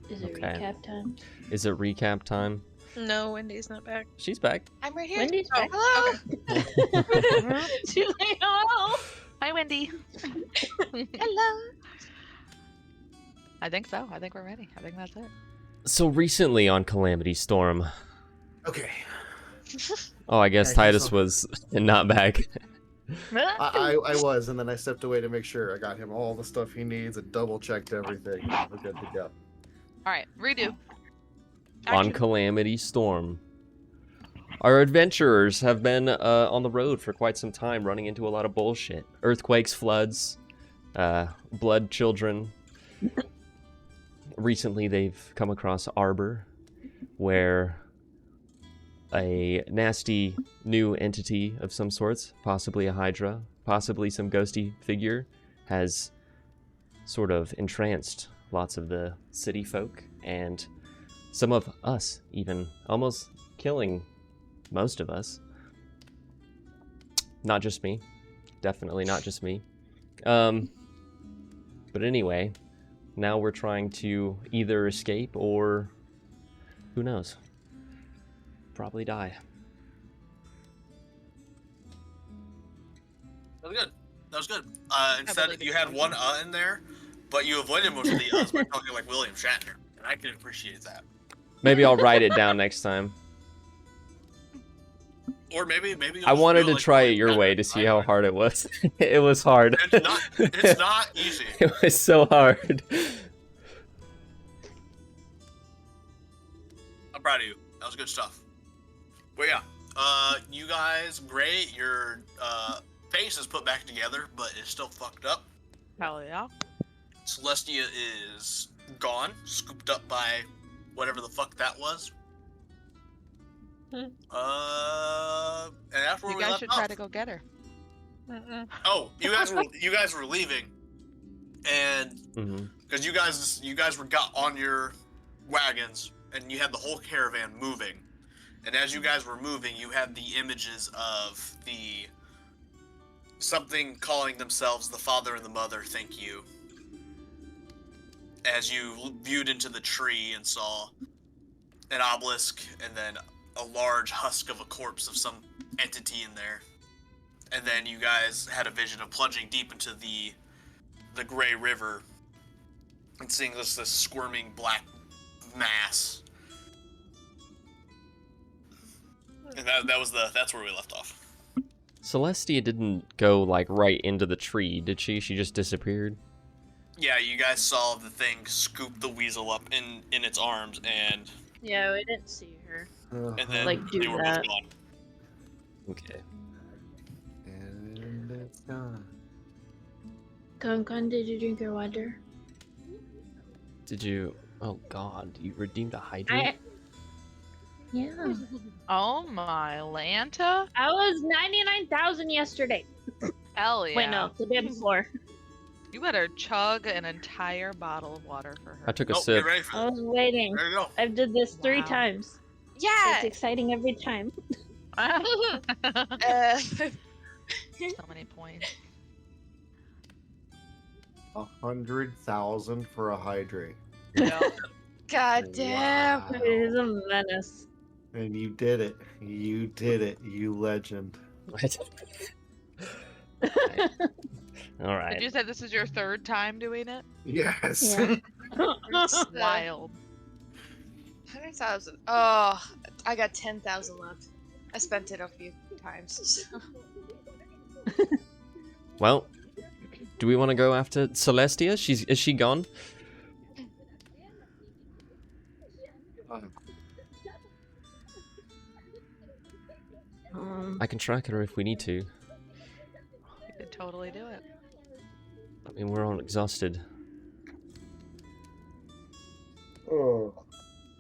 Is it Okay. recap time? Is it recap time? No, Wendy's not back. She's back. I'm right here. Wendy's oh, back. hello. She's like, hello. Hi, Wendy. Hello. I think so. I think we're ready. I think that's it. So recently on Calamity Storm. Okay. Oh, I guess Yeah, Titus was not back. I was, and then I stepped away to make sure I got him all the stuff he needs and double checked everything. We're good to go. All right, redo. On Action. Calamity Storm. Our adventurers have been on the road for quite some time, running into a lot of bullshit. Earthquakes, floods, blood children. Recently, they've come across Arbor, where a nasty new entity of some sorts, possibly a Hydra, possibly some ghosty figure, has sort of entranced lots of the city folk, and some of us even, almost killing most of us. Not just me. Definitely not just me. But anyway, now we're trying to either escape or, who knows, probably die. That was good. That was good. Instead, believe you it's had good. one in there, but you avoided most of the uhs by talking like William Shatner, and I can appreciate that. Maybe I'll write it down next time. Or maybe I you'll wanted feel to like try it William your Shatner. way to see how hard it was. It was hard. It's not easy. It was so hard. I'm proud of you. That was good stuff. But yeah, you guys, great. Your face is put back together, but it's still fucked up. Hell yeah. Celestia is gone, scooped up by whatever the fuck that was. And that's where You we guys left should off. try to go get her. Oh, you guys were leaving, and because you guys got on your wagons, and you had the whole caravan moving, and as you guys were moving, you had the images of the something calling themselves the Father and the Mother. Thank you. As you viewed into the tree and saw an obelisk, and then a large husk of a corpse of some entity in there. And then you guys had a vision of plunging deep into the gray river and seeing this squirming black mass. And that's where we left off. Celestia didn't go like right into the tree, did she? She just disappeared. Yeah, you guys saw the thing scoop the weasel up in its arms, and Yeah, we didn't see her. and then Like, do they were that. both gone. Okay. And it's gone. Con, did you drink your water? Did you? Oh God, you redeemed a Hydra? Yeah. Oh my Lanta. I was 99,000 yesterday. Hell yeah. Wait, no, the day before. You better chug an entire bottle of water for her. I took a Nope, sip. get ready for I it. was waiting. There you go. I did this 3 Wow. times. Yeah. It's exciting every time. So many points. 100,000 for a hydrate. Yeah. God damn. Wow. It is a menace. And you did it. You did it. You legend. What? All Did right. you say this is your third time doing it? Yes. Yeah. Wild. 100,000. Oh, I got 10,000 left. I spent it a few times. So. Well, do we want to go after Celestia? Is she gone? I can track her if we need to. You could totally do it. I mean, we're all exhausted. Oh.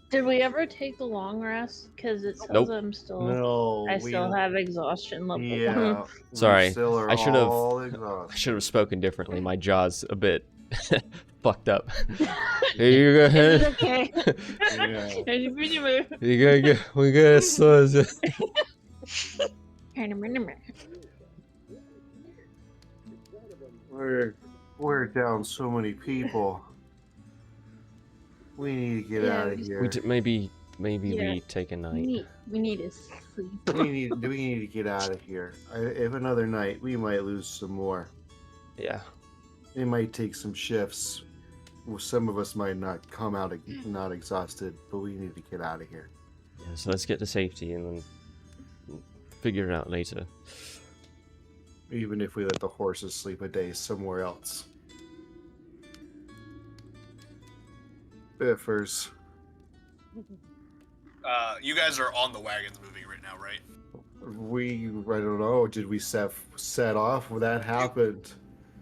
Did we ever take the long rest? Because it says Nope. I'm still. No. I still have exhaustion level. Yeah. we Sorry, still are I should've- all I exhausted. should have spoken differently. My jaw's a bit fucked up. Here you go. It's okay. Yeah. You gotta get. We gotta slow this. We're down so many people. We need to get Yeah, out of we- here. Maybe Yeah. we take a We night. need to sleep. We need to get out of here. If another night, we might lose some more. Yeah. It might take some shifts. Well, some of us might not come out not exhausted, but we need to get out of here. Yeah. So let's get to safety and then figure it out later. Even if we let the horses sleep a day somewhere else. Biffers. You guys are on the wagons moving right now, right? I don't know. Did we set off when that happened?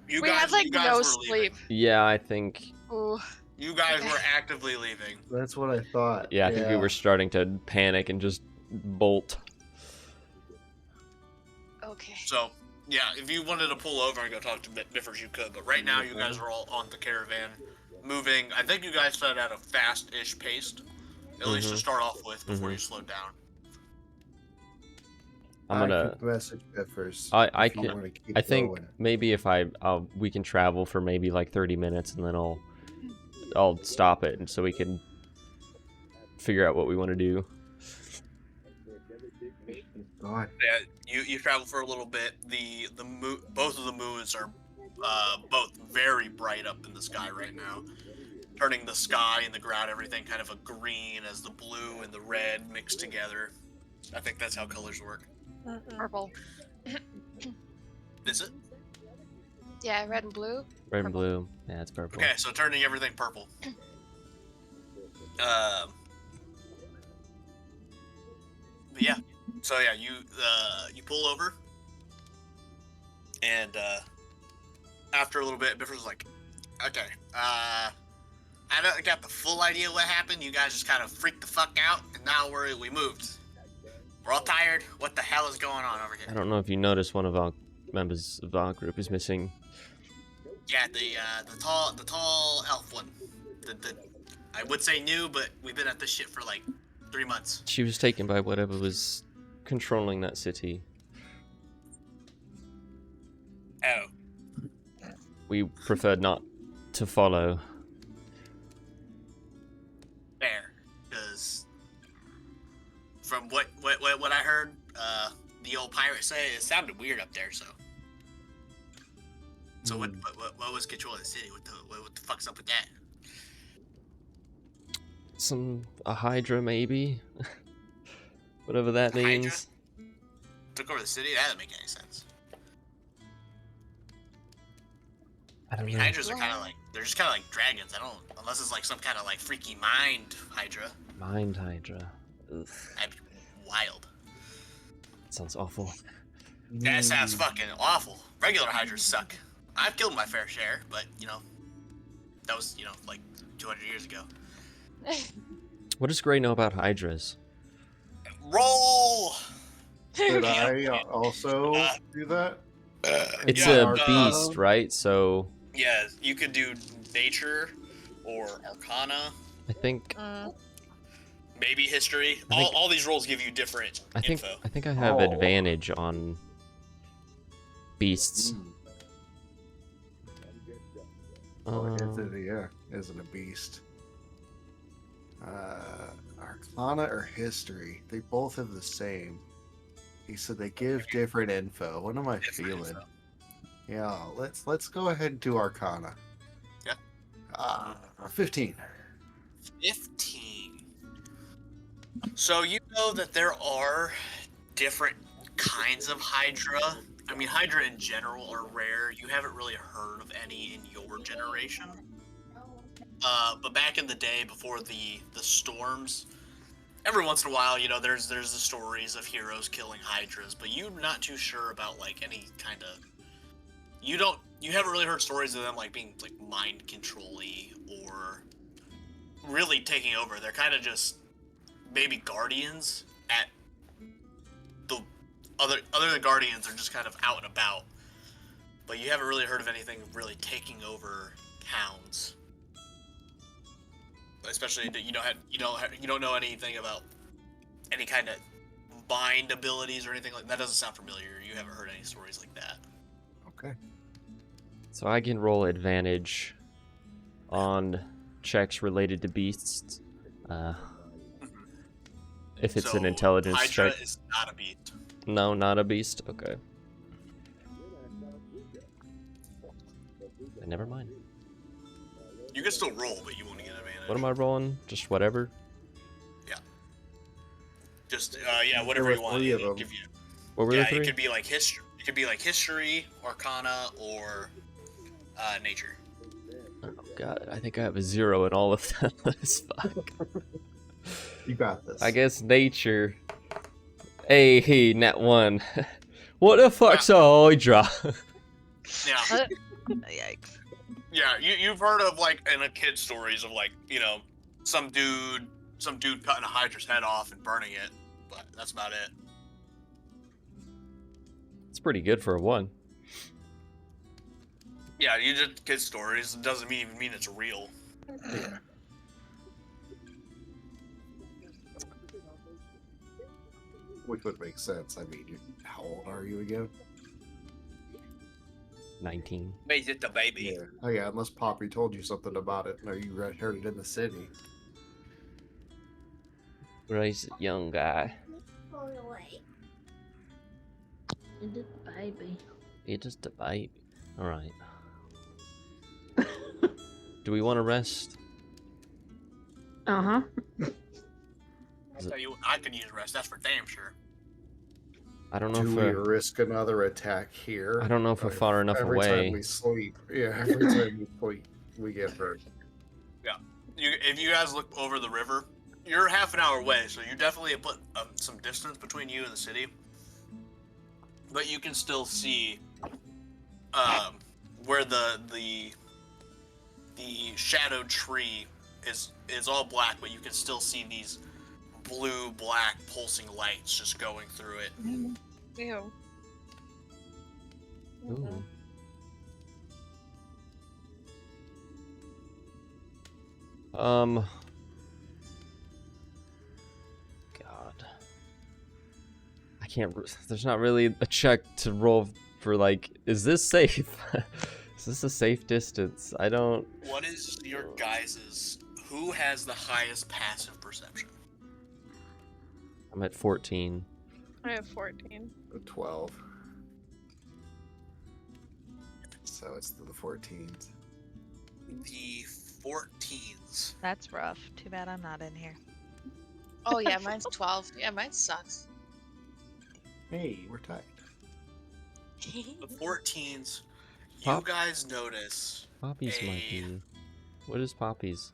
You We guys, had like you guys no were sleep. leaving. Yeah, I think. Ooh. You guys were actively leaving. That's what I thought. Yeah, I think we were starting to panic and just bolt. Okay. So, yeah, if you wanted to pull over and go talk to Biffers, you could. But right now, you guys are all on the caravan, moving. I think you guys set at a fast-ish pace, at least to start off with, before you slowed down. I'm gonna could message Biffers. I if you can. wanna keep I think going. maybe if we can travel for maybe like 30 minutes and then I'll stop it and so we can figure out what we want to do. God. Yeah, you travel for a little bit. Both of the moons are both very bright up in the sky right now, turning the sky and the ground, everything kind of a green as the blue and the red mix together. I think that's how colors work. Purple. Is it? Yeah, red and blue. Red and Purple. blue. Yeah, it's purple. Okay, so turning everything purple. But yeah, so yeah, you pull over, and after a little bit, Biffers was like, "Okay, I don't got the full idea what happened. You guys just kind of freaked the fuck out, and now we moved. We're all tired. What the hell is going on over I here?" don't know if you noticed one of our members of our group is missing. Yeah, the tall elf one. I would say new, but we've been at this shit for like 3 months. She was taken by whatever was controlling that city. Oh, We preferred not to follow. fair. Because from what I heard, the old pirate say, it sounded weird up there. So what was controlling the city? What the fuck's up with that? A Hydra, maybe? Whatever that A Hydra? means. Took over the city? That doesn't make any sense. I I don't mean, know. Hydras are kind of like, they're just kind of like dragons. Unless it's like some kind of like freaky mind Hydra. Mind Hydra. Ugh, That'd be wild. sounds awful. That sounds fucking awful. Regular Hydras suck. I've killed my fair share, but, that was, like 200 years ago. What does Gray know about Hydras? Roll! Did I also do that? It's Yeah, a beast, right? So Yeah, you could do nature or arcana, I think maybe history. All these rolls give you different info. I think I have Oh. advantage on beasts. Isn't a beast. Arcana or history? They both have the same. He said they give different info. What am I Different feeling? info. Yeah, let's go ahead and do Arcana. Yeah. 15. 15. So you know that there are different kinds of Hydra. I mean, Hydra in general are rare. You haven't really heard of any in your generation. But back in the day, before the storms, every once in a while, there's the stories of heroes killing Hydras, but you're not too sure about like any kind of. You haven't really heard stories of them like being like mind control-y or really taking over. They're kind of just maybe guardians at the other than guardians, they're just kind of out and about. But you haven't really heard of anything really taking over towns. Especially you don't know anything about any kind of mind abilities or anything like that. Doesn't sound familiar. You haven't heard any stories like that. Okay. So I can roll advantage on checks related to beasts. If it's So, an intelligence Hydra check. is not a beast. No, not a beast. Okay. Then never mind. You can still roll, but you won't get advantage. What am I rolling? Just whatever. Just whatever There you were want. 3 of It'll them. give you. What were Yeah, the 3? it could be like history. It could be like history, arcana, or nature. Oh god, I think I have a 0 in all of them. That's fuck. You got this. I guess nature. Hey, nat 1. What the fuck's a Hydra? Yeah, Yikes. yeah. You've heard of like in a kid stories of like some dude cutting a Hydra's head off and burning it, but that's about it. It's pretty good for a 1. Yeah, you just kid stories. It doesn't even mean it's real. Yeah. Which would make sense. I mean, how old are you again? 19. He's just a baby. Yeah. Oh yeah, unless Poppy told you something about it, or you heard it in the city. Right, young guy. Baby. You're just a baby. Alright. Do we want to rest? Uh-huh. I could use rest. That's for damn sure. I don't know Do if we we're, risk another attack here? I don't know if we're far enough every away. time we sleep. Yeah, every time we sleep, we get hurt. If you guys look over the river, you're half an hour away, so you definitely put some distance between you and the city. But you can still see where the shadowed tree is all black, but you can still see these blue-black pulsing lights just going through it. Ew. Ooh. God. I can't. There's not really a check to roll for, like, is this safe? Is this a safe distance? I don't. What is your guys's? Who has the highest passive perception? I'm at 14. I have 14. 12. So it's the 14s. The 14s. That's rough. Too bad I'm not in here. Oh yeah, mine's 12. Yeah, mine sucks. Hey, we're tied. The 14s. You Pop- guys notice Poppies might be. What is Poppies?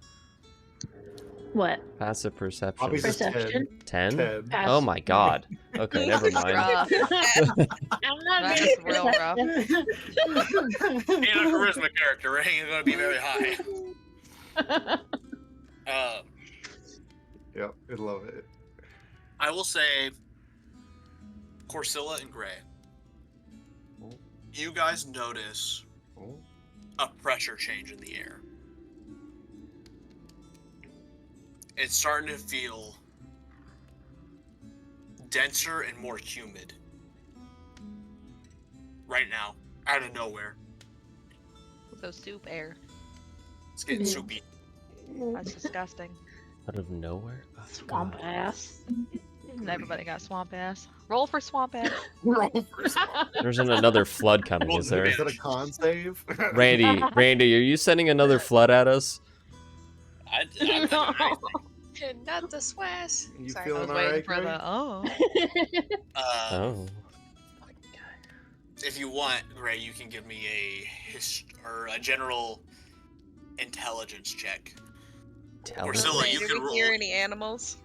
What? Passive perception. Poppies is Perception? 10? 10. Pass. Oh my god. Okay, never mind. Rough. I'm not That's very real rough. being a charisma character ain't gonna be very high. Yep, I love it. I will say, Corsilla and Gray, you guys notice Oh. a pressure change in the air. It's starting to feel denser and more humid. Right now, out of nowhere. So soup air. It's getting Yeah. soupy. That's disgusting. Out of nowhere? Oh, Swamp God. ass. Everybody got swamp ass. Roll for swamp ass. There's another flood coming, Well, is there? Is that a con save? Randy, are you sending another flood at us? I'm not doing anything. Not the swash. You Sorry. I feeling was all waiting right, for Gray? the oh. Oh. If you want, Gray, you can give me a general intelligence check. Tell Or us. Priscilla, you Did can we roll. hear any animals?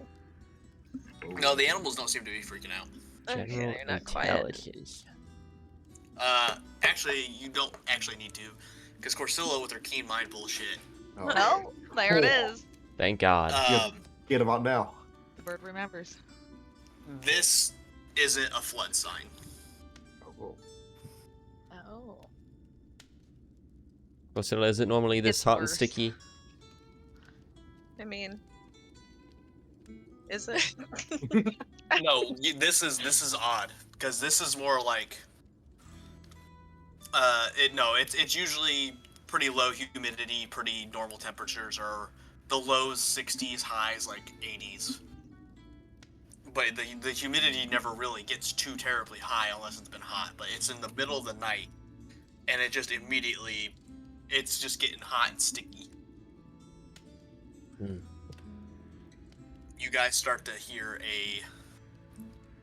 No, the animals don't seem to be freaking out. General Okay, they're not quiet. intelligence. Actually, you don't actually need to, because Corsilla with her keen mind bullshit. Oh, Well, there it is. Thank God. Get him out now. The bird remembers. This isn't a flood sign. Oh. Oh. Priscilla, is it normally this It's hot and worse. sticky? I mean, is it? No, this is odd because this is more like it's usually pretty low humidity, pretty normal temperatures, or the lows 60s, highs like 80s. But the humidity never really gets too terribly high unless it's been hot. But it's in the middle of the night, and it just immediately, it's just getting hot and sticky. You guys start to hear a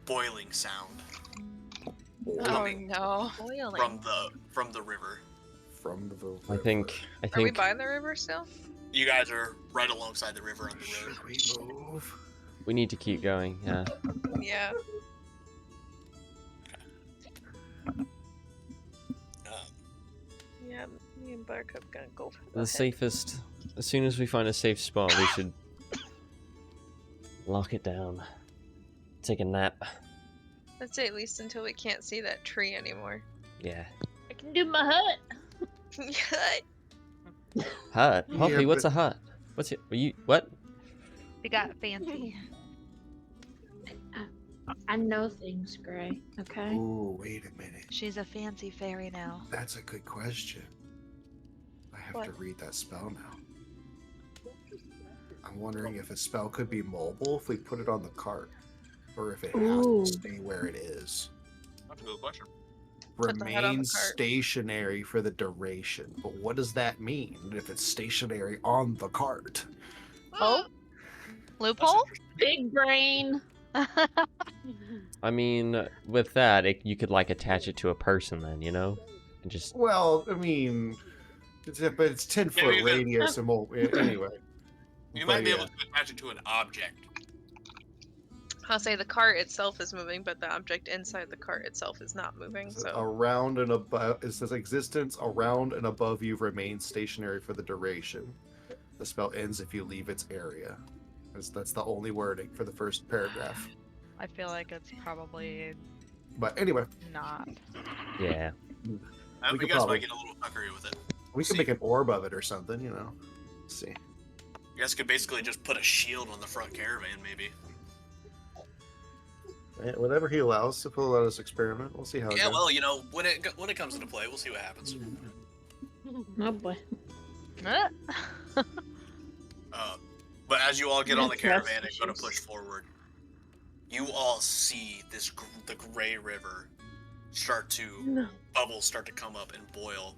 boiling sound Oh coming no. Boiling. from the river. From the river. I think. Are we by the river still? You guys are right alongside the river on the road. Should we move? we need to keep going. Yeah. Yeah. Yeah, me and Buttercup gonna go for The safest. As soon as we find a safe spot, we should lock it down. Take a nap. Let's say at least until we can't see that tree anymore. Yeah. I can do my hut. Hut. Yeah, Poppy, what's but- a hut? What's it? What? They got fancy. I know things, Gray. Okay. Ooh, wait a minute. She's a fancy fairy now. That's a good question. I have to What? read that spell now. I'm wondering if a spell could be mobile if we put it on the cart, or if it has Ooh. to stay where it is. That's a good question. Put the head on the Remain cart. stationary for the duration. But what does that mean if it's stationary on the cart? Oh, That's loophole. interesting. Big brain. I mean, with that, you could like attach it to a person, then and just. Well, I mean, but it's 10-foot you could- radius and anyway. You But might be yeah. able to attach it to an object. I'll say the cart itself is moving, but the object inside the cart itself is not moving. So So around and above, it says existence around and above you remains stationary for the duration. The spell ends if you leave its area. That's the only wording for the first paragraph. I feel like it's probably But anyway, not. Yeah. I We think you could guys probably- might get a little fuckery with it. we can See. make an orb of it or something, Let's see. You guys could basically just put a shield on the front caravan, maybe. Whatever he allows to pull out this experiment, we'll see how it Yeah, goes. well, when it comes into play, we'll see what happens. Oh boy. But as you all get on the Trust caravan and go to issues. push forward, you all see the gray river start to bubbles start to come up and boil,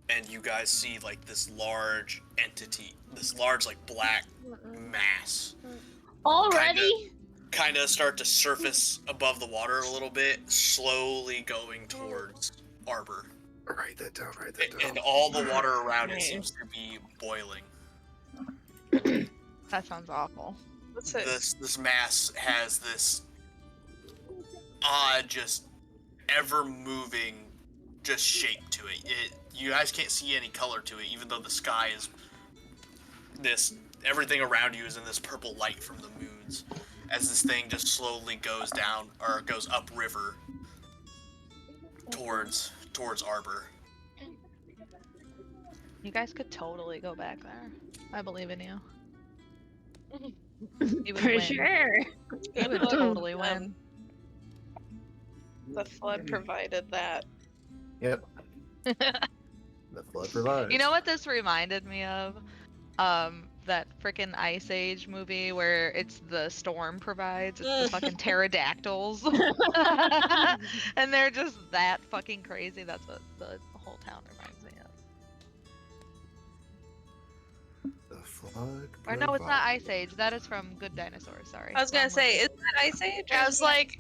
and you guys see like this large entity, this large like black mass, Already? kind of start to surface above the water a little bit, slowly going towards Arbor. Write that down, write that And down. all the water around it seems to be boiling. That sounds awful. what's it? This mass has this odd, just ever moving, just shape to it. You guys can't see any color to it, even though the sky is everything around you is in this purple light from the moons. As this thing just slowly goes down or goes upriver towards Arbor. You guys could totally go back there. I believe in you. You would For win. sure. You would totally win. The flood provided that. Yep. The flood provides. You know what this reminded me of? That freaking Ice Age movie where it's the storm provides. It's the fucking pterodactyls. And they're just that fucking crazy. That's what the whole town reminds me of. The flood Or no, it's not provides. Ice Age. That is from Good Dinosaur. Sorry. I was gonna Wrong say, movie. is that Ice Age? I was like,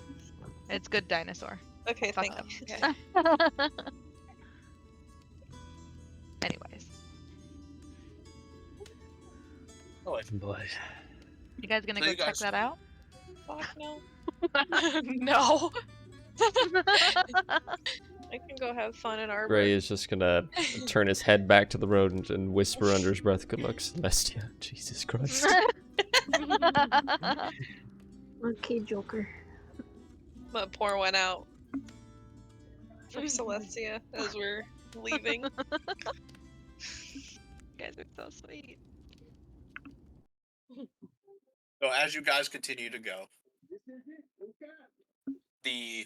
It's Good Dinosaur. okay, Fuck thank up. you. Okay. Anyways, Boy. you guys gonna So go you check guys- that out? Fuck no. No. I can go have fun in Arbor. Gray is just gonna turn his head back to the road and whisper under his breath, "Good luck, Celestia." Jesus Christ. Okay, Joker. I'm gonna pour one out for Celestia as we're leaving. You guys are so sweet. So as you guys continue to go, you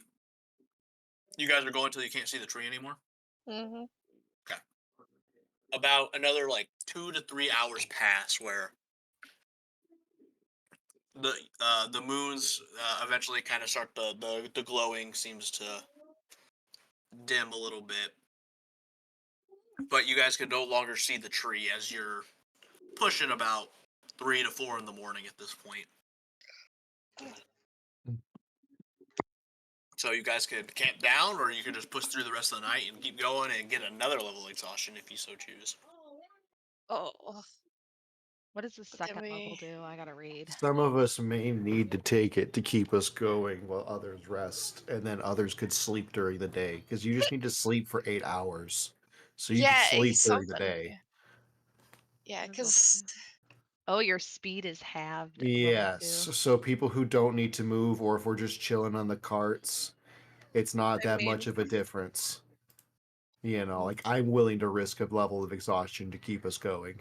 guys are going till you can't see the tree anymore. Mm-hmm. about another like 2 to 3 hours pass where the moons eventually kind of start the glowing seems to dim a little bit, but you guys can no longer see the tree as you're pushing about 3 to 4 in the morning at this point. So you guys could camp down, or you could just push through the rest of the night and keep going and get another level of exhaustion if you so choose. Oh, What does the Look at second level me. do? I gotta read. Some of us may need to take it to keep us going while others rest, and then others could sleep during the day because you just need to sleep for 8 hours. So you could yeah, sleep during the something. day. Yeah, What does level because do? Oh, your speed is halved at level Yes. 2. So people who don't need to move, or if we're just chilling on the carts, it's not I that mean, much of a difference. You know, like I'm willing to risk a level of exhaustion to keep us going,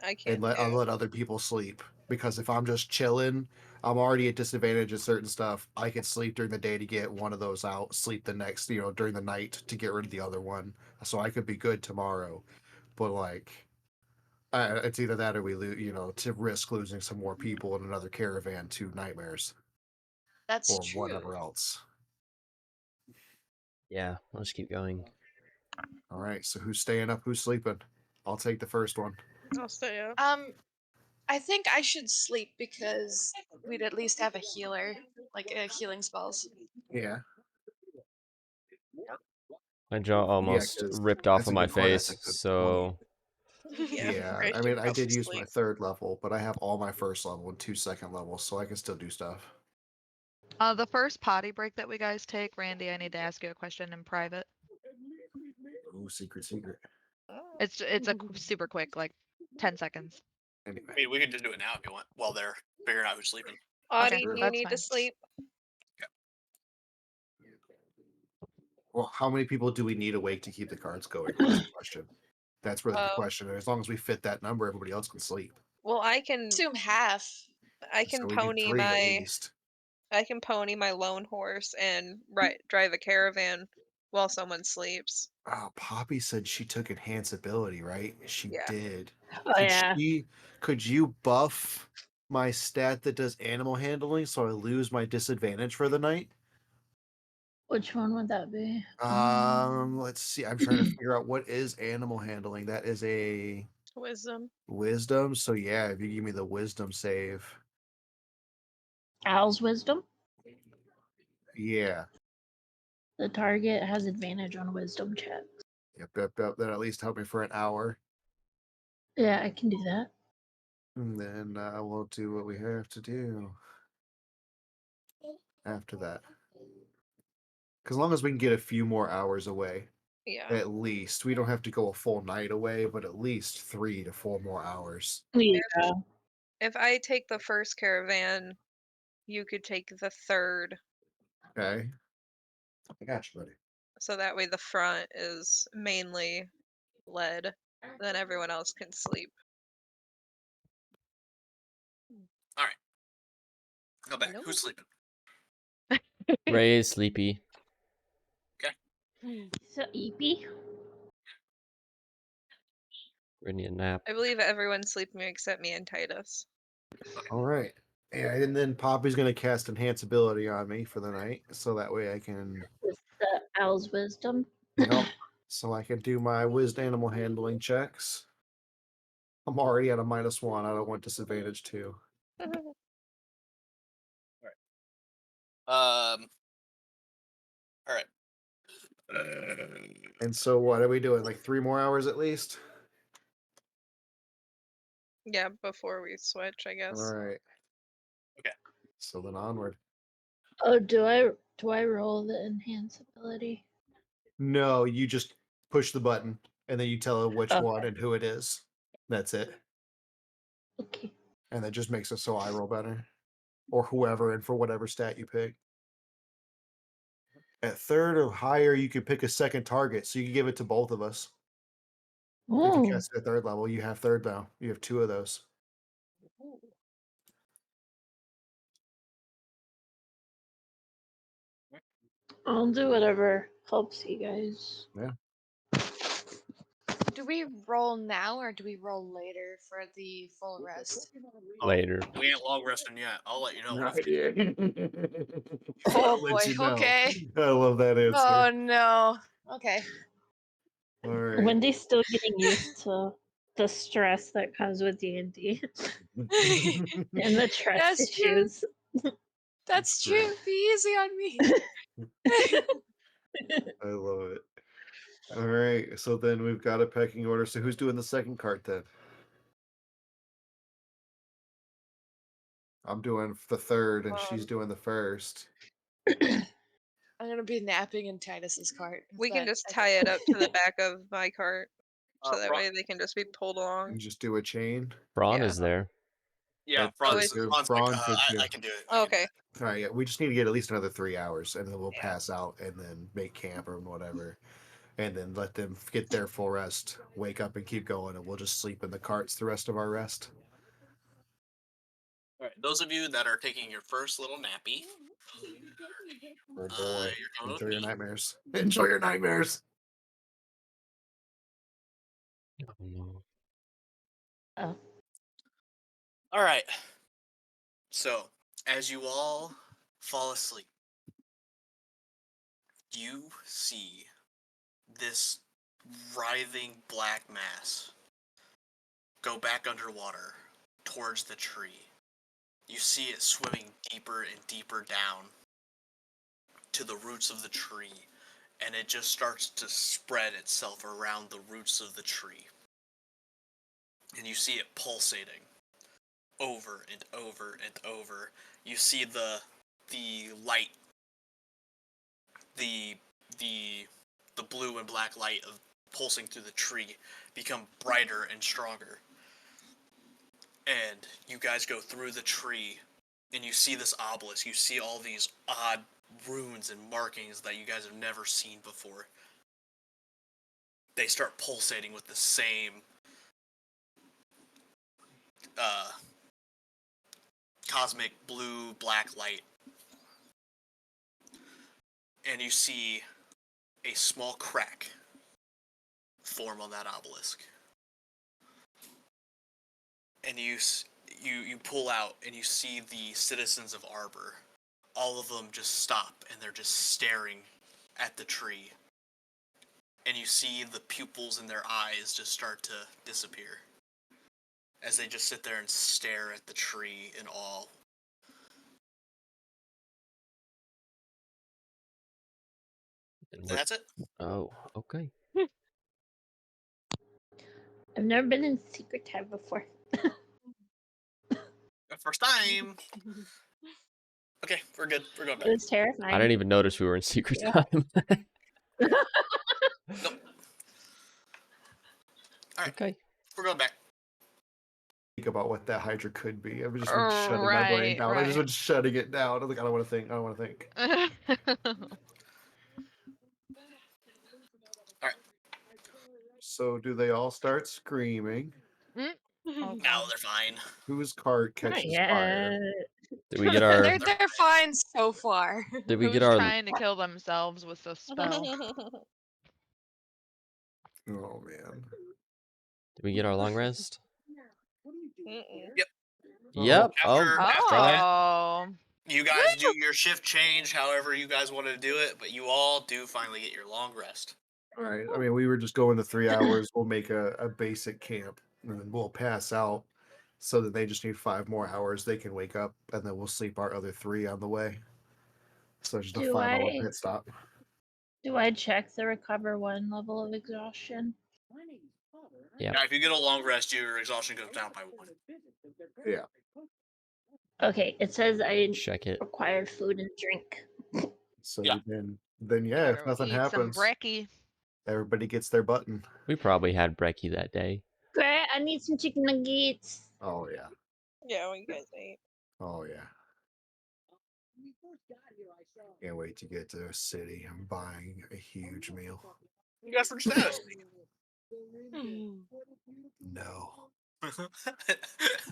I and can't I'll do. let other people sleep because if I'm just chilling, I'm already at disadvantage at certain stuff. I could sleep during the day to get one of those out, sleep the next, during the night to get rid of the other one, so I could be good tomorrow. But like, it's either that or we lose, to risk losing some more people in another caravan to nightmares that's or true. whatever else. Yeah, let's keep going. All right, so who's staying up? Who's sleeping? I'll take the first one. I'll stay up. I think I should sleep because we'd at least have a healer, like healing spells. Yeah, My jaw yeah, almost because ripped off that's of a my good point. That's a face, good point. so Yeah, Yeah, I I should mean, I probably did use my sleep. third level, but I have all my first level and 2 second levels, so I can still do stuff. The first potty break that we guys take, Randy, I need to ask you a question in private. Ooh, secret, secret. It's a super quick, like 10 seconds. Anyway, I mean, we can just do it now if you want, while they're figuring out who's sleeping. Audie, Sure. do you That's need to fine. sleep? Well, how many people do we need awake to keep the cards going? That's the question. That's really the Oh, question. And as long as we fit that number, everybody else can sleep. well, I can Assume half. So we need 3 at least. pony my lone horse and drive a caravan while someone sleeps. Oh, Poppy said she took enhance ability, right? She Yeah. did. Oh yeah. Could you buff my stat that does animal handling so I lose my disadvantage for the night? Which one would that be? Let's see. I'm trying to figure out what is animal handling. That is a Wisdom. wisdom. So yeah, if you give me the wisdom save. Owl's wisdom. Yeah. The target has advantage on wisdom checks. Yep. That at least help me for an hour. Yeah, I can do that. And then we'll do what we have to do after that. Because as long as we can get a few more hours away, Yeah. at least. We don't have to go a full night away, but at least 3 to 4 more hours. Yeah. If I take the first caravan, you could take the third. Okay. I got you, buddy. So that way the front is mainly led. Then everyone else can sleep. All right, go back. Hello? Who's sleeping? Ray is sleepy. So eepy. We need a nap. I believe everyone's sleeping except me and Titus. All right. Yeah, and then Poppy's going to cast enhance ability on me for the night, so that way I can With the owl's wisdom. so I can do my wisdom animal handling checks. I'm already at a -1. I don't want disadvantage too. All right. And so what are we doing? Like 3 more hours at least? Yeah, before we switch, I All guess. right. Okay. So then onward. Oh, do I roll the enhance ability? No, you just push the button and then you tell it which Okay. one and who it is. That's it. Okay. And that just makes it so I roll better. Or whoever, and for whatever stat you pick. At third or higher, you can pick a second target, so you can give it to both of us. If you Oh, cast it at third level, you have third now. You have 2 of those. I'll do whatever helps you guys. Yeah. Do we roll now or do we roll later for the full rest? Later. We ain't long resting yet. I'll let you know. Right, If yeah. Oh I'll let boy. you know. Okay. I love that answer. Oh no. Okay. All right. Wendy's still getting used to the stress that comes with D&D and the trust That's true. issues. That's true. Be easy on me. I love it. All right, so then we've got a pecking order. So who's doing the second cart then? I'm doing the third, and she's doing the first. I'm gonna be napping in Titus's cart. We can but just I tie think- it up to the back of my cart, so that Bron- way they can just be pulled And along. just do a chain. Braun Yeah. is there. yeah, That's Fran's, it's- Fran's Braun like, takes you. I can do it. Oh, okay. All right, yeah, we just need to get at least another 3 hours, and then we'll Yeah. pass out and then make camp or whatever, and then let them get their full rest, wake up and keep going, and we'll just sleep in the carts the rest of our rest. All right, those of you that are taking your first little nappy, Oh boy, you're coming with enjoy your me. nightmares. Enjoy your nightmares. Oh, no. Oh. All right. So, as you all fall asleep, you see this writhing black mass go back underwater towards the tree. You see it swimming deeper and deeper down to the roots of the tree, and it just starts to spread itself around the roots of the tree. And you see it pulsating over and over and over. You see the light, the blue and black light of pulsing through the tree become brighter and stronger. And you guys go through the tree, and you see this obelisk. You see all these odd runes and markings that you guys have never seen before. They start pulsating with the same cosmic blue black light. And you see a small crack form on that obelisk. And you pull out and you see the citizens of Arbor. All of them just stop and they're just staring at the tree. And you see the pupils in their eyes just start to disappear as they just sit there and stare at the tree in awe. And And what- that's it. Oh, okay. I've never been in secret time before. First time. Okay, we're good. We're going It back. was terrifying. I didn't even notice we were in secret Yeah. time. Nope. All right, Okay. we're going back. Think about what that Hydra could be. I've just been shutting my brain Right, down. I just right. been shutting it down. I'm like, I don't want to think. I don't want to think. So do they all start screaming? Okay. No, they're fine. Whose cart Not catches yet. fire? Did we get our? They're fine so far. Did we Who's get our? trying to kill themselves with the spell? Oh man. Did we get our long rest? Yep. Yep. After that, Oh. you guys do your shift change however you guys want to do it, but you all do finally get your long rest. All right. I mean, we were just going to 3 hours. We'll make a basic camp, and then we'll pass out, so that they just need 5 more hours. They can wake up, and then we'll sleep our other 3 on the way. So just a Do 5-hour I- pit stop. Do I check the recover 1 level of exhaustion? Yeah. Now, if you get a long rest, your exhaustion goes down by 1. Yeah. Okay, it says I Check it. required food and drink. So Yeah. then yeah, if Better nothing eat some happens, brekkie. everybody gets their button. We probably had brekkie that day. Great, I need some chicken nuggets. Oh yeah. Yeah, what you guys ate. Oh yeah. Can't wait to get to a city. I'm buying a huge meal. You guys reached status. No.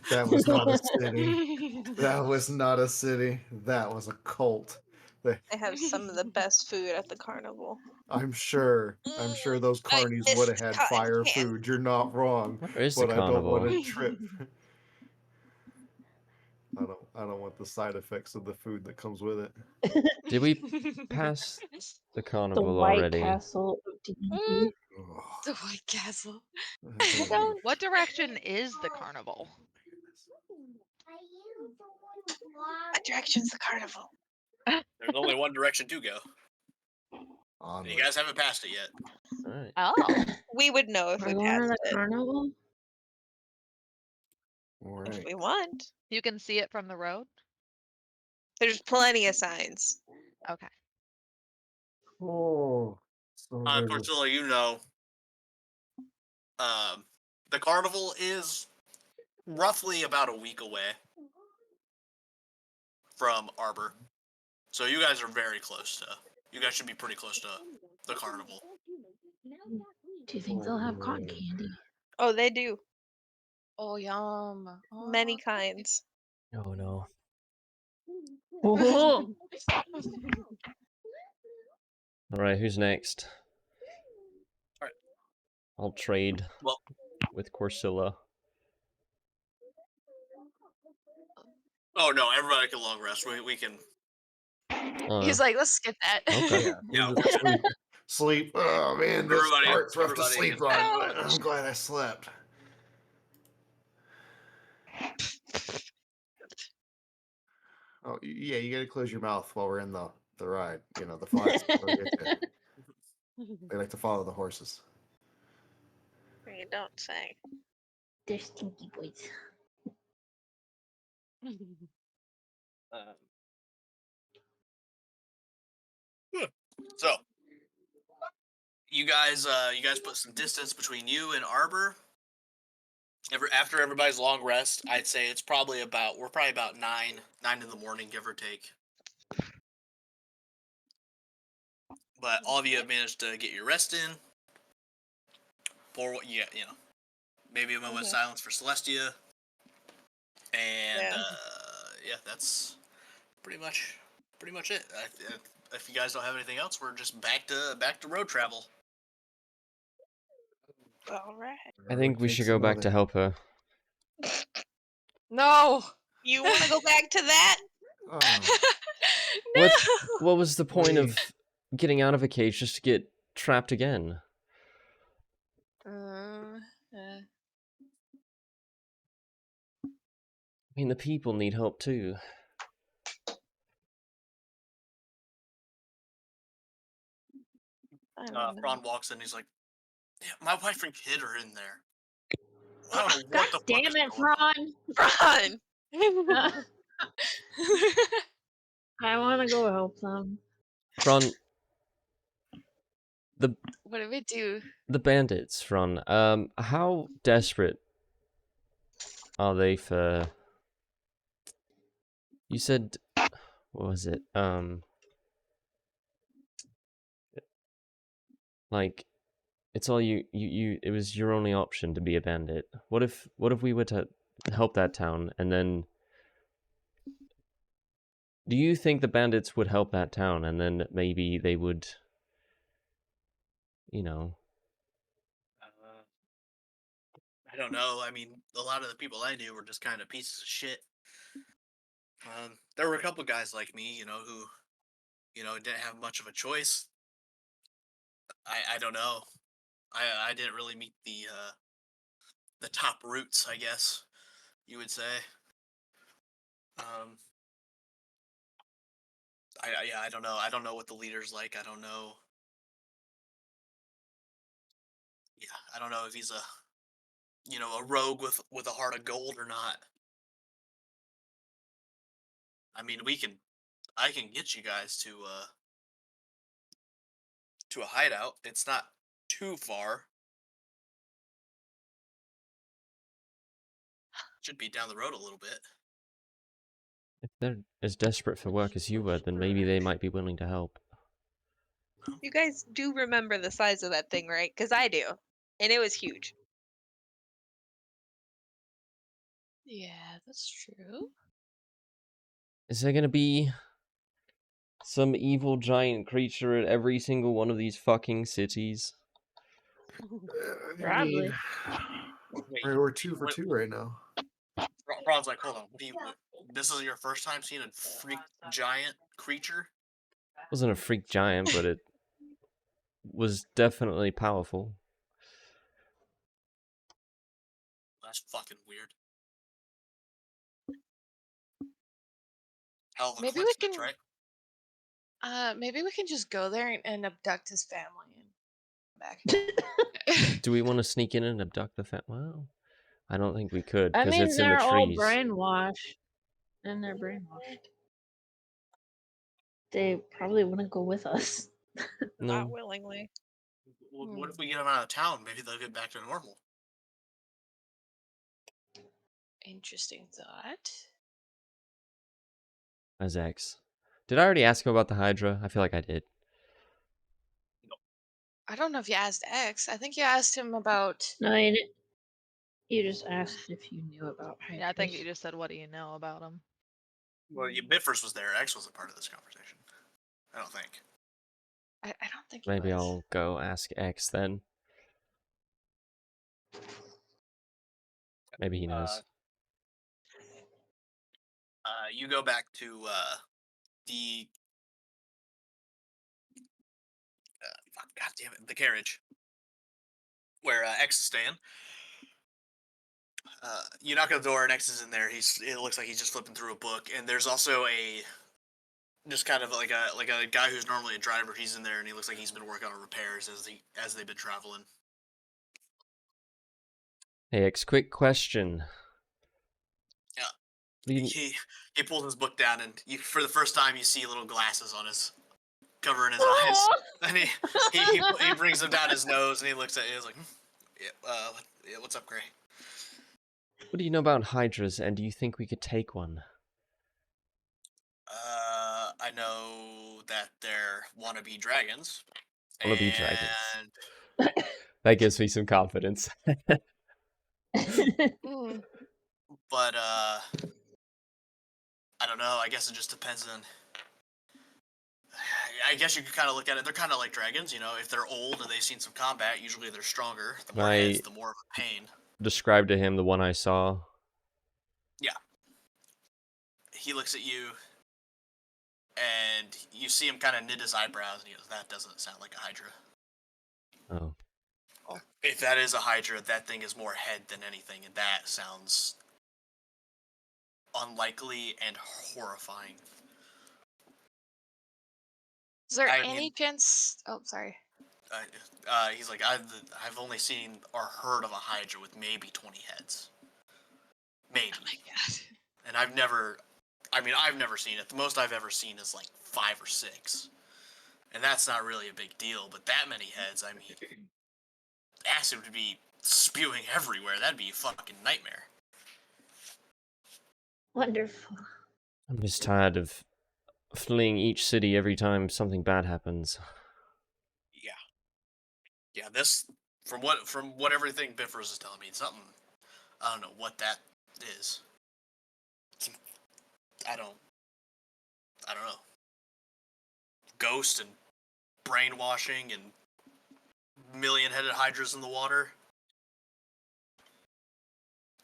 That was not a city. That was not a city. That was a cult. They- They have some of the best food at the carnival. I'm sure those I carnies miss would have the had cotton fire candy. food. You're not wrong, Where is the but I don't want carnival? to trip. I don't want the side effects of the food that comes with it. Did we pass the The carnival White already? Castle of D&D. Ugh. The White Castle. I don't What direction is the carnival? What direction's the carnival? There's only one direction to go. And you Onward. guys haven't passed it yet. All right. Oh. We would know if We're we going to passed the it. carnival? All If right. we want. You can see it from the road? There's plenty of signs. Okay. Oh, so there's a Priscilla, you know, the carnival is roughly about a week away from Arbor. So you guys are very close to. You guys should be pretty close to the carnival. Do you think they'll have cotton candy? Oh, they do. Oh, yum. Many kinds. Oh no. Oh, All right, who's next? All right. I'll trade Well, with Corsilla. oh no, everybody can long rest. We can. He's like, let's skip that. Okay. yeah. Yeah. We'll just sleep. Sleep. Oh man, this part's rough to everybody sleep can- on. But I'm glad I slept. Oh yeah, you gotta close your mouth while we're in the ride. You know the flies. They'll get you. They like to follow the horses. You don't say. they're stinky boys. So, you guys put some distance between you and Arbor. After everybody's long rest, I'd say we're probably about 9 in the morning, give or take. But all of you have managed to get your rest in. For what you know, maybe a moment of silence for Celestia, and Yeah. that's pretty much it. If you guys don't have anything else, we're just back to road travel. All right. I think we should go back to help her. No. You want to go back to that? No. What was the point Wait. of getting out of a cage just to get trapped again? Uh, I mean, the people need help too. I don't know. Ron walks in. He's like, "Yeah, my wife and kid are in there. I don't know God what the fuck damn is it, going on." Fron! Run. I want to go help them. Fron, What do we do? the bandits, Fron. How desperate are they for? You said, what was it? Like, it's all you. It was your only option to be a bandit. What if we were to help that town and then? Do you think the bandits would help that town and then maybe they would, you know? I don't know. I mean, a lot of the people I knew were just kind of pieces of shit. There were a couple guys like me, who, didn't have much of a choice. I don't know. I didn't really meet the top roots, I guess you would say. I don't know. I don't know what the leader's like. I don't know. Yeah, I don't know if he's a rogue with a heart of gold or not. I mean, I can get you guys to a hideout. It's not too far. Should be down the road a little bit. If they're as desperate for work as you were, then maybe they might be willing to help. You guys do remember the size of that thing, right? Because I do. And it was huge. Yeah, that's true. Is there gonna be Some evil giant creature at every single one of these fucking cities. Probably. Wait, We're 2 for 2 right now. Ron's like, hold on. This is your first time seeing a freak giant creature? Wasn't a freak giant, but it was definitely powerful. That's fucking weird. Hell of a Maybe we coincidence, can- right? Maybe we can just go there and abduct his family and back. Do we want to sneak in and abduct the Well, I don't think we could I because mean, it's in the they're all trees. brainwashed. And they're brainwashed. They probably wouldn't go with us. Not No, willingly. Well, what if we get them out of town? Maybe they'll get back to normal. Interesting thought. as X. Did I already ask him about the Hydra? I feel like I did. I don't know if you asked X. I think you asked him about. No, you just asked if you knew about Hydras. Yeah, I think you just said, "What do you know about him?" Well, Biffers was there. X wasn't part of this conversation. I don't think. I don't think he Maybe was. I'll go ask X then. Maybe he knows. You go back to the God damn it, the carriage where X is staying. You knock on the door and X is in there. It looks like he's just flipping through a book, and there's also just kind of like a guy who's normally a driver. He's in there, and he looks like he's been working on repairs as they've been traveling. Hey X, quick question. Yeah. He pulls his book down, and for the first time you see little glasses on his covering his eyes, and he brings them down his nose, and he looks at it. He's like, yeah, what's up, Gray? What do you know about Hydras, and do you think we could take one? I know that they're wannabe dragons. Wannabe dragons. That gives me some confidence. Mm. But I don't know. I guess it just depends on. I guess you could kind of look at it. They're kind of like dragons, you know. If they're old and they've seen some combat, usually they're stronger. The more heads, the more of a pain. Describe to him the one I saw. Yeah. He looks at you, and you see him kind of knit his eyebrows, and he goes, "That doesn't sound like a Hydra." Oh. If that is a Hydra, that thing is more head than anything, and that sounds unlikely and horrifying. Is there I any mean- chance? Oh, sorry. He's like, I've only seen or heard of a Hydra with maybe 20 heads. Maybe. Oh my god. And I've never seen it. The most I've ever seen is like 5 or 6. And that's not really a big deal, but that many heads, I mean, acid would be spewing everywhere. That'd be a fucking nightmare. Wonderful. I'm just tired of fleeing each city every time something bad happens. Yeah. Yeah, this from what everything Biffers is telling me, it's something I don't know what that is. I don't know. Ghost and brainwashing and million-headed hydras in the water.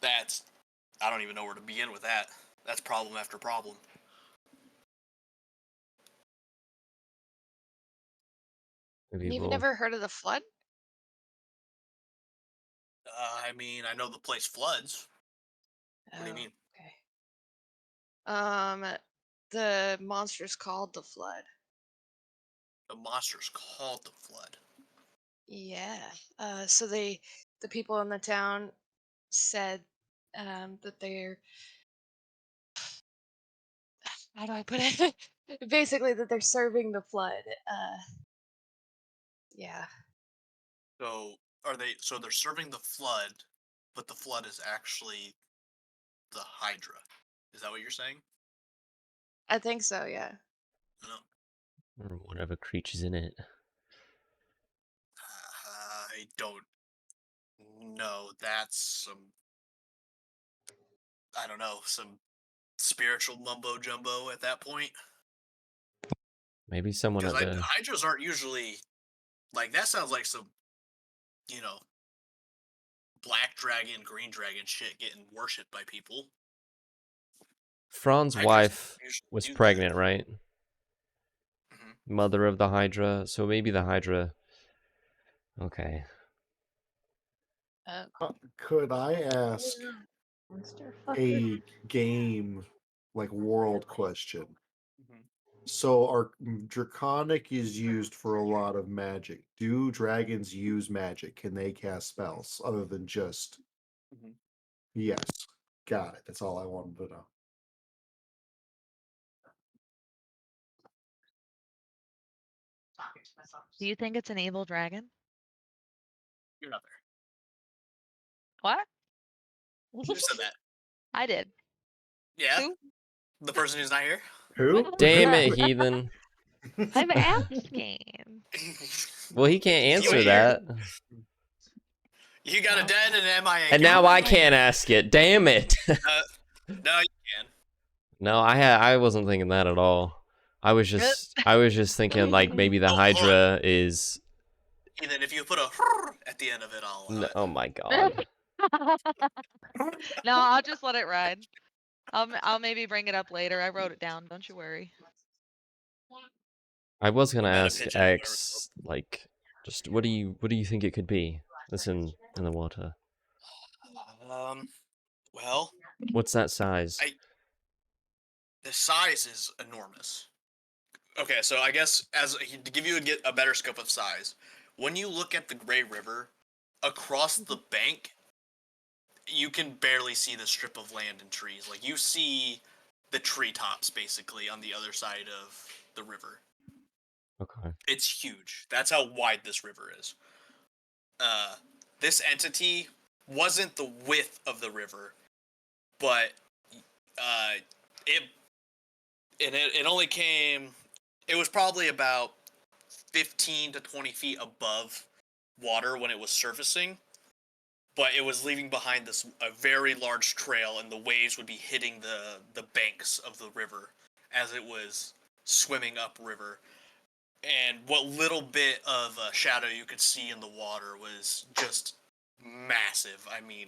I don't even know where to begin with that. That's problem after problem. Maybe You've we'll... never heard of the flood? I mean, I know the place floods. What do you mean? Okay. The monster's called the flood. The monster's called the flood. Yeah. So the people in the town said that they're, how do I put it? Basically that they're serving the flood. Yeah. So they're serving the flood, but the flood is actually the Hydra. Is that what you're saying? I think so, yeah. No. or whatever creature's in it. I don't know. That's I don't know, some spiritual mumbo jumbo at that point. Maybe someone Because at the. hydras aren't usually like that. Sounds like some, black dragon, green dragon shit getting worshipped by people. Fran's Hydras wife usually was do that. pregnant, right? Mhm. Mother of the Hydra. So maybe the Hydra. Okay. Could I ask Monster fucker. a game like world question? Mhm. So our draconic is used for a lot of magic. Do dragons use magic? Can they cast spells other than just? Mhm. Yes, got it. That's all I wanted to know. Do you think it's an evil dragon? You're not there. What? Who said that? I did. Yeah, Who? the person who's not here. Who? Damn it, heathen. I'm asking. Well, he can't You answer here? that. You got a dead and MIA. And now I can't ask it. Damn it. No, you can. No, I wasn't thinking that at all. I was just thinking like maybe the Oh, Hydra is. And then if you put a at the end of it, I'll allow No, it. oh my god. No, I'll just let it ride. I'll maybe bring it up later. I wrote it down. Don't you worry. I was gonna Meta ask pitch it, X like, just what do you think it could be? That's in the water. Well, What's that size? the size is enormous. Okay, so I guess to give you a better scope of size, when you look at the Gray River, across the bank, you can barely see the strip of land and trees. Like you see the treetops basically on the other side of the river. Okay. It's huge. That's how wide this river is. This entity wasn't the width of the river, but it only came. It was probably about 15 to 20 feet above water when it was surfacing, but it was leaving behind a very large trail, and the waves would be hitting the banks of the river as it was swimming upriver. And what little bit of shadow you could see in the water was just massive. I mean,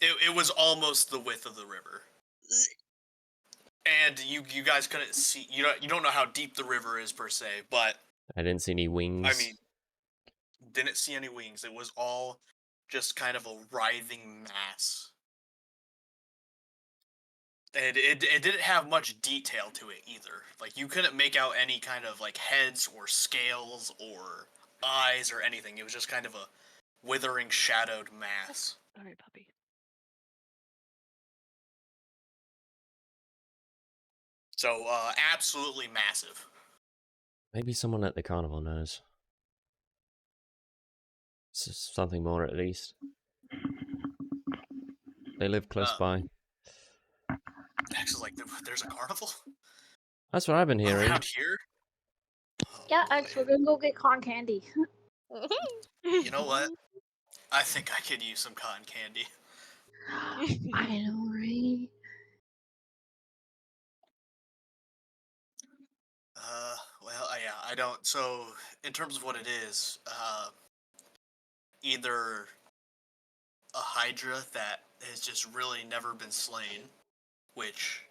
it was almost the width of the river. And you guys couldn't see. You don't know how deep the river is per se, but I didn't see any wings. I mean, didn't see any wings. It was all just kind of a writhing mass. And it didn't have much detail to it either. Like, you couldn't make out any kind of, like, heads or scales or eyes or anything. It was just kind of a withering, shadowed mass. Sorry, puppy. So, absolutely massive. Maybe someone at the carnival knows. Something more at least. They live close by. X is like, there's a carnival That's what I've been hearing. around here? Oh, Yeah, boy. X, we're gonna go get cotton candy. You know what? I think I could use some cotton candy. I know, right? Well, yeah, I don't. So, in terms of what it is, either a Hydra that has just really never been slain, which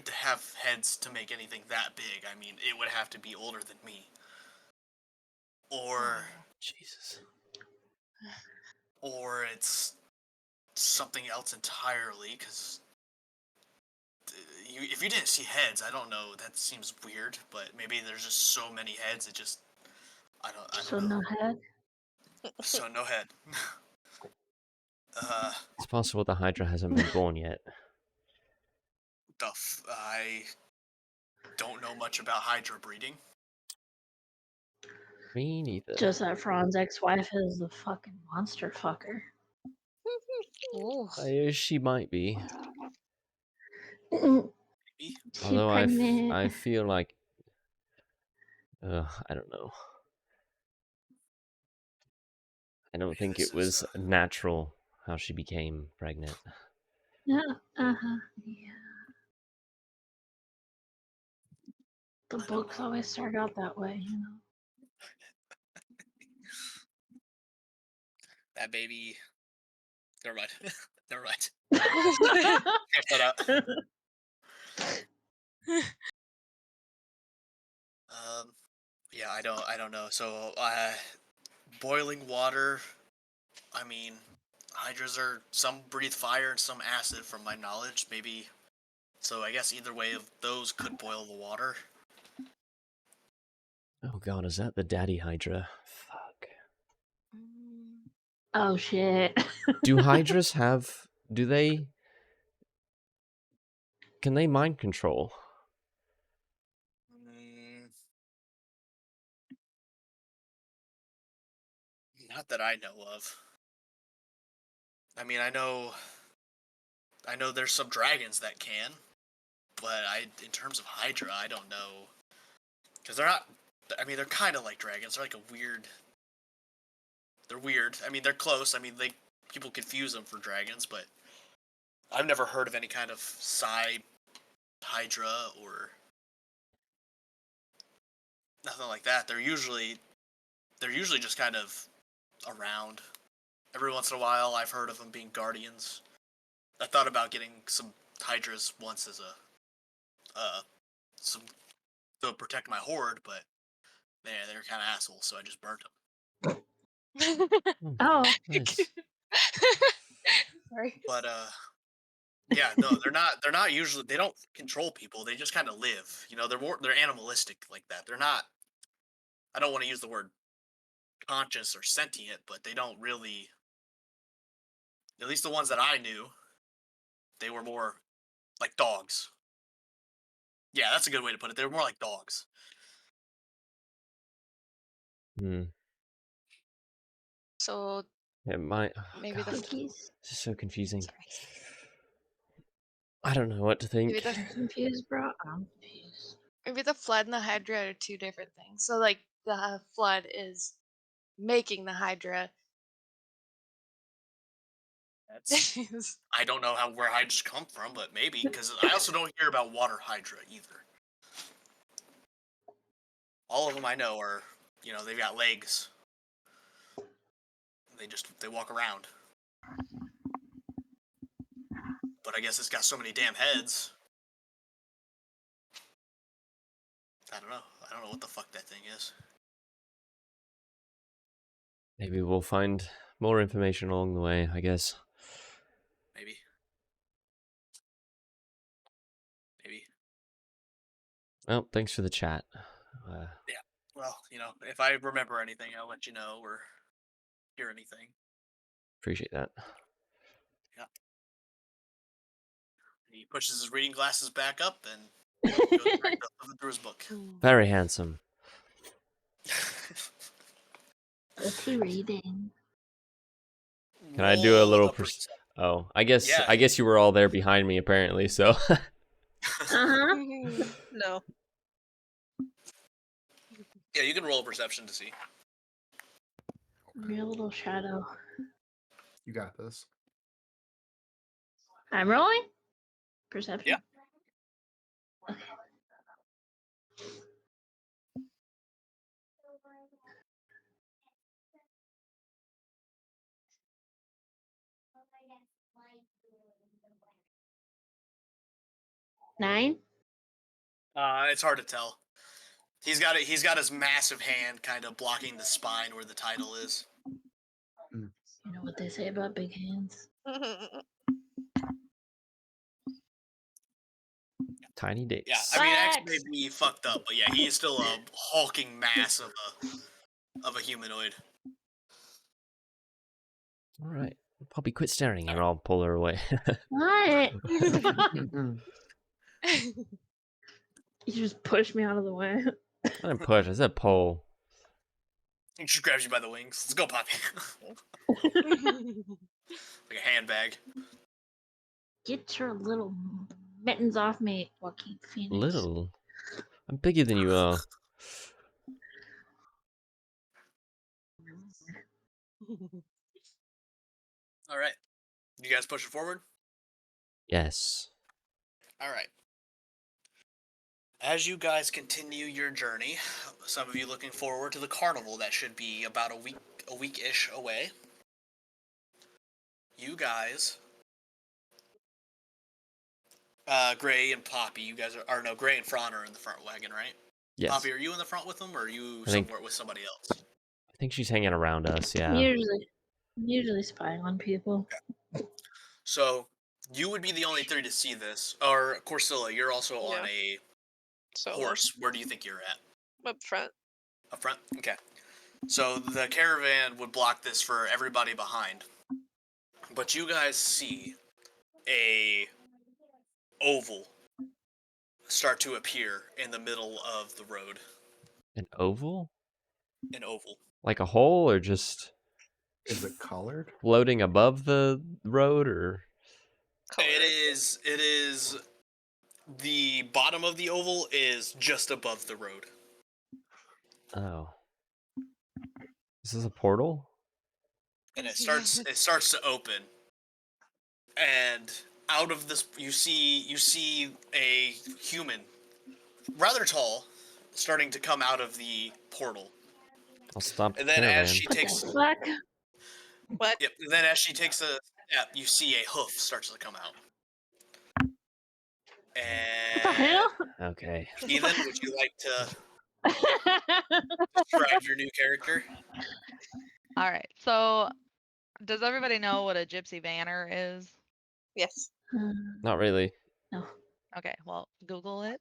to have heads to make anything that big, I mean, it would have to be older than me. Or Jesus. Or it's something else entirely, because if you didn't see heads, I don't know, that seems weird, but maybe there's just so many heads, it just, I So don't know. no head. So no head. It's possible the Hydra hasn't been born yet. I don't know much about Hydra breeding. Me neither. Just that Fran's ex-wife is a fucking monster fucker. She might be. Maybe. She Although pregnant. I feel like... I don't know. I don't think it was natural how she became pregnant. Yeah. Uh-huh. Yeah. The I don't books know. always start out that way, you know. That baby. Never mind. Never mind. know. Check that out. Yeah, I don't know. So, boiling water. I mean, hydras are some breathe fire and some acid, from my knowledge. Maybe. So I guess either way of those could boil the water. Oh god, is that the daddy hydra? Fuck. Oh shit. Do hydras have... Do they... Can they mind control? Not that I know of. I mean, I know there's some dragons that can, but in terms of Hydra, I don't know. Because they're not, I mean, they're kind of like dragons. They're like they're weird. I mean, they're close. I mean, people confuse them for dragons, but I've never heard of any kind of Psy Hydra or nothing like that. They're usually just kind of around. Every once in a while, I've heard of them being guardians. I thought about getting some Hydras once as some to protect my horde, but they're kind of assholes, so I just burnt them. Oh. Nice. Sorry. But yeah, no, they're not usually, they don't control people. They just kind of live. You know, they're animalistic like that. They're not. I don't want to use the word conscious or sentient, but they don't really. At least the ones that I knew, they were more like dogs. Yeah, that's a good way to put it. They were more like dogs. Hmm. So It might... maybe the Cookies. This is so confusing. sorry. I don't know what to think. Maybe the You're confused, bro? I'm confused. maybe the flood and the hydra are two different things. So like the flood is making the hydra. That's I don't know where hydras come from, but maybe, because I also don't hear about water hydra either. All of them I know are, they've got legs. They walk around. But I guess it's got so many damn heads. I don't know. I don't know what the fuck that thing is. Maybe we'll find more information along the way, I guess. Maybe. Well, thanks for the chat. Yeah. Well, if I remember anything, I'll let you know, or hear anything. Appreciate that. Yeah. He pushes his reading glasses back up and goes back to flipping through his book. Very handsome. What's he reading? Can I do a little perception? Oh, I guess Yeah. you were all there behind me apparently, so Uh-huh. No. Yeah, you can roll a perception to see. Your little shadow. You got this. I'm rolling? Perception? Yeah. Okay. Nine? It's hard to tell. He's got his massive hand kind of blocking the spine where the title is. You know what they say about big hands? tiny dicks. Yeah, I mean, X may be fucked up, but yeah, he is still a hulking mass of a humanoid. All right. Poppy, quit staring and I'll pull her away. What? You just pushed me out of the way. I didn't push, I said pull. He just grabs you by the wings. Let's go, Poppy. Like a handbag. Get your little mittens off me, Joaquin Phoenix. Little? I'm bigger than you are. All right. You guys push it forward? Yes. All right. as you guys continue your journey, some of you looking forward to the carnival that should be about a week-ish away. You guys, Gray and Poppy, you guys are no, Gray and Fran are in the front wagon, right? Yes. Poppy, are you in the front with them, or are you I think- somewhere with somebody else? I think she's hanging around us, yeah. Usually spying on people. So you would be the only three to see this. Or Corsilla, you're also on Yeah. a Solo. horse. Where do you think you're at? Up front. Up front? Okay. So the caravan would block this for everybody behind. But you guys see a oval start to appear in the middle of the road. An oval? An oval. Like a hole, or just Is it colored? floating above the road, or? Color. It is the bottom of the oval is just above the road. Oh. Is this a portal? And it starts to open. And out of this you see a human, rather tall, starting to come out of the portal. I'll stop the And then caravan. as she What takes the fuck? What? Yep, and then as she takes a step, you see a hoof starts to come out. What the And hell? Okay. Ethan, would you like to describe your new character? All right. So, does everybody know what a gypsy vanner is? Yes. Not really. No. Okay. Well, Google it.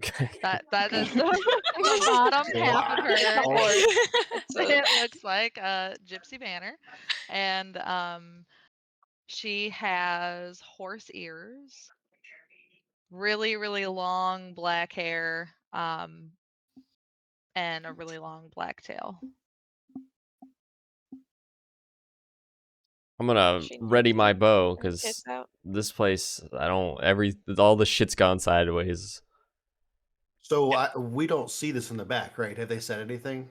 Okay. That is the bottom half of her. It's a- It looks like a gypsy banner, and she has horse ears, really really long black hair, and a really long black tail. I'm gonna She ready needs my to bow, get her because tits out. this place, all the shit's gone sideways. So we don't see this in the back, right? Have they said anything?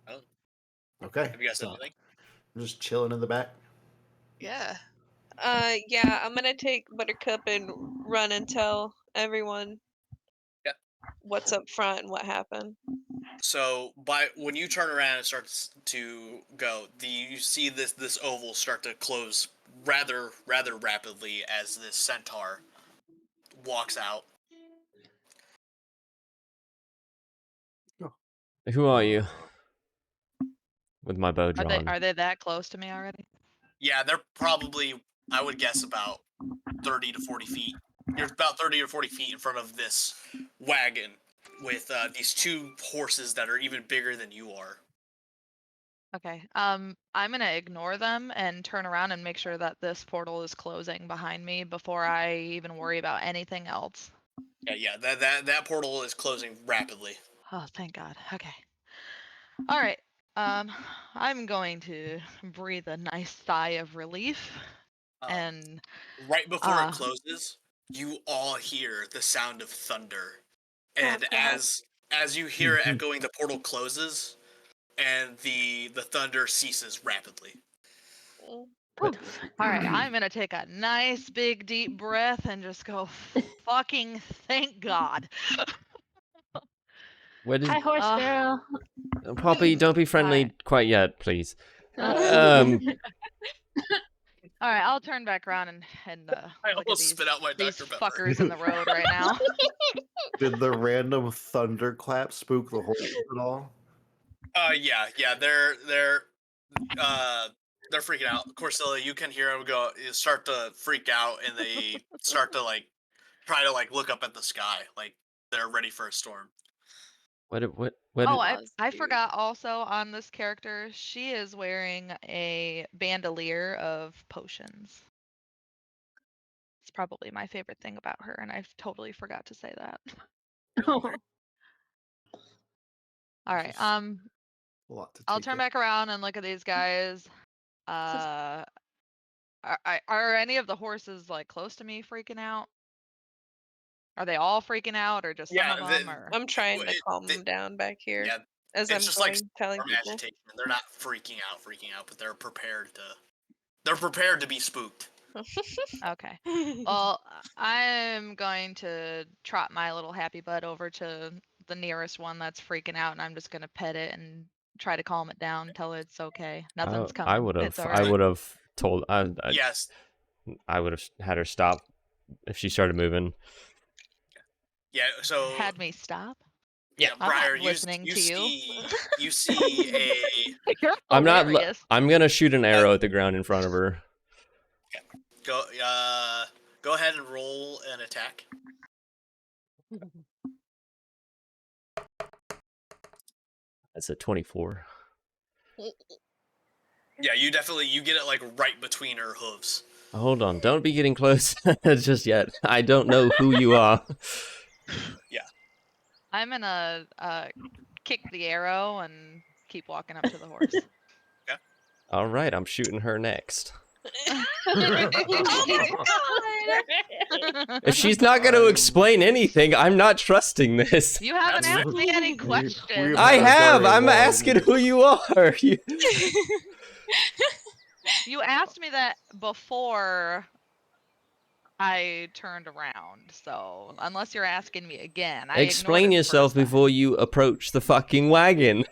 Oh. Okay. Have you guys said so anything? I'm just chilling in the back. Yeah. Yeah, I'm gonna take Buttercup and run and tell everyone Yeah. what's up front and what happened. So when you turn around and starts to go, you see this oval start to close rather rapidly as this centaur walks out. Who are you? With my bow Are drawn. they that close to me already? Yeah, they're probably, I would guess, about 30 to 40 feet. You're about 30 or 40 feet in front of this wagon with these two horses that are even bigger than you are. Okay. I'm gonna ignore them and turn around and make sure that this portal is closing behind me before I even worry about anything else. Yeah, that portal is closing rapidly. Oh, thank God. Okay. All right. I'm going to breathe a nice sigh of relief, and Right before it closes, you all hear the sound of thunder, and God. as you hear it echoing, the portal closes, and the thunder ceases rapidly. What the fuck? all right, I'm gonna take a nice big deep breath and just go, fucking thank God. What is Hi, horse girl. Poppy? Don't be friendly Alright. quite yet, please. All right, I'll turn back around and I look at almost these, spit out my these Dr. Pepper. fuckers in the road right now. Did the random thunderclap spook the horse at all? Yeah, they're freaking out. Corsilla, you can hear them start to freak out, and they start to try to look up at the sky, like they're ready for a storm. What? Oh, Pause, I dude. forgot also on this character, she is wearing a bandolier of potions. It's probably my favorite thing about her, and I totally forgot to say that. Oh. All right, Just a lot to I'll take turn in. back around and look at these guys. Are any of the horses close to me freaking out? Are they all freaking out, or just some Yeah, of them? Or I'm trying to calm them down back here yeah, as I'm it's just going, telling storm people. agitation. They're not freaking out, but they're prepared to be spooked. Okay. Well, I'm going to trot my little happy butt over to the nearest one that's freaking out, and I'm just gonna pet it and try to calm it down, tell it it's okay. Nothing's I coming. would It's have. all I right. would have told. Yes. I would have had her stop if she started moving. Yeah. So Had me stop. yeah, I'm not Briar, listening to you. you see a You're I'm not. hilarious. I'm gonna shoot an arrow at the ground in front of her. go ahead and roll an attack. That's a 24. Yeah, you get it like right between her hooves. Hold on, don't be getting close just yet. I don't know who you are. Yeah. I'm gonna kick the arrow and keep walking up to the horse. All right, I'm shooting her next. If she's not going to explain anything, I'm not trusting this. You haven't That's asked me any questions. I have. very I'm long- asking who you are. You asked me that before I turned around, so unless you're asking me again, I Explain ignored it the yourself first time. before you approach the fucking wagon.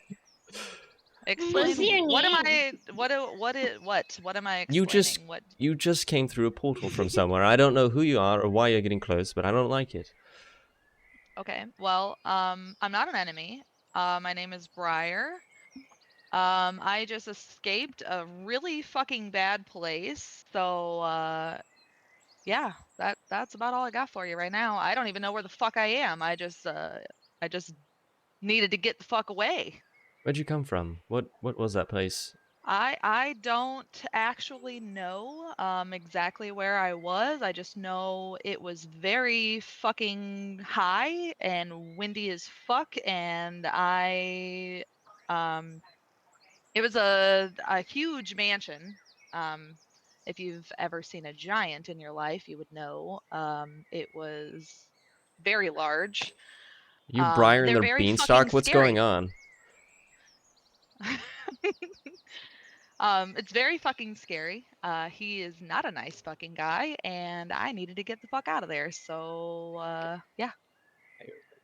Explain What's your what am name? I? What am I You explaining? You just came through a portal from somewhere. I don't know who you are or why you're getting close, but I don't like it. Okay, well, I'm not an enemy. My name is Briar. I just escaped a really fucking bad place, so yeah, that's about all I got for you right now. I don't even know where the fuck I am. I just needed to get the fuck away. Where'd you come from? What was that place? I don't actually know exactly where I was. I just know it was very fucking high and windy as fuck, and it was a huge mansion. If you've ever seen a giant in your life, you would know it was very large. You Briar and They're the very fucking Beanstalk? What's going scary. on? It's very fucking scary. He is not a nice fucking guy, and I needed to get the fuck out of there. So, yeah.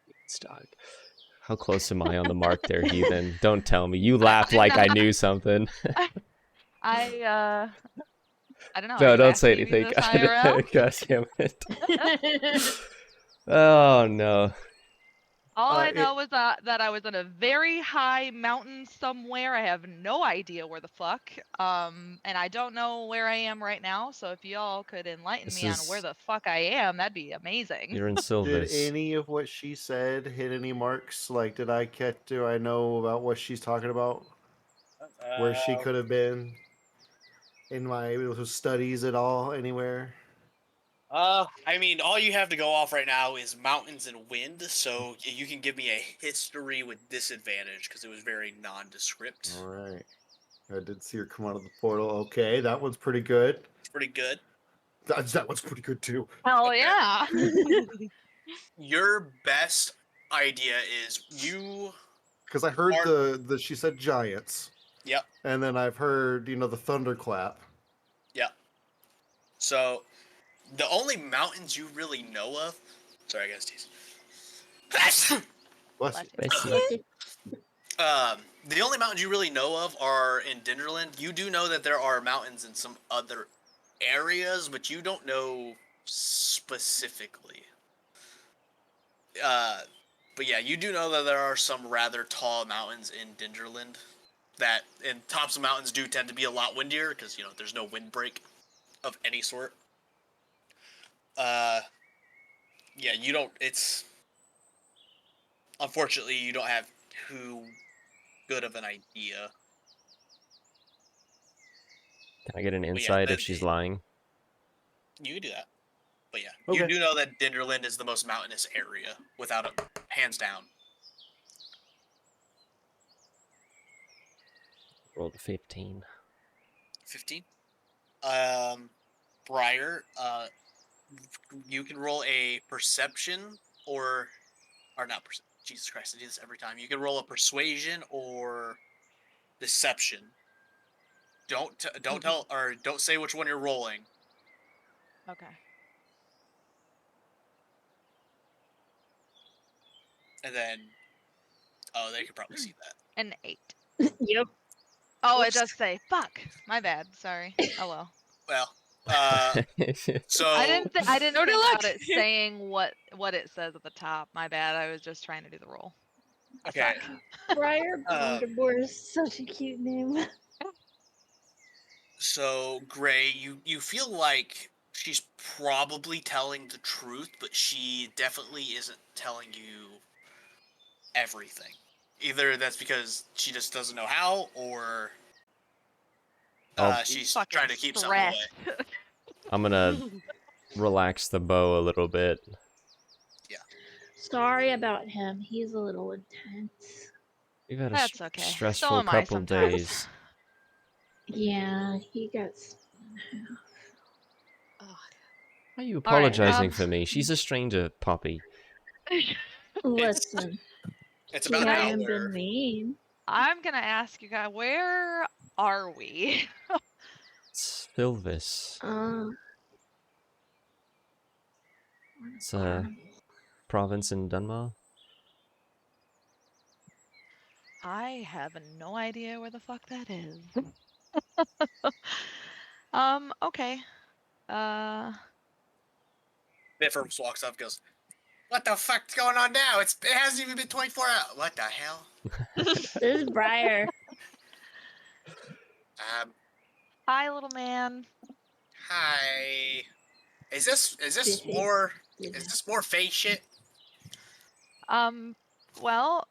Beanstalk. How close am I on the mark there, heathen? Don't tell me. You laughed I'm like I not. knew something. I don't know. Are No, you don't say asking me anything. this IRL? God damn it. Oh, no. All I know is that I was in a very high mountain somewhere. I have no idea where the fuck. And I don't know where I am right now. So if y'all could enlighten This me on is... where the fuck I am, that'd be amazing. You're in Did Silvis. any of what she said hit any marks? Like, do I know about what she's talking about? Where she could have been in my studies at all, anywhere? I mean, all you have to go off right now is mountains and wind, so you can give me a history with disadvantage because it was very nondescript. All right. I did see her come out of the portal. Okay, that one's pretty good. It's pretty good. That one's pretty good too. Hell Okay. yeah. Your best idea is you. Because I heard Are- the she said giants. Yep. And then I've heard, the thunderclap. Yep. So, the only mountains you really know of. Sorry, guys. Tease. Bless you. Bless you. The only mountains you really know of are in Dinderland. You do know that there are mountains in some other areas, but you don't know specifically. But yeah, you do know that there are some rather tall mountains in Dinderland. And tops of mountains do tend to be a lot windier because there's no windbreak of any sort. Yeah, you don't. Unfortunately, you don't have too good of an idea. Can I get an yeah, insight if she's lying? You can do that. But yeah, Okay. you do know that Dinderland is the most mountainous area, without a hands down. Rolled a 15. 15. Briar, you can roll a perception or not perception. Jesus Christ, I do this every time. You can roll a persuasion or deception. Don't tell or don't say which one you're rolling. Okay. And then, oh, they could probably see that. An 8. Yep. Oh, it Whoops. does say fuck. My bad. Sorry. Oh well. Well, so I didn't No think luck. about it saying what it says at the top. My bad. I was just trying to do the roll. I okay. suck. Briar Blunderbore is such a cute name. So Gray, you feel like she's probably telling the truth, but she definitely isn't telling you everything. Either that's because she just doesn't know how, or she's Fucking trying to keep something away. stressed. I'm gonna relax the bow a little bit. Sorry about him. He's a little intense. We've had a That's okay. So stressful am I couple sometimes. days. Yeah, he got. Oh, Why are you All right, apologizing for me? She's a stranger, Poppy. Listen, It's she about an hasn't hour. been mean. I'm gonna ask you guys, where are we? Sylvis. Where It's are a we? province in Dunmar. I have no idea where the fuck that is. Okay. Biffer walks up, and goes, "What the fuck's going on now? It hasn't even been 24 hours. What the hell?" This is Briar. Hi, little man. Hi. Is this Biffy. more face shit? Well,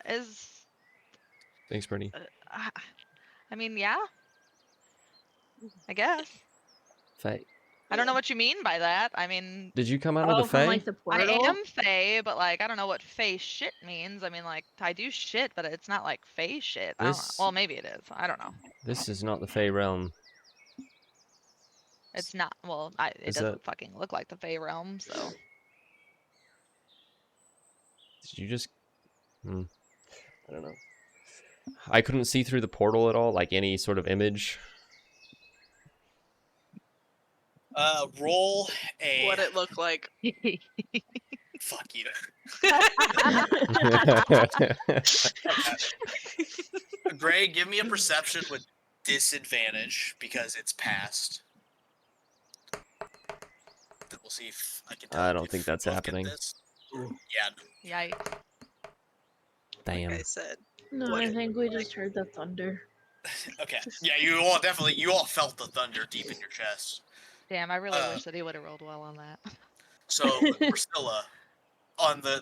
is Thanks, Bernie. I mean, yeah. I guess. Faye. I don't know what you mean by that. I mean, Did you come out of the from Fae? like the I portal. am Fae, but like I don't know what Fae shit means. I mean, like I do shit, but it's not like Fae shit. I don't know. This- Well, maybe it is. I don't know. This is not the Fae realm. It's not. Well, it Is doesn't that- fucking look like the Fae realm, so. Did you just... I don't know. I couldn't see through the portal at all, like any sort of image. Roll a... What it looked like. Fuck you. Gray, give me a perception with disadvantage because it's past. We'll see if I can tell. I don't think that's both get happening. this. Yeah. Yikes. Damn. Like I said. No, What I it think we just heard the thunder. Okay. Yeah, you all felt the thunder deep in your chest. Damn, I really wish that he would have rolled well on that. So Priscilla, on the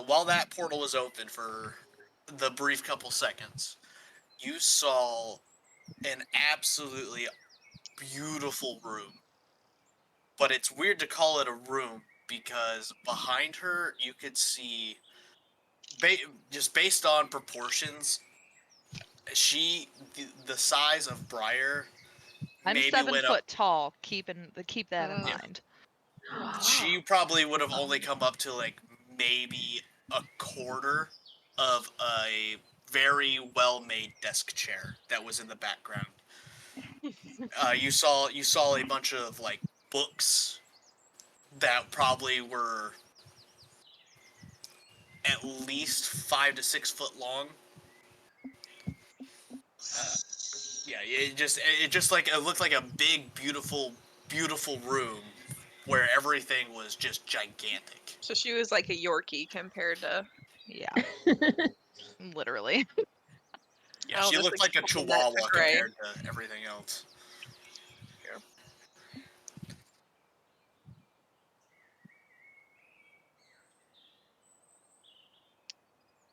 while that portal was open for the brief couple seconds, you saw an absolutely beautiful room. But it's weird to call it a room because behind her you could see, just based on proportions, the size of Briar. I'm maybe 7 went foot up. tall. Keep that in Yeah. mind. She probably would have only come up to like maybe a quarter of a very well-made desk chair that was in the background. You saw a bunch of like books that probably were at least 5 to 6 foot long. Yeah, it looked like a big, beautiful room where everything was just gigantic. So she was like a Yorkie compared to. Yeah. Literally. Yeah, Oh, she this looked like a explains that to chihuahua Gray. compared to everything else.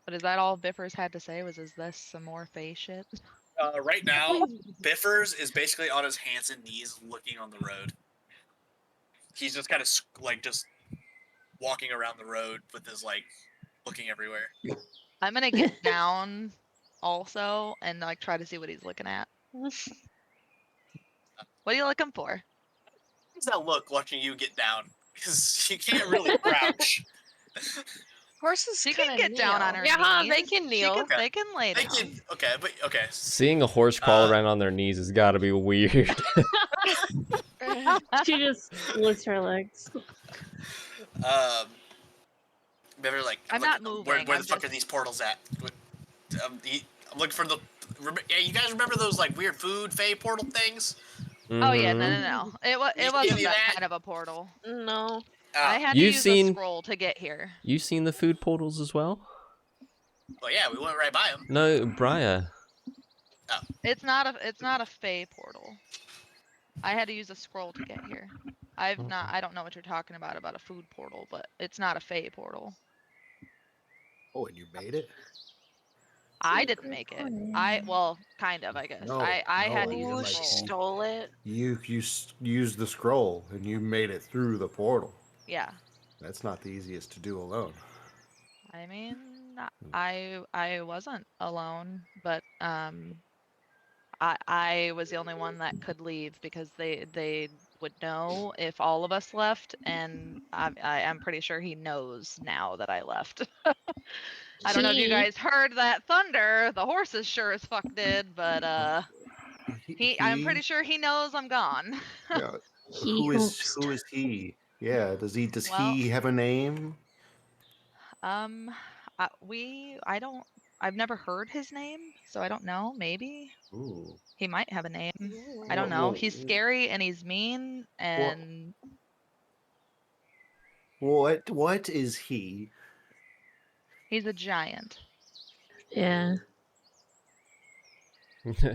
But is that all Biffers had to say? Is this some more Fae shit? Right now, Biffers is basically on his hands and knees looking on the road. He's just kind of like just walking around the road with his like looking everywhere. I'm gonna get down also and like try to see what he's looking at. What are you looking for? How does that look watching you get down? Because you can't really crouch. Horses She can can get down on her Yeah, knees. they can kneel. They can lay They down. can, okay. Seeing a horse crawl around on their knees has got to be weird. She just splits her legs. Remember, like, I'm not moving, Where I'm the fuck just- are these portals at? I'm looking for the. Yeah, you guys remember those like weird food fey portal things? Oh yeah, no, Mhm. no, no. It Give wasn't you that that? kind of a portal. No. I Oh, had to You've use a seen- scroll to get here. You seen the food portals as well? well, yeah, we went right by them. No, Briar. It's not a fey portal. I had to use a scroll to get here. I don't know what you're talking about a food portal, but it's not a fey portal. Oh, and you made it? I didn't make it. Well, kind of, I guess. No, I had no, to use you a Ooh, like she scroll. stole it. You used the scroll and you made it through the portal. Yeah. That's not the easiest to do alone. I mean, I wasn't alone, but I was the only one that could leave because they would know if all of us left, and I'm pretty sure he knows now that I left. I don't know if you guys heard that thunder. The horses sure as fuck did, but I'm pretty sure he knows I'm gone. Yeah. He hoops. Who is he? Yeah. Does Well, he have a name? um, I've never heard his name, so I don't know. Maybe Ooh. he might have a name. I don't Well, know. well, He's scary and he's mean and what is he? he's a giant. Yeah.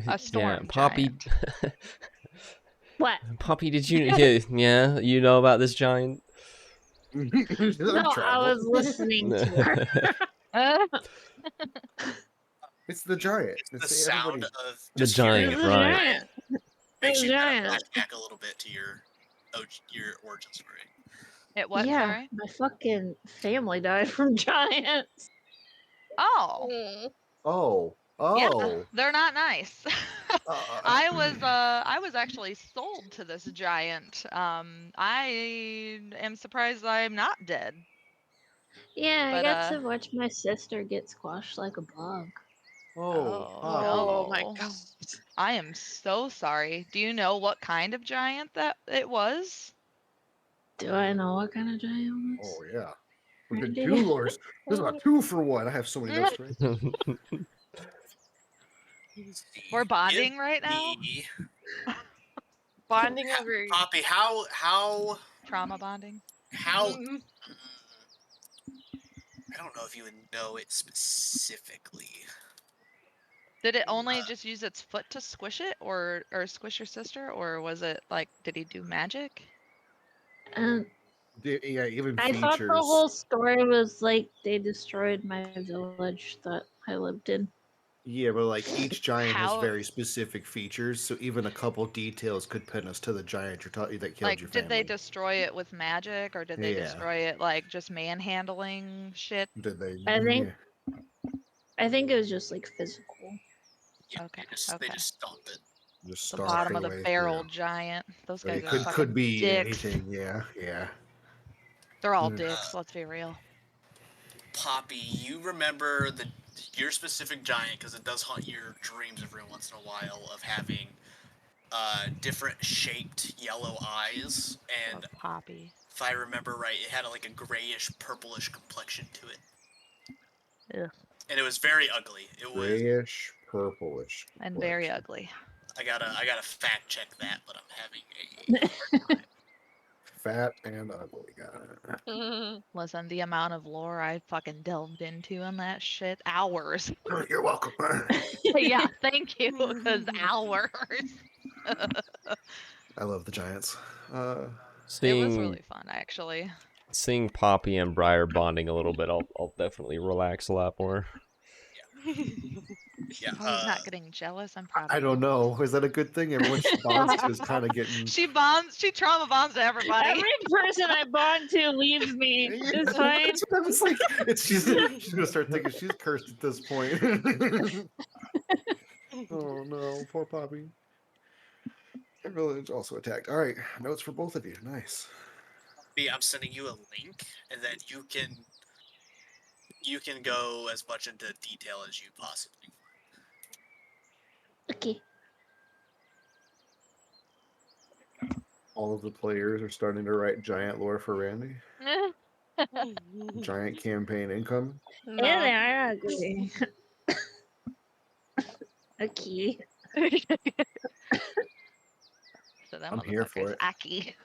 A storm yeah, Poppy. giant. What? Poppy, did you? Yeah, you know about this giant? No, I was listening to her. It's the giant. It's the It's sound everybody. of The just giant, It's hearing a right. giant. makes The you kind of giant. flashback a little bit to your origin story. It what? Yeah, Sorry. my fucking family died from giants. Oh, Mm. Oh. yeah. Oh. They're not nice. Uh, I was actually sold to this giant. I am surprised I'm not dead. Yeah, I But got to watch my sister get squashed like a bug. oh. oh Poppy. Oh my no. god. I am so sorry. Do you know what kind of giant that it was? Do I know what kind of giant it was? Oh yeah. Look I at do. two lures. This is a 2-for-1. I have so many notes right. We're bonding Give right now? me- Bonding over. Poppy, how Trauma bonding? Mm. I don't know if you would know it specifically. Did it only just use its foot to squish it or squish your sister, or was it like did he do magic? And Yeah, even I thought the features. whole story was like they destroyed my village that I lived in. Yeah, but like each giant has How- very specific features, so even a couple details could pin us to the giant that killed Like your did family. they destroy it with magic or did they Yeah. destroy it like just manhandling shit? Did they? I think Yeah. I think it was just like physical. Yeah, Okay, they okay. just stomp it. Just The stomp bottom their of the way barrel through. giant. Those But guys it are fucking could be dicks. anything. Yeah, yeah. They're all Mm. dicks, let's be real. Poppy, you remember your specific giant because it does haunt your dreams every once in a while of having different shaped yellow eyes, and Love Poppy. if I remember right, it had like a grayish purplish complexion to it, Ugh. and it was very ugly. It was. Grayish, purplish. And very complexion. ugly. I gotta fact check that, but I'm having a hard time. Fat and ugly. Got it. Listen, the amount of lore I fucking delved into on that shit. Hours. You're welcome. Yeah, thank you. Because hours. I love the giants. It was Seeing really fun, actually. seeing Poppy and Briar bonding a little bit, I'll definitely relax a lot more. Yeah. Oh, not getting jealous. I'm proud of I don't you. know. Is that a good thing? Everyone she bonds to is kind of getting. She trauma bonds to everybody. Every person I bond to leaves me. It's fine. That's what I was like. She's gonna start thinking she's cursed at this point. Oh no, poor Poppy. Her village also attacked. All right, notes for both of you. Nice. I'm sending you a link, and then you can go as much into detail as you possibly. Okay. All of the players are starting to write giant lore for Randy. Giant campaign income. And No. they are ugly. A key. So that I'm here for motherfucker's it. Aki.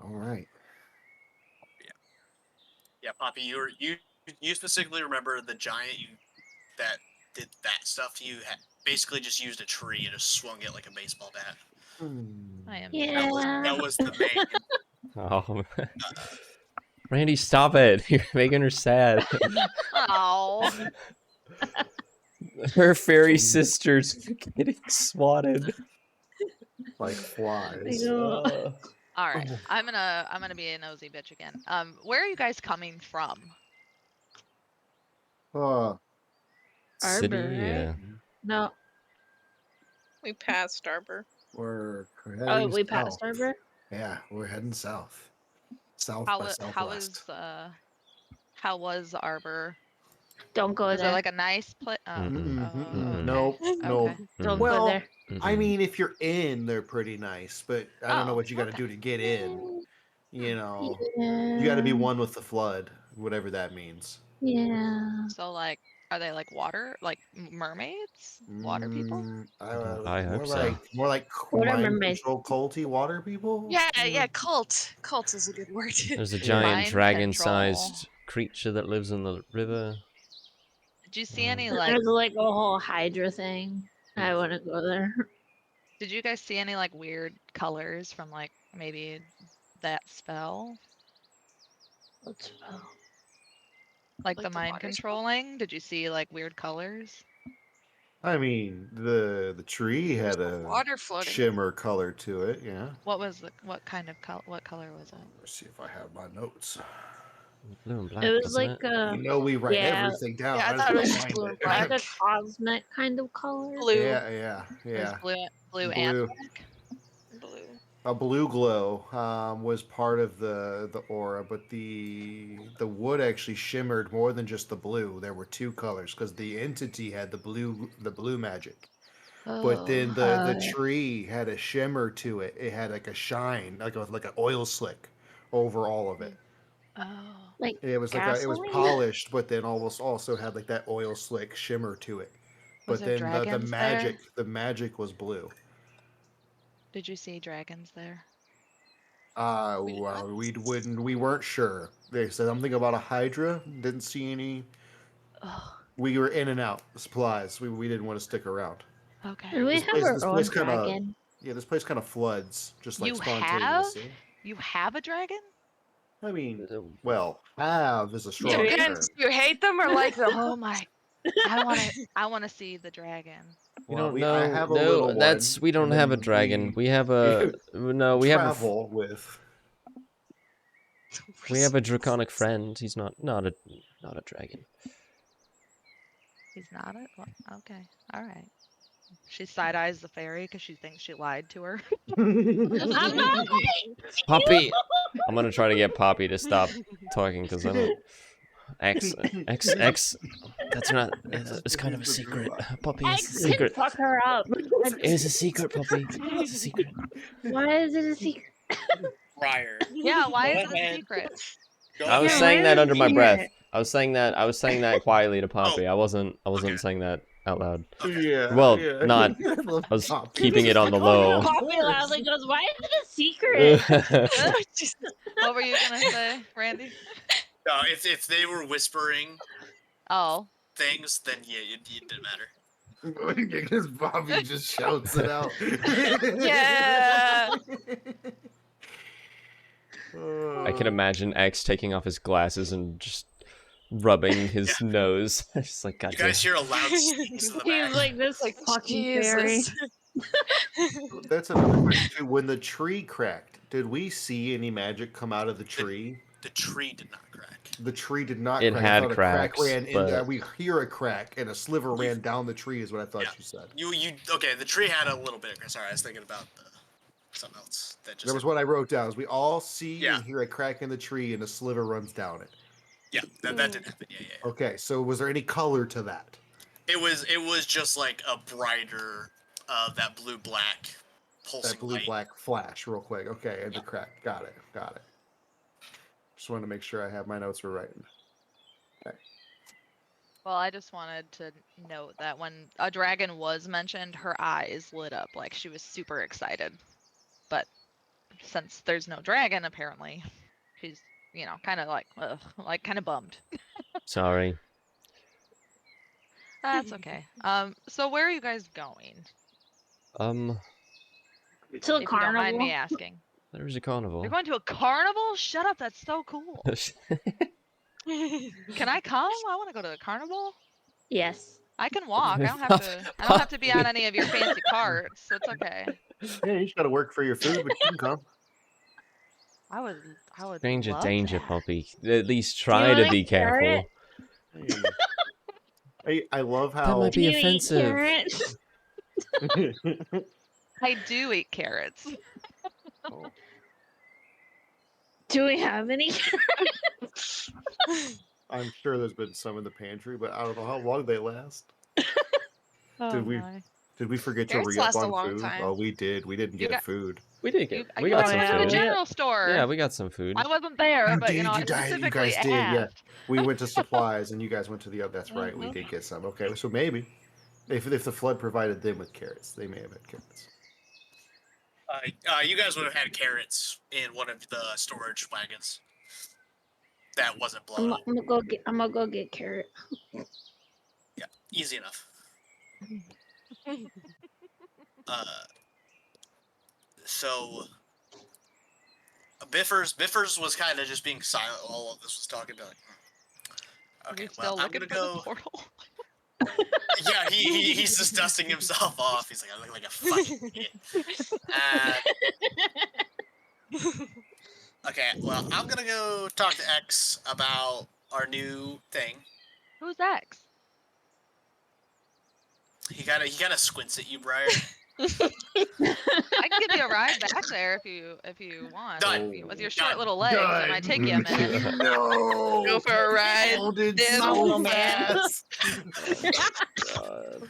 All right. Yeah, Poppy, you specifically remember the giant that did that stuff to you basically just used a tree and just swung it like a baseball bat. I am Yeah. so sorry. That was the main. Oh, Randy, stop it! You're making her sad. Oh. Her fairy sister's getting swatted. Like flies. know. All right. I'm gonna be a nosy bitch again. Where are you guys coming from? Oh, City, Arbor, right? yeah. No. We passed Arbor. we're heading Oh, we south. passed Arbor? Yeah, we're heading south. South How by how is southwest. how was Arbor? Don't go Was it there. like a nice place? Mm-mm. Nope, nope. Okay. Don't Well, go there. I mean, if you're in, they're pretty nice, but I don't know Oh, what you got to okay. do to get in. You know, Yeah. you got to be one with the flood, whatever that means. Yeah. So like, are they like water, like mermaids, water people? I hope so. More like What are mind mermaids? control culty water people. Yeah, cult. Cult is a good word. There's a Yeah. giant Mind dragon-sized creature that lives in the river. Did you see any And like? there's like a whole Hydra thing. I want to go there. Did you guys see any like weird colors from like maybe that spell? What spell? Like Like the the mind water spell? controlling? Did you see like weird colors? I mean, the tree had There's a water floating. shimmer color to it. Yeah. What kind of what color was it? Let's see if I have my notes. Blue and black, It was wasn't like it? a You know, we write yeah, everything down. Yeah, I I thought it was just just find blue and it. like black. a cosmic kind of color. Blue. Yeah. It was blue and Blue. black. Blue. A blue glow was part of the aura, but the wood actually shimmered more than just the blue. There were two colors because the entity had the blue magic, but then Oh, the tree had a shimmer to it. It had like a shine, like an oil slick over all of it. oh. Like It was it was gasoline. polished, but then almost also had like that oil slick shimmer to it. Was But there then dragons there? the magic was blue. Did you see dragons there? Well, we weren't sure. They said something about a Hydra. Didn't see any. Oh, We were in and out supplies. We didn't want to stick around. okay. And we have our own dragon. This place kind of floods just like You have? spontaneously. You have a dragon? I mean, well, have is a strong term. Dragons, do you hate them or like them? Oh my! I wanna see the dragon. We Well, don't I know. have a No, little that's one, we don't and have a then dragon. We have a no. We have a travel with. we have a draconic friend. He's not a dragon. He's not it. Well, okay, all right. She side eyes the fairy because she thinks she lied to her. I'm not Poppy, I'm gonna try to get Poppy to stop talking because I don't. X. That's not. It's kind of a secret. Poppy, it's a X can secret. fuck her up. It's a secret, Poppy. It's a secret. Why is it a secret? Briar. Yeah, why is Go it a ahead. secret? Go I was Yeah, ahead. saying why that is under it my breath. secret? I was saying that quietly to Poppy. I wasn't Okay. saying that out loud. Yeah. Well, yeah. not. I love I was Poppy. keeping it on the low. Poppy loudly goes, "Why is it a secret?" What were you gonna say, Randy? No, if they were whispering Oh, things, then yeah, it didn't matter. Because Bobby just shouts it out. Yeah. I can imagine X taking off his glasses and just rubbing his nose. Just like, You goddamn. guys hear a loud sneeze in the back. He's like this Like, fucking fairy. Jesus. That's another question too. When the tree cracked, did we see any magic come out of the tree? The tree did not crack. The tree did not It crack. I had thought a crack cracks, ran in. but- We hear a crack and a sliver ran down the tree. Is what I thought Yeah. you said. You okay? The tree had a little bit. Sorry, I was thinking about something else. That just That was what I wrote down. Is we all see Yeah. and hear a crack in the tree and a sliver runs down it. yeah, that did happen. Yeah. Okay, so was there any color to that? It was just like a brighter, that blue black pulsing that blue light. black flash real quick. Okay, and the crack. Got it. Just wanted to make sure I have my notes were right. Well, I just wanted to note that when a dragon was mentioned, her eyes lit up like she was super excited. But since there's no dragon, apparently, she's, kind of like kind of bummed. Sorry. That's okay. So where are you guys going? Um, To a If you don't mind me carnival. asking. there's a carnival. You're going to a carnival? Shut up, that's so cool. Can I come? I want to go to the carnival. Yes. I can walk. I don't have to be on any of your fancy carts, so it's okay. Yeah, you just got to work for your food, but you can come. I would Danger, love danger, that. Poppy. At least Do you try to wanna be carrot? careful. I love That how might Do be you eat offensive. carrots? I do eat carrots. Oh. Do we have any? I'm sure there's been some in the pantry, but I don't know how long they last. Oh Did we my. did we forget to Carrots re up last a on long food? time. Oh, we did. We didn't You get got food. We did you get. We guys got some went to the food. general store. Yeah, we got some food. I wasn't there, You but did. I You specifically guys did. Yeah, asked. we went to supplies, and you guys went to the other. That's right. We Mhm. did get some. Okay, so maybe if the flood provided them with carrots, they may have had carrots. You guys would have had carrots in one of the storage wagons that wasn't blown up. I'm gonna go get carrot. Yeah, easy enough. Uh, so Biffers was kind of just being silent while all of this was talking about. Okay, You're well, still I'm looking gonna for the go. portal. Yeah, he's just dusting himself off. He's like, I look like a fucking idiot. Okay, well, I'm gonna go talk to X about our new thing. Who's X? He kind of squints at you, Briar. I can give you a ride back there if you want. Done. With your short Done. little legs, it might take you a minute. No. Go for a ride. Folded Dip. so man. fast.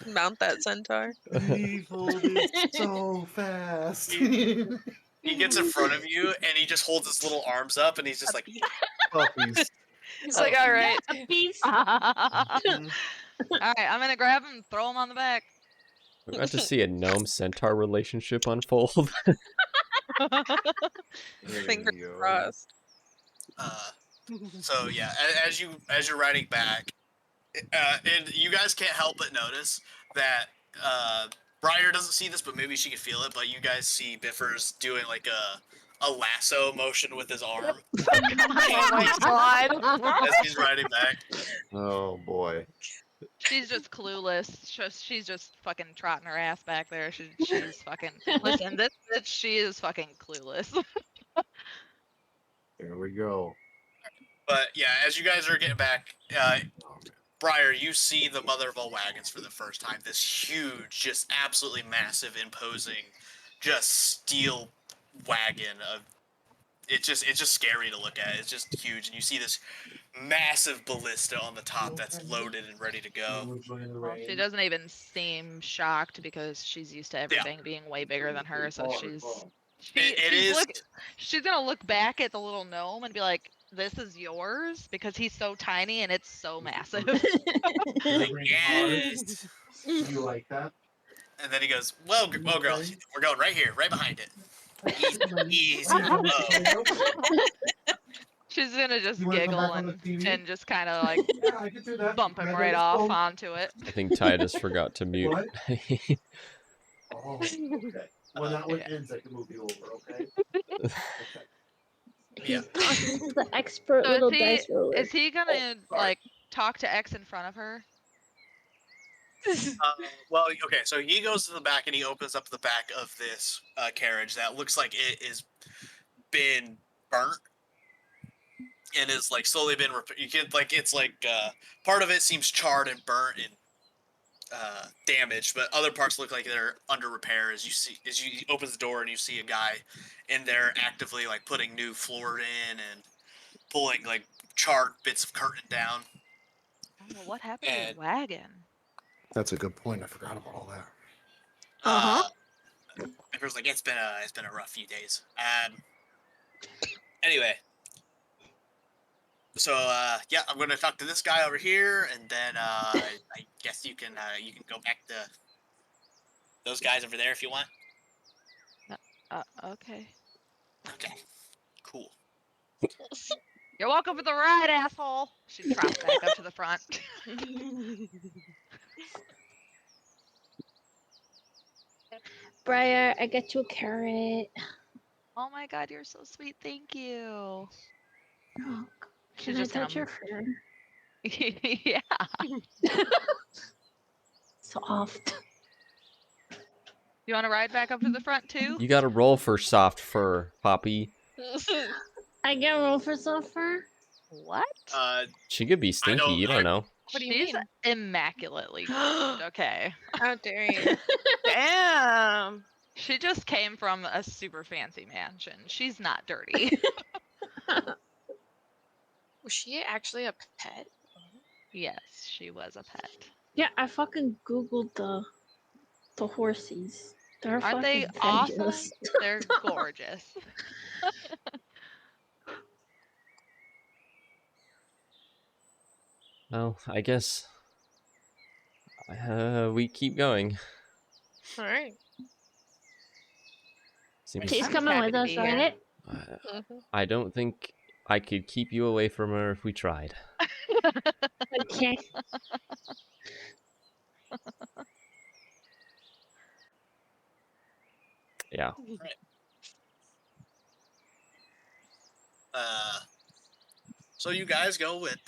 Mount that centaur. He folded so fast. He gets in front of you and he just holds his little arms up and he's just like, Puppies. He's like, all right. A piece. All right, I'm gonna grab him, and throw him on the back. We're about to see a gnome centaur relationship unfold. Fingers crossed. so yeah, as you're riding back, and you guys can't help but notice that Briar doesn't see this, but maybe she can feel it. But you guys see Biffers doing like a lasso motion with his arm Oh my god. as he's riding back. Oh boy. She's just clueless. She's just fucking trotting her ass back there. She's fucking. Listen, this bitch, she is fucking clueless. There we go. But yeah, as you guys are getting back, Briar, you see the mother of all wagons for the first time. This huge, just absolutely massive, imposing, just steel wagon. It's just scary to look at. It's just huge, and you see this massive ballista on the top that's loaded and ready to go. Well, she doesn't even seem shocked because she's used to everything being way bigger than her. So she's gonna look back at the little gnome and be like, "This is yours," because he's so tiny and it's so massive. Like, yes. You like that? And then he goes, "Well, girl, we're going right here, right behind it. Easy. She's gonna just You wanna come giggle back on the and TV? just kind of like Yeah, I can do that. bump him Can I right go off home? onto it. I think Titus forgot to mute. What? Oh, okay. When that one ends, I can move you over, okay? Okay. Yeah. He's the expert So little dice roller. is he gonna sorry. like talk to X in front of her? Well, okay, so he goes to the back and he opens up the back of this carriage that looks like it is been burnt and is like slowly been you can like it's like part of it seems charred and burnt and damaged, but other parts look like they're under repair. As you open the door and you see a guy in there actively like putting new floor in and pulling like charred bits of curtain down. Oh, well, what happened to And- the wagon? That's a good point. I forgot about all that. Emperor's like, it's been a rough few days. Anyway, so yeah, I'm gonna talk to this guy over here, and then I guess you can go back to those guys over there if you want. Okay. Okay, cool. You're welcome for the ride, asshole. She trots back up to the front. Briar, I got you a carrot. Oh my god, you're so sweet. Thank you. Oh, She's can I just touch gonna. your fur? Yeah. Soft. You want to ride back up to the front too? You gotta roll for soft fur, Poppy. I get roll for soft fur? What? She could be stinky, you don't know. What do you She's mean? immaculately groomed, okay. How dare you? Damn. She just came from a super fancy mansion. She's not dirty. Was she actually a pet? Yes, she was a pet. Yeah, I fucking googled the horsies. They're Aren't they fucking awesome? fabulous. They're gorgeous. Well, I guess we keep going. All right. Seems She's I'm just coming happy with to us, be here. right? I don't think I could keep you away from her if we tried. Okay. Yeah. So you guys go with,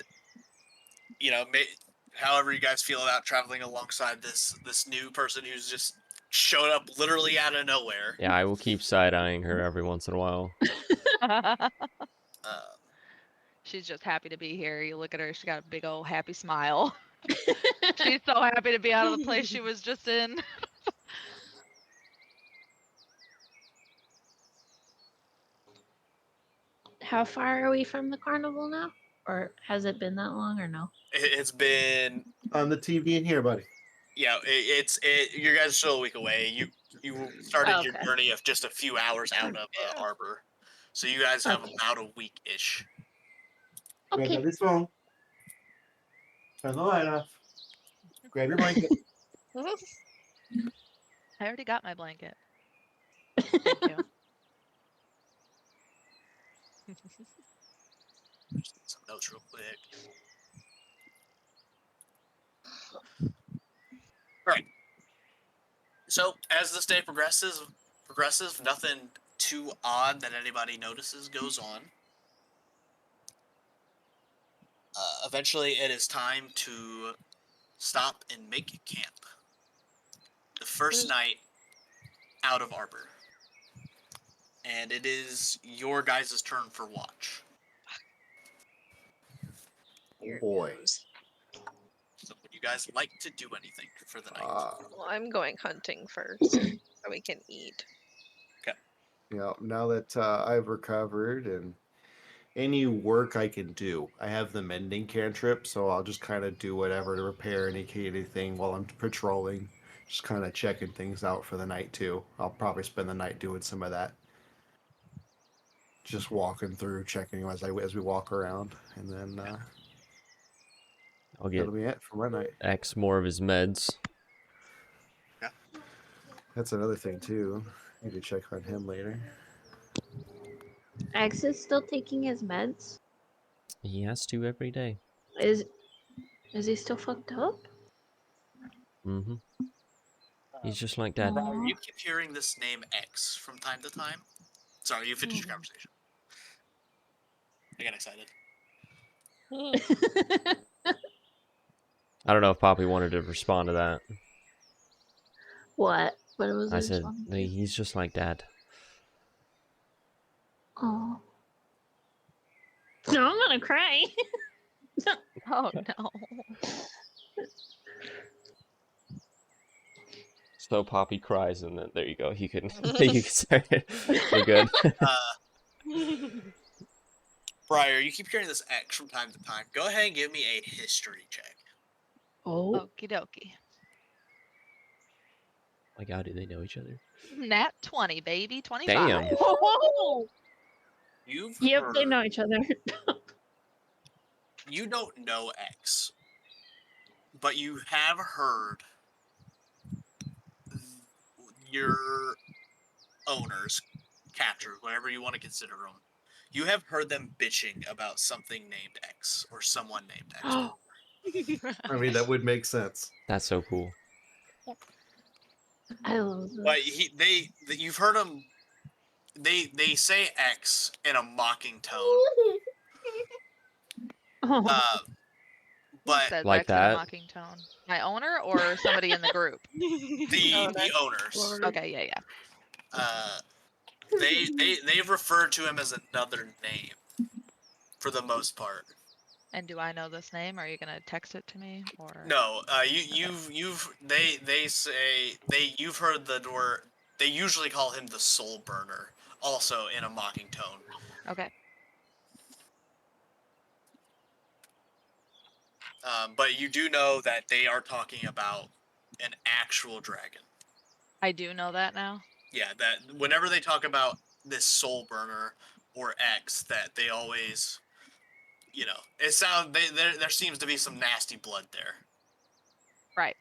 however you guys feel about traveling alongside this new person who's just showed up literally out of nowhere. Yeah, I will keep side-eyeing her every once in a while. She's just happy to be here. You look at her, she's got a big old happy smile. She's so happy to be out of the place she was just in. How far are we from the carnival now? Or has it been that long or no? It's been On the TV in here, buddy. you guys are still a week away. You started your Okay. journey of just a few hours out of Arbor, so you guys have Okay. about a week ish. Okay. Grab this phone. Turn the light off. Grab your blanket. I already got my blanket. Thank you. Some notes real quick. All right. So as this day progresses, nothing too odd that anybody notices goes on. Eventually, it is time to stop and make camp. The first night out of Arbor. And it is your guys' turn for watch. Here Boy. goes. So would you guys like to do anything for the night? Well, I'm going hunting first so we can eat. Now that I've recovered and any work I can do, I have the mending cantrip, so I'll just kind of do whatever to repair anything while I'm patrolling. Just kind of checking things out for the night too. I'll probably spend the night doing some of that. Just walking through, checking as we walk around, and then I'll get that'll be it for my night. X more of his meds. That's another thing too. Need to check on him later. X is still taking his meds. He has to every day. Is he still fucked up? Mm-hmm. He's just like Dad. Aw. You keep hearing this name X from time to time. Sorry, you finished your conversation. I got excited. I don't know if Poppy wanted to respond to that. What? What was I he said, responding to? he's just like Dad. Oh. No, I'm gonna cry. Oh no. So Poppy cries, and then there you go. You can start it. We're good. Briar, you keep hearing this X from time to time. Go ahead and give me a history check. Oh. Okie dokie. My God, do they know each other? Nat 20, baby. 25. Damn. You've Yep, heard. they know each other. You don't know X, but you have heard your owners, captors, whatever you want to consider them. You have heard them bitching about something named X or someone named X. I mean, that would make sense. That's so cool. I love But this. you've heard them. They say X in a mocking tone. Oh, Who But says Like X in a that? mocking tone? My owner or somebody in the group? the owners, Okay, yeah. they've referred to him as another name for the most part. And do I know this name? Are you gonna text it to me or? No, you've heard the word. They usually call him the Soul Burner, also in a mocking tone. Okay. But you do know that they are talking about an actual dragon. I do know that now. Yeah, that whenever they talk about this Soul Burner or X, that they always, there seems to be some nasty blood there. Right.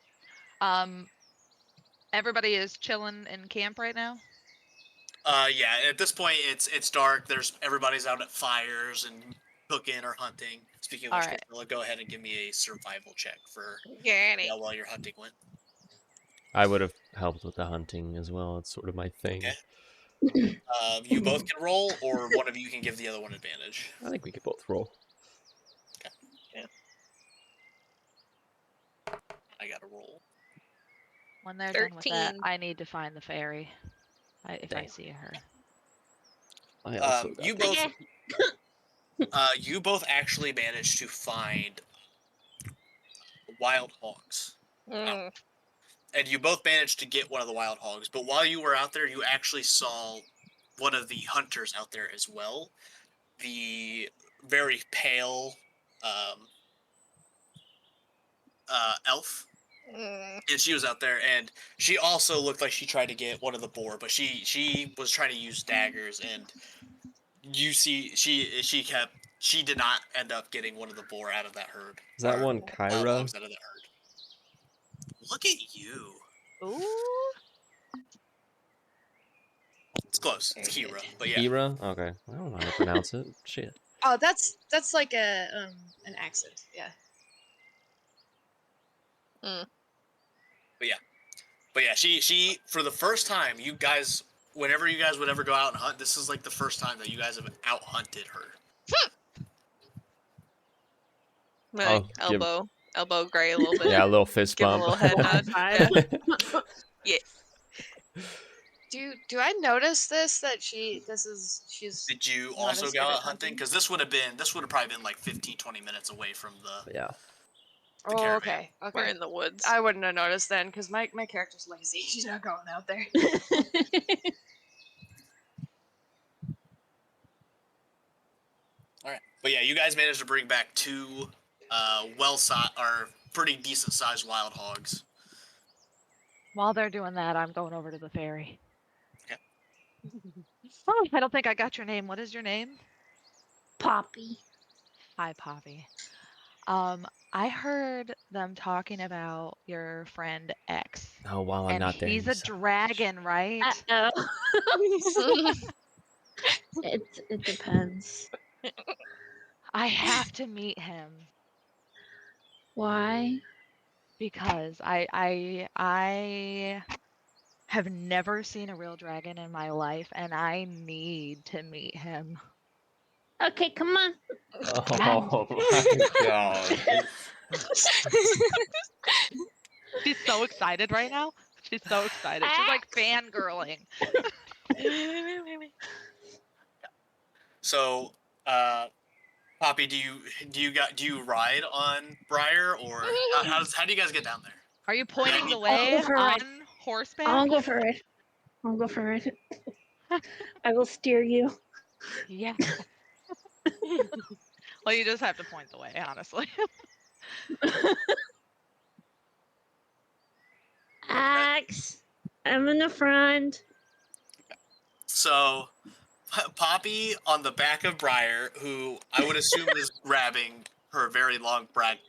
Everybody is chilling in camp right now. Yeah. At this point, it's dark. Everybody's out at fires and cooking or hunting. Speaking of which, Alright. Priscilla, go ahead and give me a survival check for Get it. while your hunting went. I would have helped with the hunting as well. It's sort of my thing. Okay. You both can roll, or one of you can give the other one advantage. I think we could both roll. I got to roll. When they're done with that, 13. I need to find the fairy. If I Damn. see her. I also got You that. both, you both actually managed to find wild hogs. Mm. And you both managed to get one of the wild hogs, but while you were out there, you actually saw one of the hunters out there as well. The very pale elf. Mm. And she was out there, and she also looked like she tried to get one of the boar, but she was trying to use daggers, and you see she did not end up getting one of the boar out of that herd. Is that or one wild Kyra? hogs out of that herd. Look at you. Ooh. It's close. It's Very Kira, good. but yeah. Kira? Okay. I don't know how to pronounce it. Shit. Oh, that's like an accent. Yeah. But yeah, she for the first time, you guys, whenever you guys would ever go out and hunt, this is like the first time that you guys have out hunted her. Like give- elbow gray a little bit. Yeah, a little fist Give a bump. little head nod. five. Yeah. Do I notice this that she's Did you not also as go good out at hunting? Because this would have probably been like 15-20 minutes away from the Yeah. Oh, caravan. okay. We're Okay. in the woods. I wouldn't have noticed then because my character's lazy. She's not going out there. All right, but yeah, you guys managed to bring back two pretty decent sized wild hogs. While they're doing that, I'm going over to the fairy. Okay. Oh, I don't think I got your name. What is your name? Poppy. Hi, Poppy. I heard them talking about your friend X. Oh, while I'm And not there. he's you a son of dragon, right? Uh-oh. It depends. I have to meet him Why? because I have never seen a real dragon in my life, and I need to meet him. Okay, come on. Oh my god. She's so excited right now. She's so excited. She's like fangirling. So, Poppy, do you ride on Briar, or how do you guys get down there? Are you pointing the I'll way go for a ride. on horseback? I'll go for it. I'll go for it. I will steer you. Yeah. Well, you just have to point the way, honestly. Axe. I'm in the front. So, Poppy on the back of Briar, who I would assume is grabbing her very long black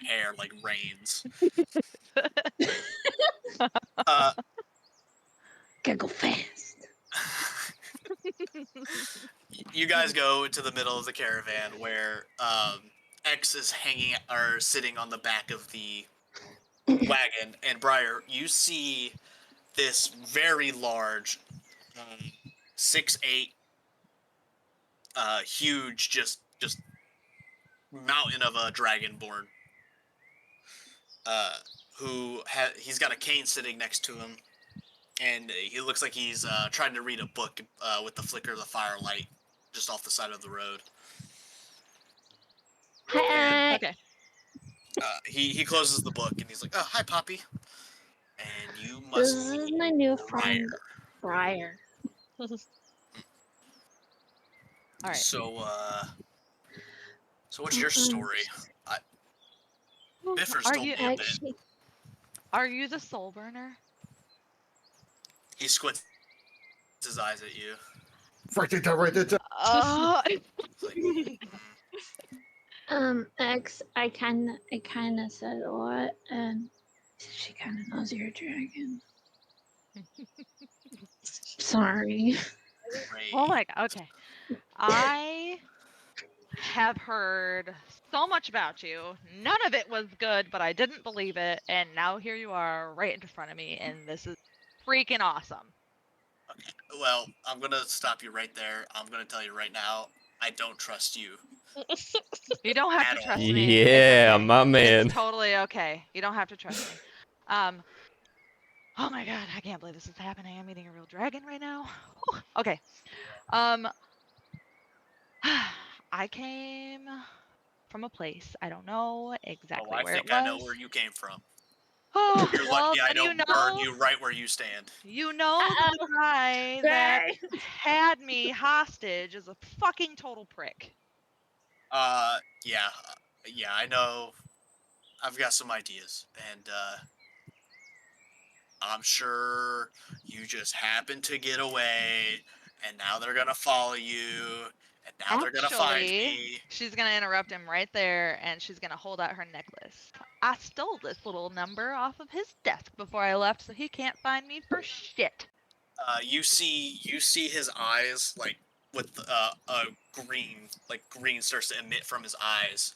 hair like reins. Gotta go fast. You guys go to the middle of the caravan where X is hanging or sitting on the back of the wagon, and Briar, you see this very large, 6'8", huge, just mountain of a dragonborn. He's got a cane sitting next to him, and he looks like he's trying to read a book with the flicker of the firelight just off the side of the road. Hi. Okay. He closes the book and he's like, "Oh, hi, Poppy." And you This must is be my new Briar. friend, Briar. All right. So what's your story? Biffer's told me a bit. Actually, Are you the soul burner? He squints his eyes at you. Right there. It's like, X, I kinda said a lot, and she kinda knows you're a dragon. Sorry. great. Oh my god. Okay. I have heard so much about you. None of it was good, but I didn't believe it, and now here you are right in front of me, and this is freaking awesome. Okay. Well, I'm gonna stop you right there. I'm gonna tell you right now, I don't trust you. You don't have At to trust all. me. It's Yeah, okay. my man. It's totally okay. You don't have to trust me. Oh my god, I can't believe this is happening. I'm eating a real dragon right now. Whew. Okay. I came from a place. I don't know exactly I where it think I know was. where you came from. Oh, You're well, lucky I then don't burn you right where you stand. you know the guy that had me hostage is a fucking total prick. Yeah, I know. I've got some ideas, and I'm sure you just happened to get away, and now they're gonna follow you, and now they're gonna find Actually, me. she's gonna interrupt him right there, and she's gonna hold out her necklace. I stole this little number off of his desk before I left, so he can't find me for shit. You see his eyes like with a green starts to emit from his eyes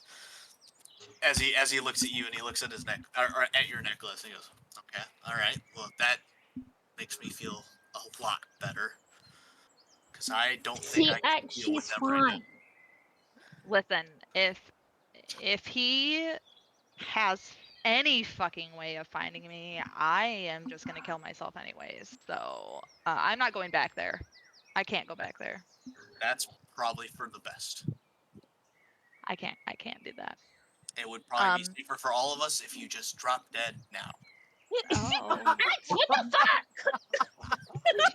as he looks at you, and he looks at his neck or at your necklace, and he goes, "Okay, all right, well that makes me feel a lot better because I don't think See, I can X, deal with she's them right now." fine. Listen, if he has any fucking way of finding me, I am just gonna kill myself anyways. So I'm not going back there. I can't go back there. That's probably for the best. I can't do that. It would probably be safer for all of us if you just drop dead now. Oh. X, what the fuck?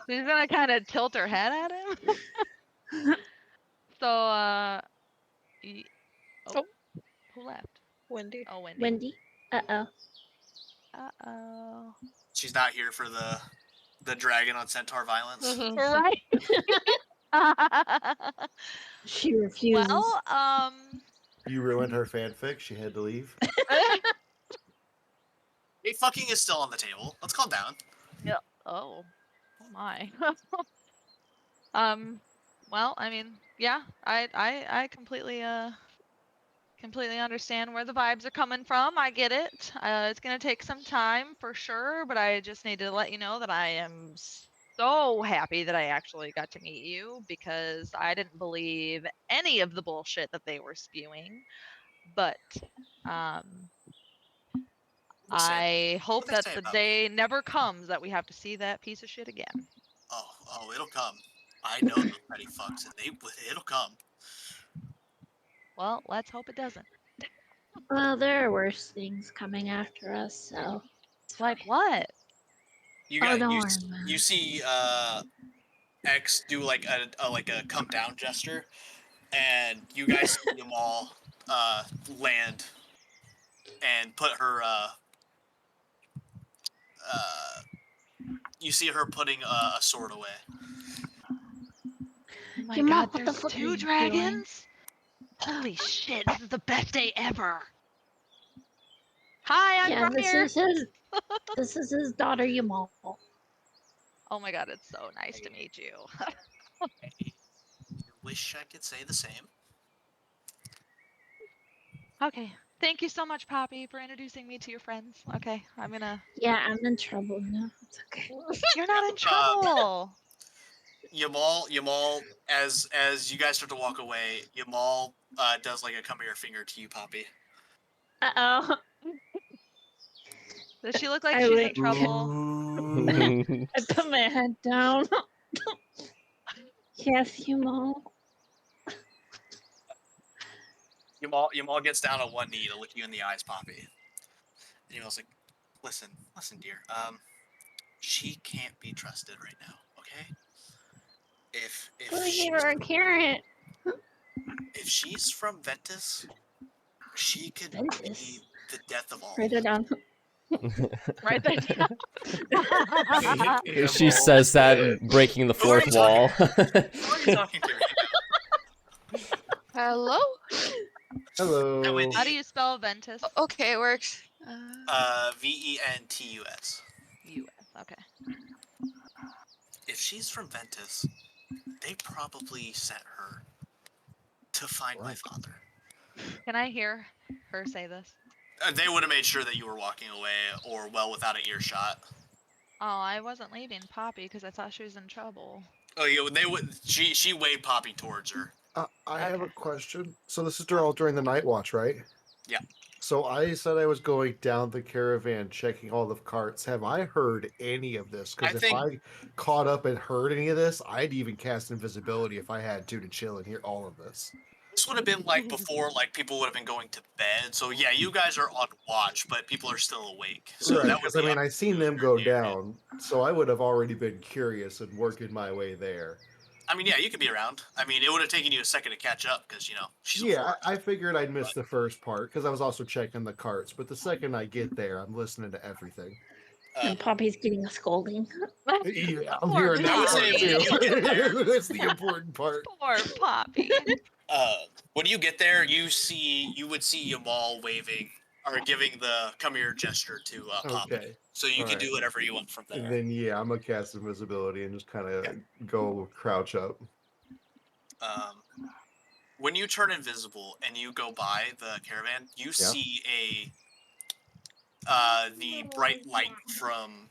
She's gonna kind of tilt her head at him. So, Oh. who left? Wendy. Oh, Wendy. Wendy. Uh-oh. Uh-oh. She's not here for the dragon on centaur violence. Right. She refuses. Well, You ruined her fanfic. She had to leave. Hey, fucking is still on the table. Let's calm down. yeah. Oh my. Well, I mean, yeah, I completely understand where the vibes are coming from. I get it. It's gonna take some time for sure, but I just need to let you know that I am so happy that I actually got to meet you because I didn't believe any of the bullshit that they were spewing. But I hope they that say the about day never comes that we have to see that piece of shit again. Oh, it'll come. I know those petty fucks, and it'll come. Well, let's hope it doesn't. Well, there are worse things coming after us, so. It's Like fine. what? You Oh, got don't worry about you it. see X do like a come down gesture, and you guys see them all land and put her you see her putting a sword away. Oh my Your mom, god, what the there's fuck are 2 you dragons? Holy shit, this is the best day ever. Hi, I'm Yeah, this Briar. is his. This is his daughter, Yamal. Oh my god, it's so nice to meet you. I wish I could say the same. Okay. Thank you so much, Poppy, for introducing me to your friends. Okay, I'm gonna. Yeah, I'm in trouble now. It's okay. You're not in trouble. Yamal, as you guys start to walk away, Yamal does like a come here finger to you, Poppy. Uh-oh. Does she look like I she's wait. in trouble? I put my head down. Yes, Yamal. Yamal gets down on one knee to look you in the eyes, Poppy. And Yamal's like, listen, dear. She can't be trusted right now, okay? If We she's, gave her a carrot. if she's from Ventus, she could be Ventus. the death of all. Write it down. Right there. She says that, breaking the Who are you fourth wall. Who are you talking to right now? Hello? Hello. How do you spell Ventus? Okay, it works. Ventus. U.S. Okay. If she's from Ventus, they probably sent her to find my father. Can I hear her say this? They would have made sure that you were walking away or well without an earshot. Oh, I wasn't leaving Poppy because I thought she was in trouble. Oh, yeah, they would. She waved Poppy towards her. I have a Okay. question. So this is all during the night watch, right? Yeah. So I said I was going down the caravan, checking all the carts. Have I heard any of this? Because I if think- I caught up and heard any of this, I'd even cast invisibility if I had to chill and hear all of this. This would have been like before, like people would have been going to bed. So yeah, you guys are on watch, but people are still awake. So Right, that would because be I mean, I seen them go during the area. down, so I would have already been curious and working my way there. I mean, yeah, you could be around. I mean, it would have taken you a second to catch up because she's a Yeah, forest. I figured I'd miss the first part because I was also checking the carts. But the second I get there, I'm listening to everything. And Poppy's getting a scolding. Yeah, I'm Poor hearing that Poppy. part too. When you get there- That's the important part. Poor Poppy. When you get there, you would see Yamal waving or giving the come here gesture to Poppy. Okay. So you can Alright. do whatever you want from there. And then yeah, I'm gonna cast invisibility and just kind of go crouch up. When you turn invisible and you go by the caravan, you see the bright light from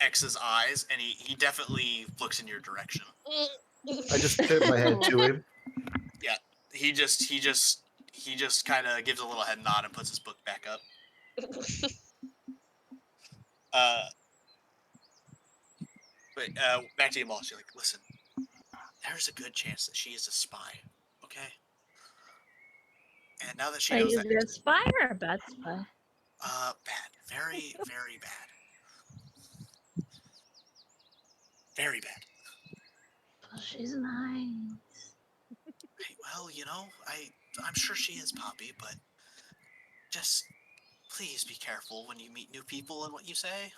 X's eyes, and he definitely looks in your direction. I just tip my head to him. Yeah, he just kind of gives a little head nod and puts his book back up. But back to you, Moss. You're like, listen, there's a good chance that she is a spy, okay? And now that she Are knows you that, a good spy or a bad spy? bad, very, very bad, very bad. Well, she's nice. Hey, well, I'm sure she is, Poppy, but just please be careful when you meet new people and what you say.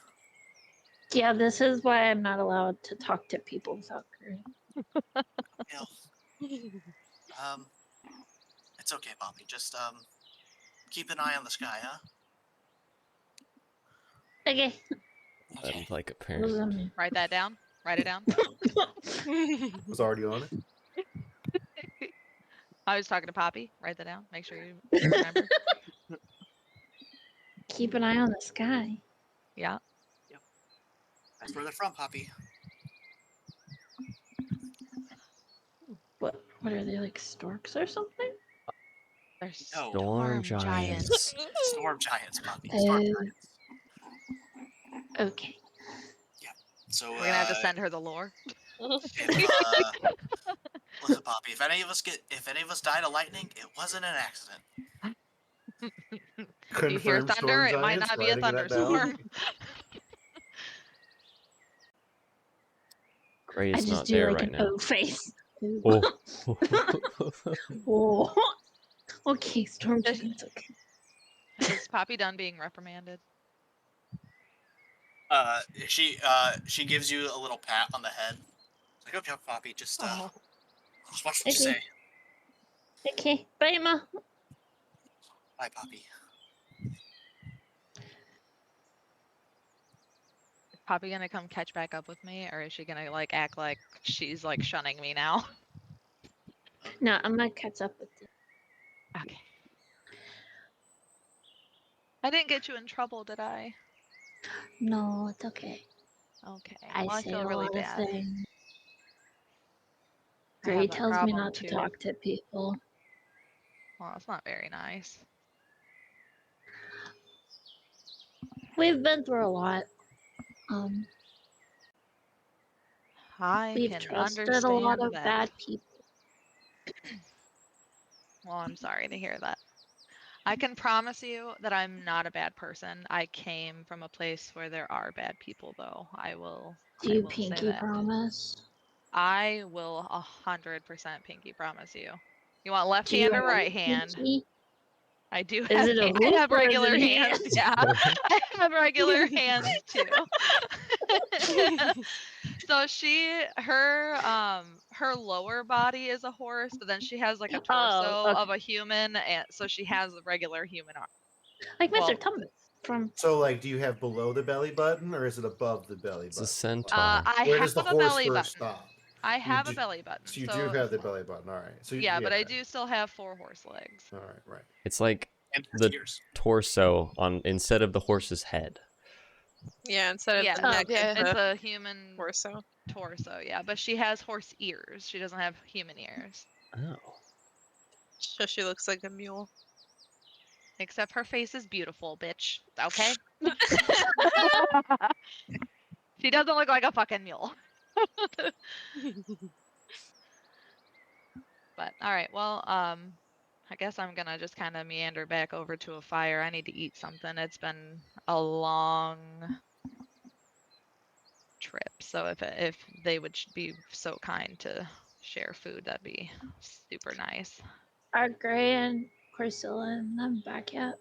Yeah, this is why I'm not allowed to talk to people without Curry. It's okay, Poppy. Just keep an eye on the sky, huh? Okay. I'm like a What parent. does that mean? Write that down. Write it down. Was already on it. I was talking to Poppy. Write that down. Make sure you remember. Keep an eye on the sky. Yeah. That's where they're from, Poppy. What are they, like storks or something? They're No. storm giants. Storm giants, Poppy. Oh. Storm giants. Okay. So We're gonna have to send her the lore. Listen, Poppy. If any of us die to lightning, it wasn't an accident. If you hear Confirmed thunder, storm it might giants, not be a writing that down. thunderstorm. Gray I is just not do there like right an now. O face. Oh. Oh. Okay, storm Does- giants. Okay. Is Poppy done being reprimanded? She gives you a little pat on the head. Like, okay, Poppy, just Oh. just watch what you Okay. say. Okay, bye, Ma. Bye, Poppy. Is Poppy gonna come catch back up with me, or is she gonna like act like she's like shunning me now? No, I'm gonna catch up with you. Okay. I didn't get you in trouble, did I? No, it's okay. Okay. I Well, I say feel a really lot bad. of things. I Gray have that tells me problem not to too. talk to people. Well, that's not very nice. We've been through a lot. I We've can trusted a lot understand of that. bad people. Well, I'm sorry to hear that. I can promise you that I'm not a bad person. I came from a place where there are bad people, though. I will Do you say pinky that. promise? I will 100% pinky promise you. You want left Do you hand or have right a hand? pinky? I do Is have it a I hoop have or is it regular a hands. hand? Yeah. I have regular hands too. So her lower body is a horse, but then she has like a torso Oh, of okay. a human, and so she has a regular human arm. Like Mr. Well, Tumnus from. So, like, do you have below the belly button, or is it above the belly It's a button? centaur. I Where have does the a horse belly first button. stop? I You have a do- belly button. So you do have the belly button. All right. So yeah, but I okay. do still have 4 horse legs. All right. Right. It's like And the tears. torso on instead of the horse's head. Yeah, instead of Yeah, the neck, yeah. it's it's a human torso. torso. Yeah, but she has horse ears. She doesn't have human ears. Oh. So she looks like a mule. Except her face is beautiful, bitch. Okay? She doesn't look like a fucking mule. But all right, well, I guess I'm gonna just kind of meander back over to a fire. I need to eat something. It's been a long trip, so if they would be so kind to share food, that'd be super nice. Are Gray and Priscilla and them back yet?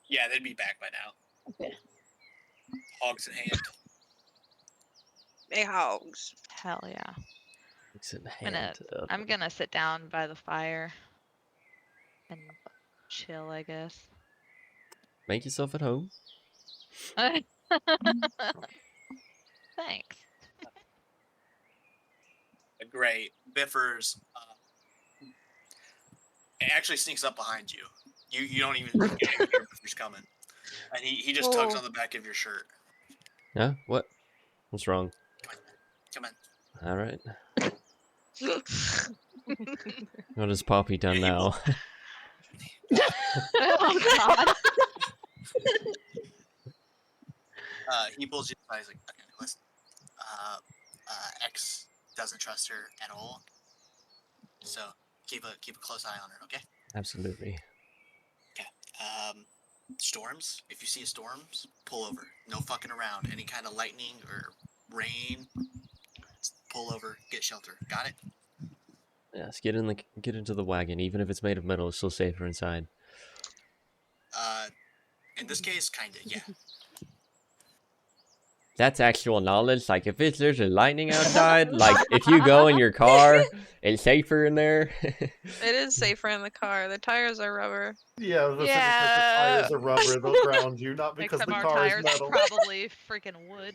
Yeah, they'd be back by now. Okay. Hogs in hand. Hey, hogs. Hell yeah. It's in I'm gonna, hand. I'm gonna sit down by the fire and chill, I guess. Make yourself at home. Thanks. Great. Biffers. It actually sneaks up behind you. You don't even hear Biffers coming, and he just tugs Oh. on the back of your shirt. Yeah? What? What's wrong? Come in. All right. What has Poppy done now? Oh God. He pulls you aside. He's like, okay, listen. X doesn't trust her at all. So keep a close eye on her, okay? Absolutely. Okay. Storms. If you see storms, pull over. No fucking around. Any kind of lightning or rain, pull over. Get shelter. Got it? Yes, get into the wagon. Even if it's made of metal, it's still safer inside. In this case, kinda, yeah. That's actual knowledge. Like if there's a lightning outside, like if you go in your car, it's safer in there. It is safer in the car. The tires are rubber. Yeah, because Yeah. the tires are rubber, they'll ground you, not because Except the our car is tires metal. probably freaking wood.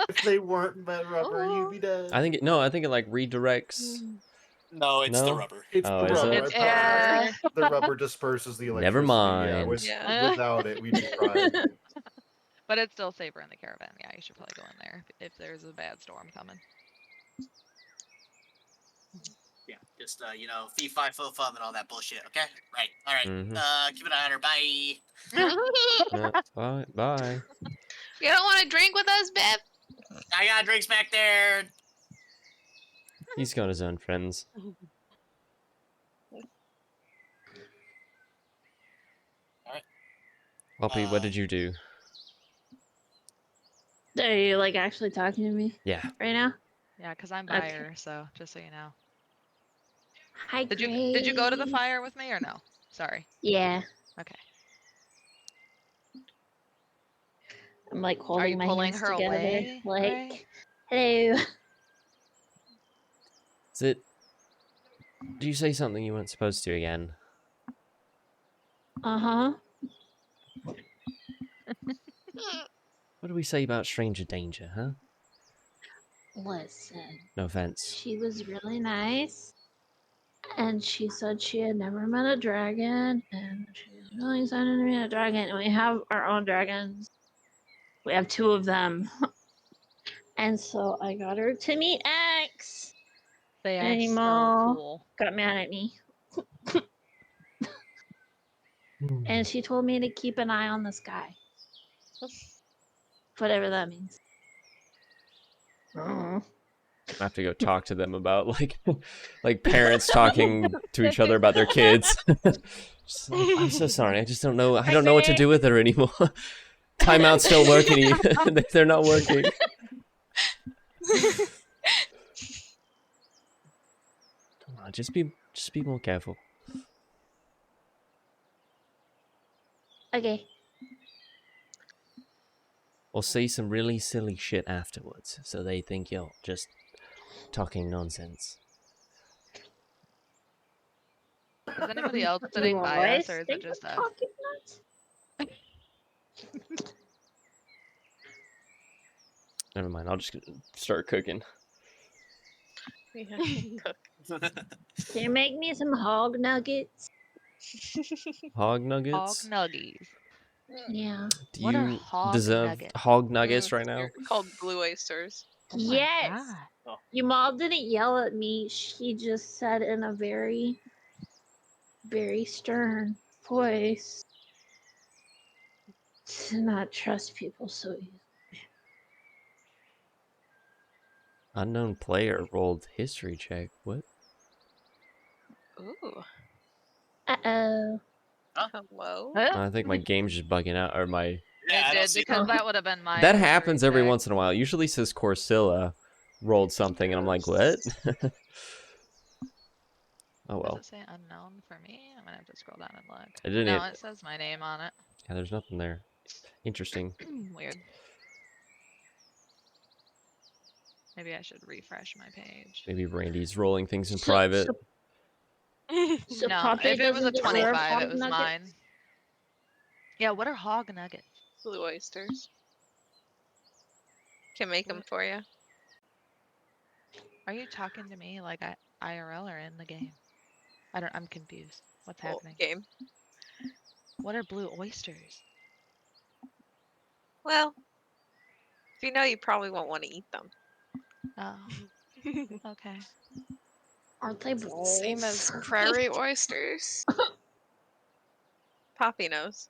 If they weren't rubber, you'd be dead. I think it like redirects. No, it's the No? rubber. It's Oh, the is rubber. it? I thought Yeah. the rubber disperses the electricity. Never Yeah, mind. Yeah. without it, we'd be fried. But it's still safer in the caravan. Yeah, you should probably go in there if there's a bad storm coming. Yeah, just fee fi fo fum and all that bullshit. Okay, right. All right. Mhm. Keep an eye on her. Bye. Yeah, bye. You don't want to drink with us, Bev? I got drinks back there. He's got his own friends. All right. Poppy, what did you do? Are you like actually talking to me Yeah. right now? Yeah, because I'm by Okay. her, so just so you know. Hi, Did Gray. you go to the fire with me or no? Sorry. Yeah. Okay. I'm like Are holding you my pulling hands her together, away? like, Right? hello. Is it? Did you say something you weren't supposed to again? Uh-huh. What did we say about stranger danger, huh? Listen, No offense. she was really nice, and she said she had never met a dragon, and she was really excited to meet a dragon, and we have our own dragons. We have 2 of them. And so I got her to meet X. They are so Animal cool. got mad at me. Hmm. And she told me to keep an eye on the sky. Whatever that means. I have to go talk to them about like parents talking to each other about their kids. Just like, I'm so sorry. I just don't know. I don't know what to do with her anymore. Timeouts don't work any. They're not working. Come on, just be more careful. Okay. Or say some really silly shit afterwards, so they think you're just talking nonsense. Is anybody else Do you sitting by us, or is it think just I'm us? talking nuts? Never mind. I'll just start cooking. Can you make me some hog nuggets? Hog Hog nuggets. nuggies. Yeah. Do What are you hog deserve nuggets? hog nuggets right now? They're called blue oysters. Oh my Yes. God. Your mom didn't yell at me. She just said in a very, very stern voice to not trust people so easily. Unknown player rolled history check. What? Ooh. Uh-oh. Hello. I think my game's just bugging out, or my... Yeah, I It don't did, see because that. that would have been my That history happens every check. once in a while. It usually says Corsilla rolled something, and I'm like, what? Oh Does well. it say unknown for me? I'm gonna have to scroll down and look. I didn't No, even... it says my name on it. Yeah, there's nothing there. Interesting. Weird. Maybe I should refresh my page. Maybe Randy's rolling things in So- private. So No, Poppy if it was a doesn't deserve 25, hog it was nuggets? mine. Yeah, what are hog nuggets? Blue oysters. Can make them for you. Are you talking to me like IRL or in the game? I'm confused. What's Well, happening? game. What are blue oysters? Well, if you know, you probably won't want to eat them. Oh, okay. Aren't they balls? Same as prairie oysters. Poppy knows.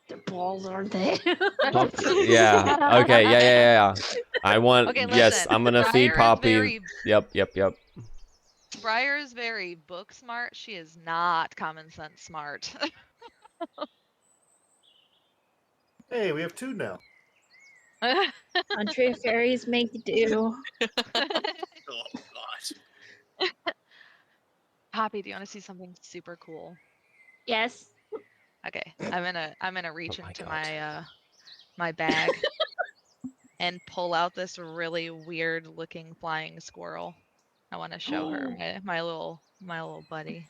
They're balls, aren't they? Yeah. Okay. Yeah. I want... Okay, Yes, listen. I'm gonna feed Briar is Poppy. very Yep. Briar is very book smart. She is not common sense smart. Hey, we have 2 now. Country fairies make do. Oh god. Poppy, do you want to see something super cool? Yes. Okay, I'm gonna reach Oh my into God. my bag and pull out this really weird looking flying squirrel. I want to show her my little buddy.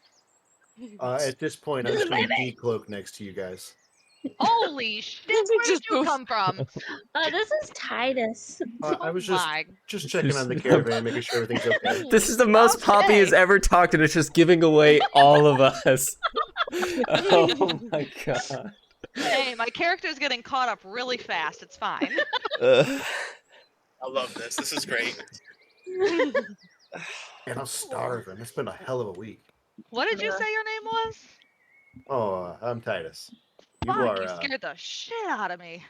At this point, I'm just going to decloak next to you guys. Holy shit! Where did Just you poof. come from? This is Titus. I was Oh my. just checking on the caravan, making sure everything's okay. This is the most Poppy has Okay. ever talked, and it's just giving away all of us. Oh my God. Hey, my character's getting caught up really fast. It's fine. Ugh. I love this. This is great. And I'm starving. It's been a hell of a week. What did you say your name was? Oh, I'm Titus. You Fuck, are, you scared the shit out of me.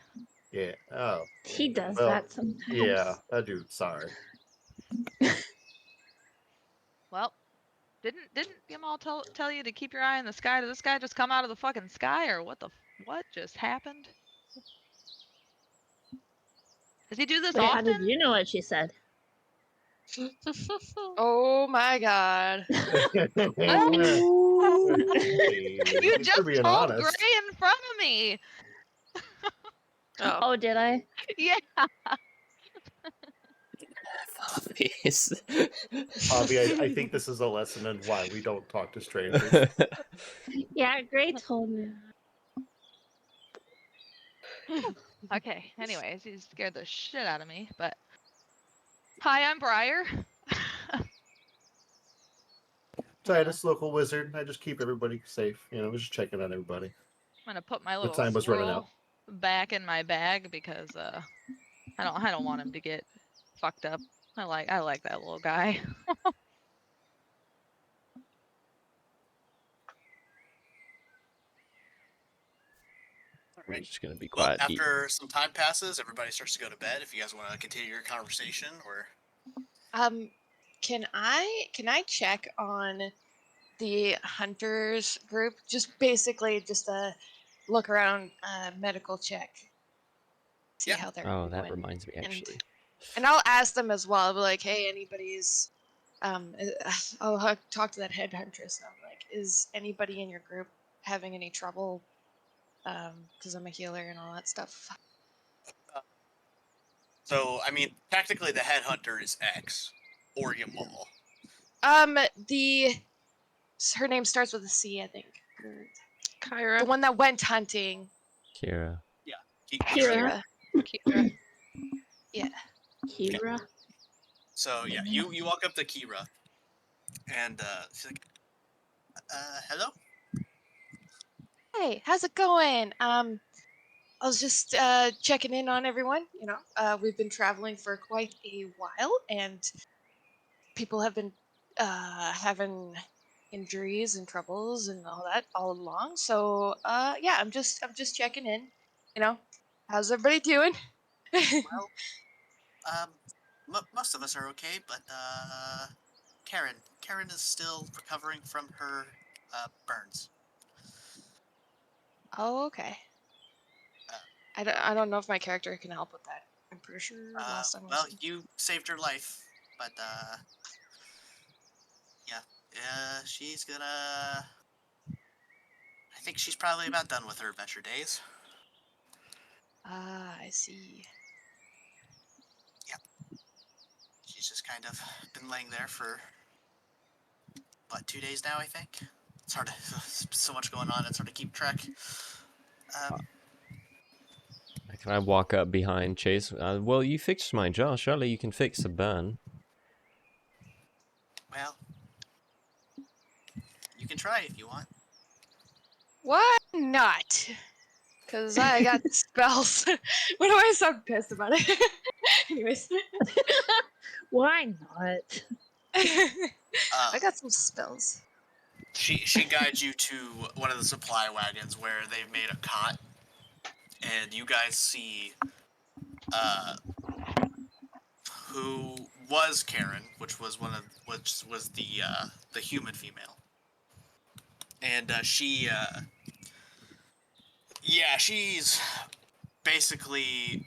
yeah. Oh, He does Well, that sometimes. yeah. I do. Sorry. Well, didn't Yamal tell you to keep your eye in the sky? Did this guy just come out of the fucking sky, or what just happened? Does he do this Wait, how often? did you know what she said? Oh my god. You You're just being told honest. Gray in front of me. Oh. Oh, did I? Yeah. Obvious. Bobby, I think this is a lesson in why we don't talk to strangers. Yeah, Gray told me. Okay. Anyways, he scared the shit out of me. But hi, I'm Briar. Titus, local wizard. I just keep everybody safe. You know, just checking on everybody. I'm gonna put my The little time was running squirrel out. back in my bag because I don't want him to get fucked up. I like that little guy. We're just gonna be Well, quiet. after some time passes, everybody starts to go to bed. If you guys want to continue your conversation, or Can I check on the hunters group? Just basically just a look around, medical check. See Yeah. how they're Oh, that doing. reminds me, actually. And I'll ask them as well. I'll be like, hey, anybody's I'll talk to that head huntress and I'm like, is anybody in your group having any trouble? Because I'm a healer and all that stuff. so I mean, technically the headhunter is X or Yamal. The her name starts with a C, I think. Kyra. The one that went hunting. Kira. Kira. Kira. Kira. Kira. So yeah, you walk up to Kira, and she's like, hello. Hey, how's it going? I was just checking in on everyone. You know, we've been traveling for quite a while, and people have been having injuries and troubles and all that all along. So, yeah, I'm just checking in. You know, how's everybody doing? Well, most of us are okay, but Karen is still recovering from her burns. Oh, okay. I don't know if my character can help with that. I'm pretty sure last time I Well, was. you saved her life, but yeah, she's gonna. I think she's probably about done with her adventure days. Ah, I see. Yep. She's just kind of been laying there for, what, 2 days now, I think? It's hard to, so much going on, it's hard to keep track. Can I walk up behind Chase? Well, you fixed my jaw. Surely you can fix the burn. Well, you can try if you want. Why not? Because I got spells. What do I sound pissed about it? Anyways. Why not? I got some spells. She guides you to one of the supply wagons where they've made a cot, and you guys see who was Karen, which was the human female, and she's basically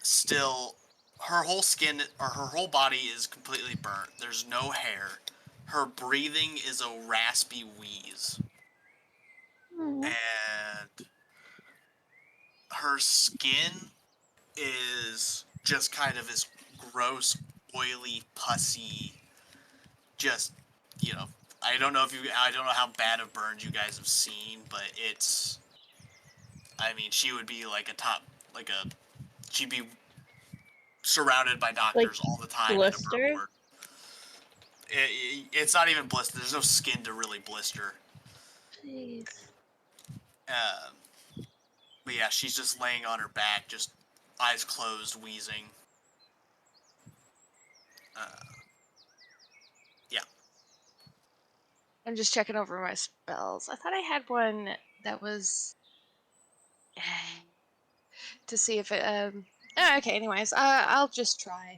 still, her whole skin or her whole body is completely burnt. There's no hair. Her breathing is a raspy wheeze. And her skin is just kind of this gross, oily, pussy, just, I don't know how bad of burns you guys have seen, but she would be she'd be surrounded by doctors all the time in a burn Blister? ward. It's not even blister. There's no skin to really blister. Jeez. But yeah, she's just laying on her back, just eyes closed, wheezing. Yeah. I'm just checking over my spells. I thought I had one that was to see if it. Okay. Anyways, I'll just try.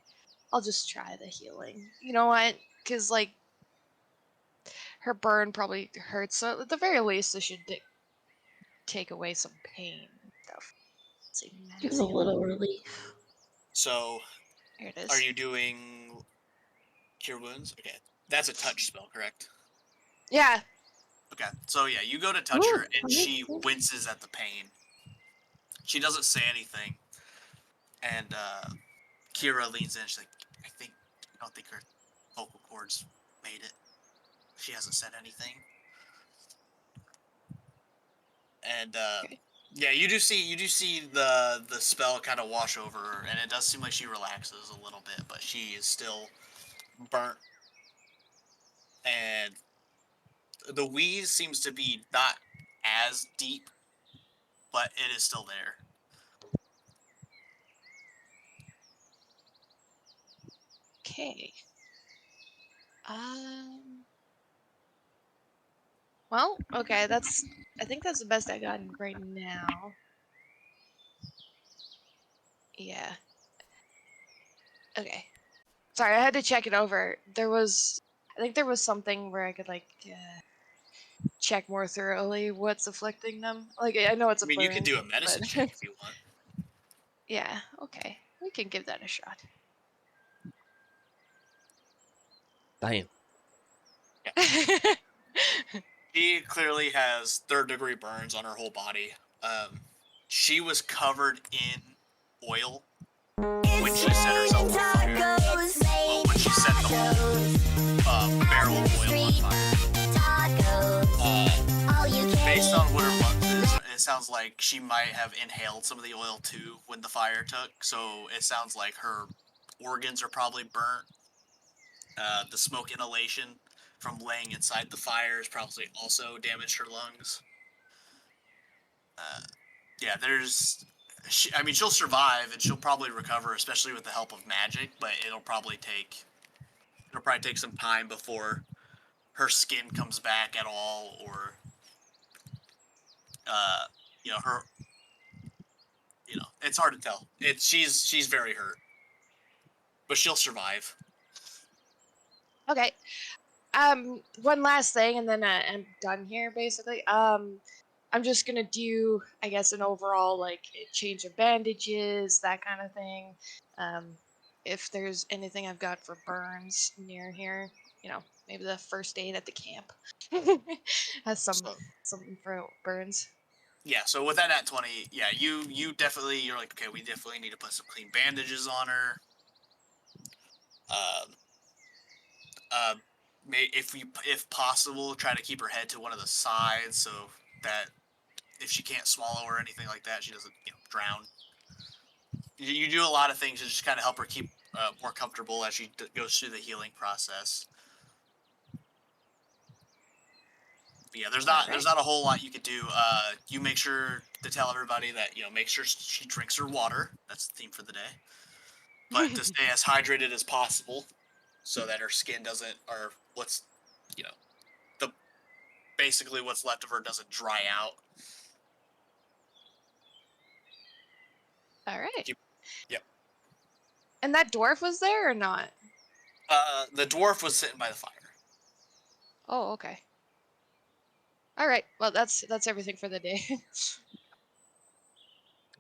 I'll just try the healing. You know what? Because like her burn probably hurts. So at the very least, it should take away some pain and stuff. Let's see, Give max a heal. little relief. So, Here it is. are you doing Cure Wounds? Okay. That's a touch spell, correct? Yeah. Okay. So, yeah, you go to touch her, and she 26. winces at the pain. She doesn't say anything, and Kira leans in. She's like, I don't think her vocal cords made it. She hasn't said anything. And Okay. yeah, you do see the spell kind of wash over her, and it does seem like she relaxes a little bit, but she is still burnt. And the wheeze seems to be not as deep, but it is still there. Okay. Well, okay, I think that's the best I got right now. Yeah. Okay. Sorry, I had to check it over. I think there was something where I could like check more thoroughly what's afflicting them. Like I know it's I a mean, you can burn, do a medicine but check if you want. yeah, okay, we can give that a shot. Damn. She clearly has third-degree burns on her whole body. She was covered in oil when she set herself on fire. Well, when she set the whole barrel of oil on fire. Based on what her lungs is, it sounds like she might have inhaled some of the oil too when the fire took. So it sounds like her organs are probably burnt. The smoke inhalation from laying inside the fire has probably also damaged her lungs. Yeah, she'll survive and she'll probably recover, especially with the help of magic. But it'll probably take some time before her skin comes back at all, or her. It's hard to tell. She's very hurt, but she'll survive. Okay. One last thing, and then I'm done here. Basically, I'm just gonna do, I guess, an overall like change of bandages, that kind of thing. If there's anything I've got for burns near here, maybe the first aid at the camp has So something for burns. yeah, so with that at 20, yeah, you're like, okay, we definitely need to put some clean bandages on her. Um, if possible, try to keep her head to one of the sides so that if she can't swallow or anything like that, she doesn't drown. You do a lot of things to just kind of help her keep more comfortable as she goes through the healing process. But yeah, there's not a whole lot you could do. You make sure to tell everybody that make sure she drinks her water. That's the theme for the day. But to stay as hydrated as possible, so that her skin doesn't, or what's the basically what's left of her doesn't dry out. All right. Yep. And that dwarf was there or not? The dwarf was sitting by the fire. Oh, okay. All right. Well, that's everything for the day.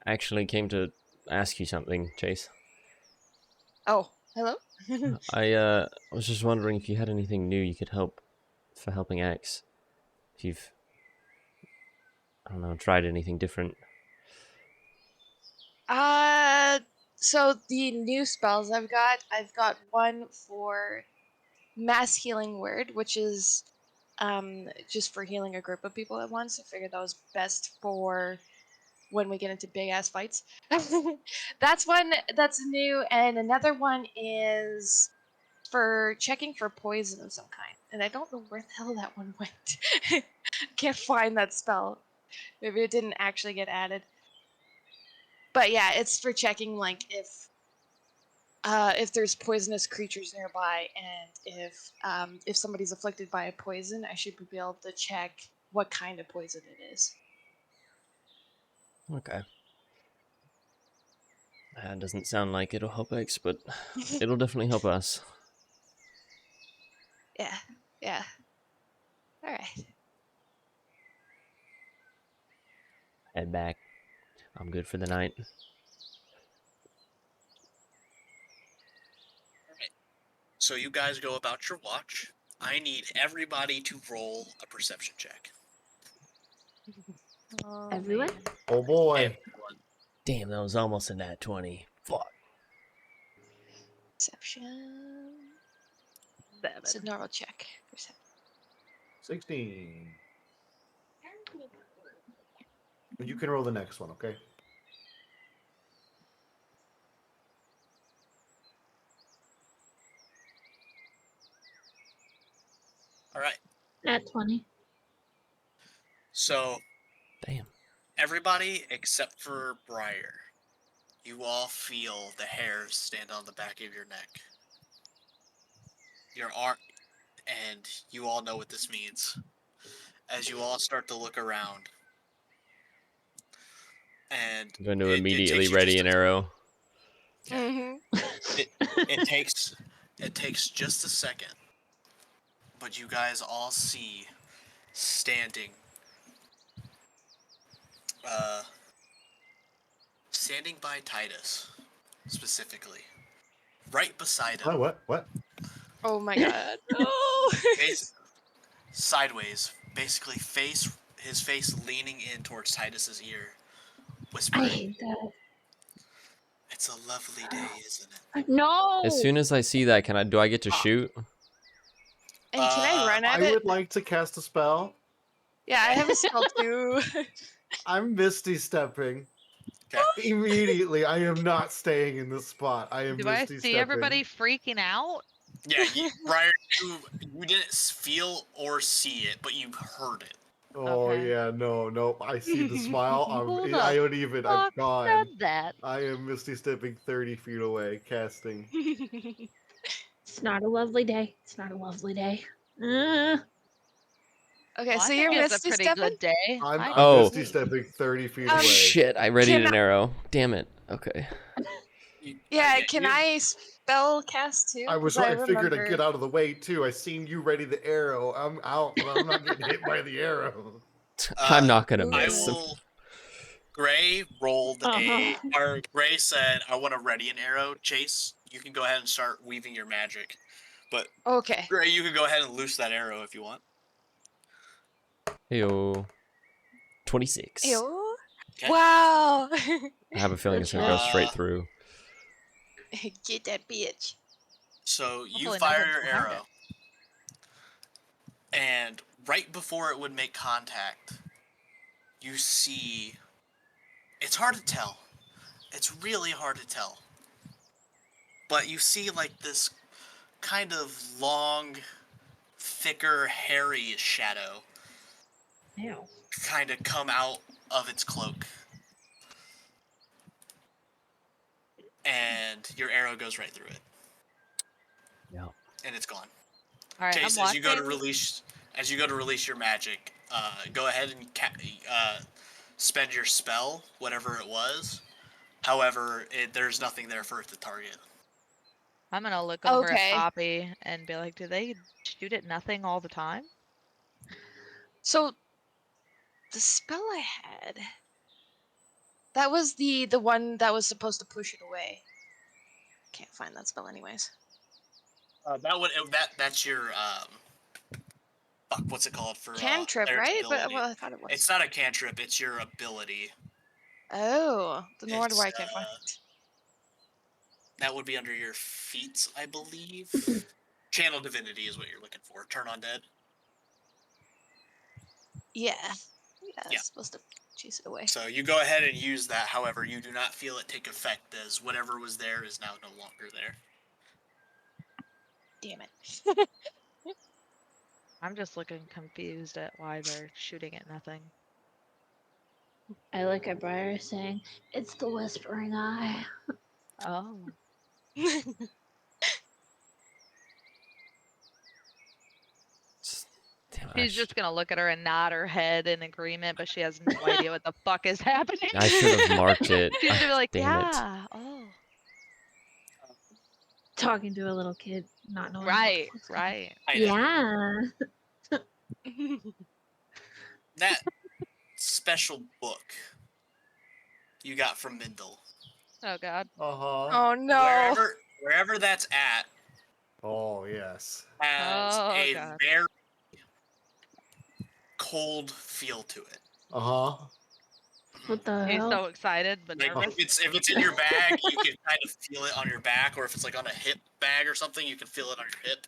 I actually came to ask you something, Chase. Oh, hello. I was just wondering if you had anything new you could help for helping X. If you've, I don't know, tried anything different. So the new spells I've got one for mass healing word, which is just for healing a group of people at once. I figured that was best for when we get into big ass fights. That's one that's new, and another one is for checking for poison of some kind. And I don't know where the hell that one went. Can't find that spell. Maybe it didn't actually get added. But yeah, it's for checking like if there's poisonous creatures nearby, and if somebody's afflicted by a poison, I should be able to check what kind of poison it is. Okay. That doesn't sound like it'll help X, but it'll definitely help us. Yeah. All right. Head back. I'm good for the night. So you guys go about your watch. I need everybody to roll a perception check. Oh, Everyone? man. Oh boy. Everyone. Damn, that was almost a nat 20. Fuck. Perception. It's a 7. normal check. Perception. 16. You can roll the next one, okay? All right. At 20. So Damn. everybody except for Briar, you all feel the hairs stand on the back of your neck. Your arm, and you all know what this means. As you all start to look around, and I'm going to it immediately takes you ready just an arrow. Mm-hmm. it takes just a second, but you guys all see standing standing by Titus specifically, right beside him, What? Oh my god. No. face sideways, basically his face leaning in towards Titus's ear, I whispering, hate that. "It's a lovely day, isn't it?" No! As soon as I see that, do I get to shoot? And can I run at I it? would like to cast a spell. Yeah, I have a spell too. I'm Misty stepping. Okay. Immediately, I am not staying in this spot. I am Do I Misty see stepping. everybody freaking out? Yeah, Briar, you didn't feel or see it, but you heard it. Oh Okay. yeah, no. I see the smile. Who I the don't even. I'm fuck gone. said that? I am Misty stepping 30 feet away, casting. It's not a lovely day. It's not a lovely day. Okay, Well, I so think you're it's a Misty pretty stepping? good day. I'm Oh. Misty stepping 30 feet away. Shit, I readied Can an arrow. Damn it. Okay. Yeah, can I spell cast too? I was. 'Cause I figured I'd remember. get out of the way too. I seen you ready the arrow. I'm out, but I'm not getting hit by the arrow. I'm not gonna I miss. will. Gray rolled Uh-huh. or Gray said, "I want to ready an arrow." Chase, you can go ahead and start weaving your magic, but Okay. Gray, you can go ahead and loose that arrow if you want. Heyo. 26. Ew. Okay. Wow. I have a feeling it's gonna go straight through. Get that bitch. So you Hopefully fire nothing's your behind arrow, and right before it would make contact, you see. It's hard to tell. It's really hard to tell. But you see like this kind of long, thicker, hairy shadow Ew. kind of come out of its cloak. And your arrow goes right through it. Yeah. And it's gone. All right, Chase, I'm as you go to watching. release your magic, go ahead and spend your spell, whatever it was. However, there's nothing there for it to target. I'm gonna look over Okay. at Poppy and be like, do they shoot at nothing all the time? So the spell I had. That was the one that was supposed to push it away. Can't find that spell anyways. That's your fuck, what's it called for Cantrip, Cleric's right? But ability. well, I thought it was. It's not a cantrip, it's your ability. Oh, then why do It's, I can't find it? That would be under your feats, I believe. Channel Divinity is what you're looking for. Turn on Dead. Yeah. Yeah, Yeah. it's supposed to chase it away. So you go ahead and use that. However, you do not feel it take effect, as whatever was there is now no longer there. Damn it. I'm just looking confused at why they're shooting at nothing. I look at Briar saying, "It's the Whispering Eye." Oh. Damn, She's just gonna look at her and nod her head in agreement, but she has no idea what the fuck is happening. I should have marked it. She's gonna be like, Damn it. yeah, oh. Talking to a little kid, not knowing. Right, what the fuck's going right. on. Yeah. That special book you got from Mindel. Oh god. Uh-huh. Oh no. Wherever that's at Oh, yes. has Oh, a God. very cold feel to it. Uh-huh. What the He's hell? so excited but Like nervous. if it's in your bag, you can kind of feel it on your back, or if it's like on a hip bag or something, you can feel it on your hip.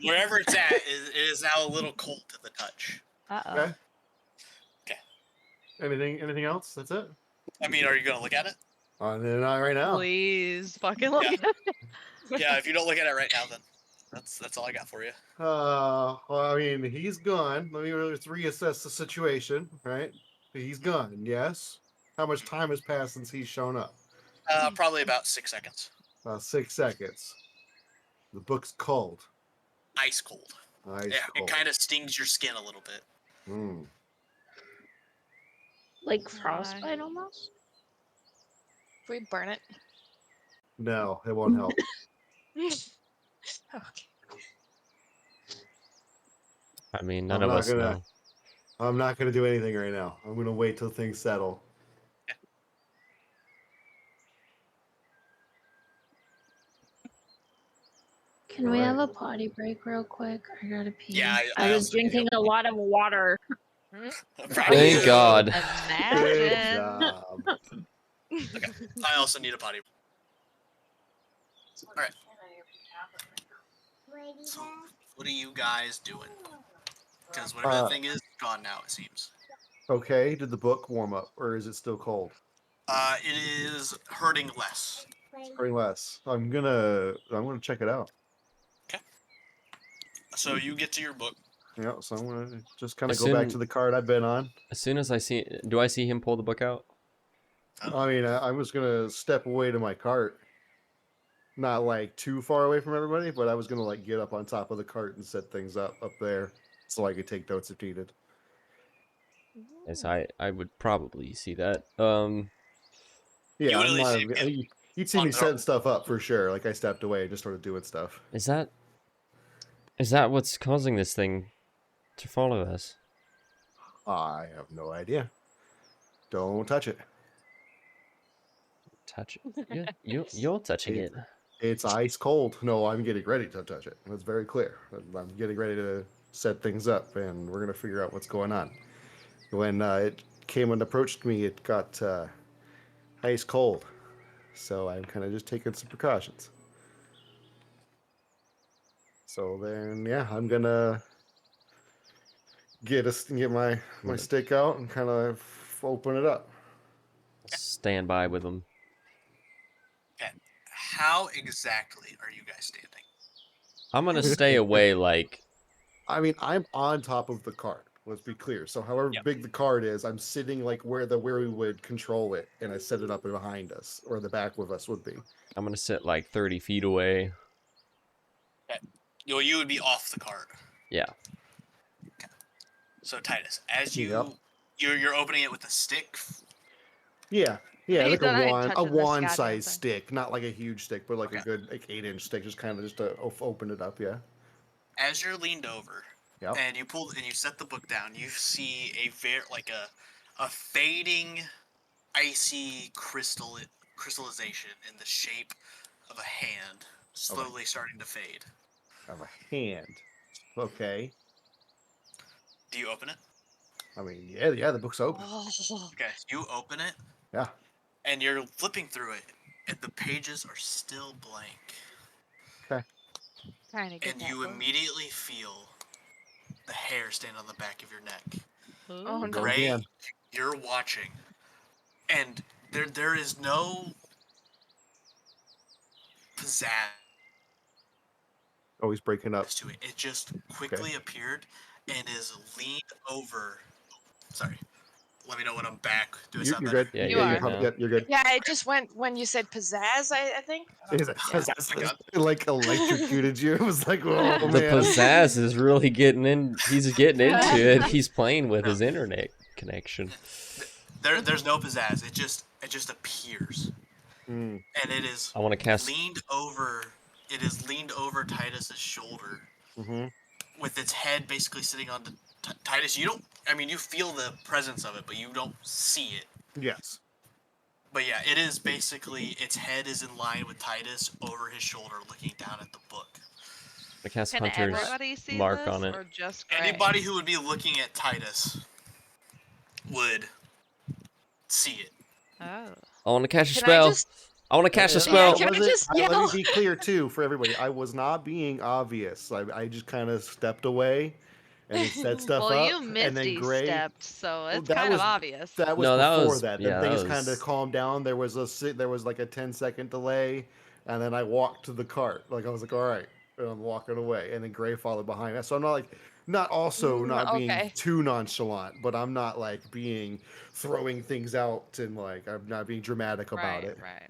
Wherever it's at, it is now a little cold to the touch. Uh-oh. Okay. Okay. Anything else? That's it. I mean, are you gonna look at it? Not right now. Please fucking look Yeah. at it. Yeah. If you don't look at it right now, then that's all I got for you. Well, I mean, he's gone. Let me just reassess the situation. Right? He's gone. Yes. How much time has passed since he's shown up? Probably about 6 seconds. 6 seconds. The book's cold. Ice cold. Ice It cold. kind of stings your skin a little bit. Mm. Like frostbite almost? If we burn it. No, it won't help. Okay. I mean, none of us know. I'm not gonna do anything right now. I'm gonna wait till things settle. Can we have a potty break real quick? I gotta pee. Yeah, I was also need drinking a lot of water. Thank God. Good Imagine. job. Okay. I also need a potty. All right. So, what are you guys doing? Because whatever the thing is gone now, it seems. Okay, did the book warm up, or is it still cold? It is hurting less. Hurting less. I'm gonna check it out. Okay. So you get to your book. Yeah, so I'm gonna just kind of As go back soon- to the card I've been on. As soon as I see, do I see him pull the book out? I mean, I was gonna step away to my cart, not like too far away from everybody, but I was gonna like get up on top of the cart and set things up there so I could take notes if needed. Yes, I would probably see that. Yeah, would at I'm least not. see him You'd see me on the- setting stuff up for sure. Like I stepped away and just started doing stuff. Is that what's causing this thing to follow us? I have no idea. Don't touch it. Touch it. You're touching it. It's ice cold. No, I'm getting ready to touch it. That's very clear. I'm getting ready to set things up, and we're gonna figure out what's going on. When it came and approached me, it got ice cold, so I'm kind of just taking some precautions. So then, yeah, I'm gonna get my stick out and kind of open it up. Stand by with them. Okay. How exactly are you guys standing? I'm gonna stay away. Like, I mean, I'm on top of the cart. Let's be clear. So, however big the cart is, I'm sitting like where we would control it, and I set it up behind us, or the back of us would be. I'm gonna sit like 30 feet away. Okay. You would be off the cart. Yeah. Okay. So Titus, as Yep. you're opening it with a stick. Yeah, He's like not a touching this wand goddamn size thing. stick, not like a huge stick, but like Okay. a good 8-inch stick, just to open it up. Yeah. As you're leaned over, Yep. and you set the book down, you see a fading, icy crystallization in the shape of a hand, slowly starting to fade. Of a hand. Okay. Do you open it? I mean, yeah, the book's open. Okay, you open it. Yeah. And you're flipping through it, and the pages are still blank. Okay. Trying to get And that you book. immediately feel the hair stand on the back of your neck. Oh, no. Go Gray, again. you're watching, and there is no pizzazz Oh, he's breaking up. to it. It just quickly appeared and is leaned over. Sorry. Let me know when I'm back. Do I sound You're better? good. Yeah, You you're are. good now. You're good. Yeah, it just went when you said pizzazz, I think. Is it, it like electrocuted you? It was like, oh The man. pizzazz is really getting in. He's getting into it. He's playing with his internet connection. There's no pizzazz. It just appears, Mm. and it is I want to cast. leaned over. It is leaned over Titus's shoulder, Mm-hmm. with its head basically sitting on the Titus. You don't. I mean, you feel the presence of it, but you don't see it. Yes. But yeah, it is basically its head is in line with Titus over his shoulder, looking down at the book. I cast Can Hunter's everybody see mark this, on it. or just Gray? Anybody who would be looking at Titus would see it. Oh. I want to catch a Can I spell. just- I want to catch a Yeah, spell. can I just let me yell? be clear too for everybody. I was not being obvious. I just kind of stepped away and then set stuff Well, you up, and then Misty Gray. stepped, so Well, it's kind of obvious. that was No, that before was that. Then yeah, that things kind of was calmed down. There was like a 10-second delay, and then I walked to the cart. Like I was like, all right, and I'm walking away, and then Gray followed behind us. So I'm not like not being Okay. too nonchalant, but I'm not like being throwing things out and like I'm not being dramatic about Right, it. right.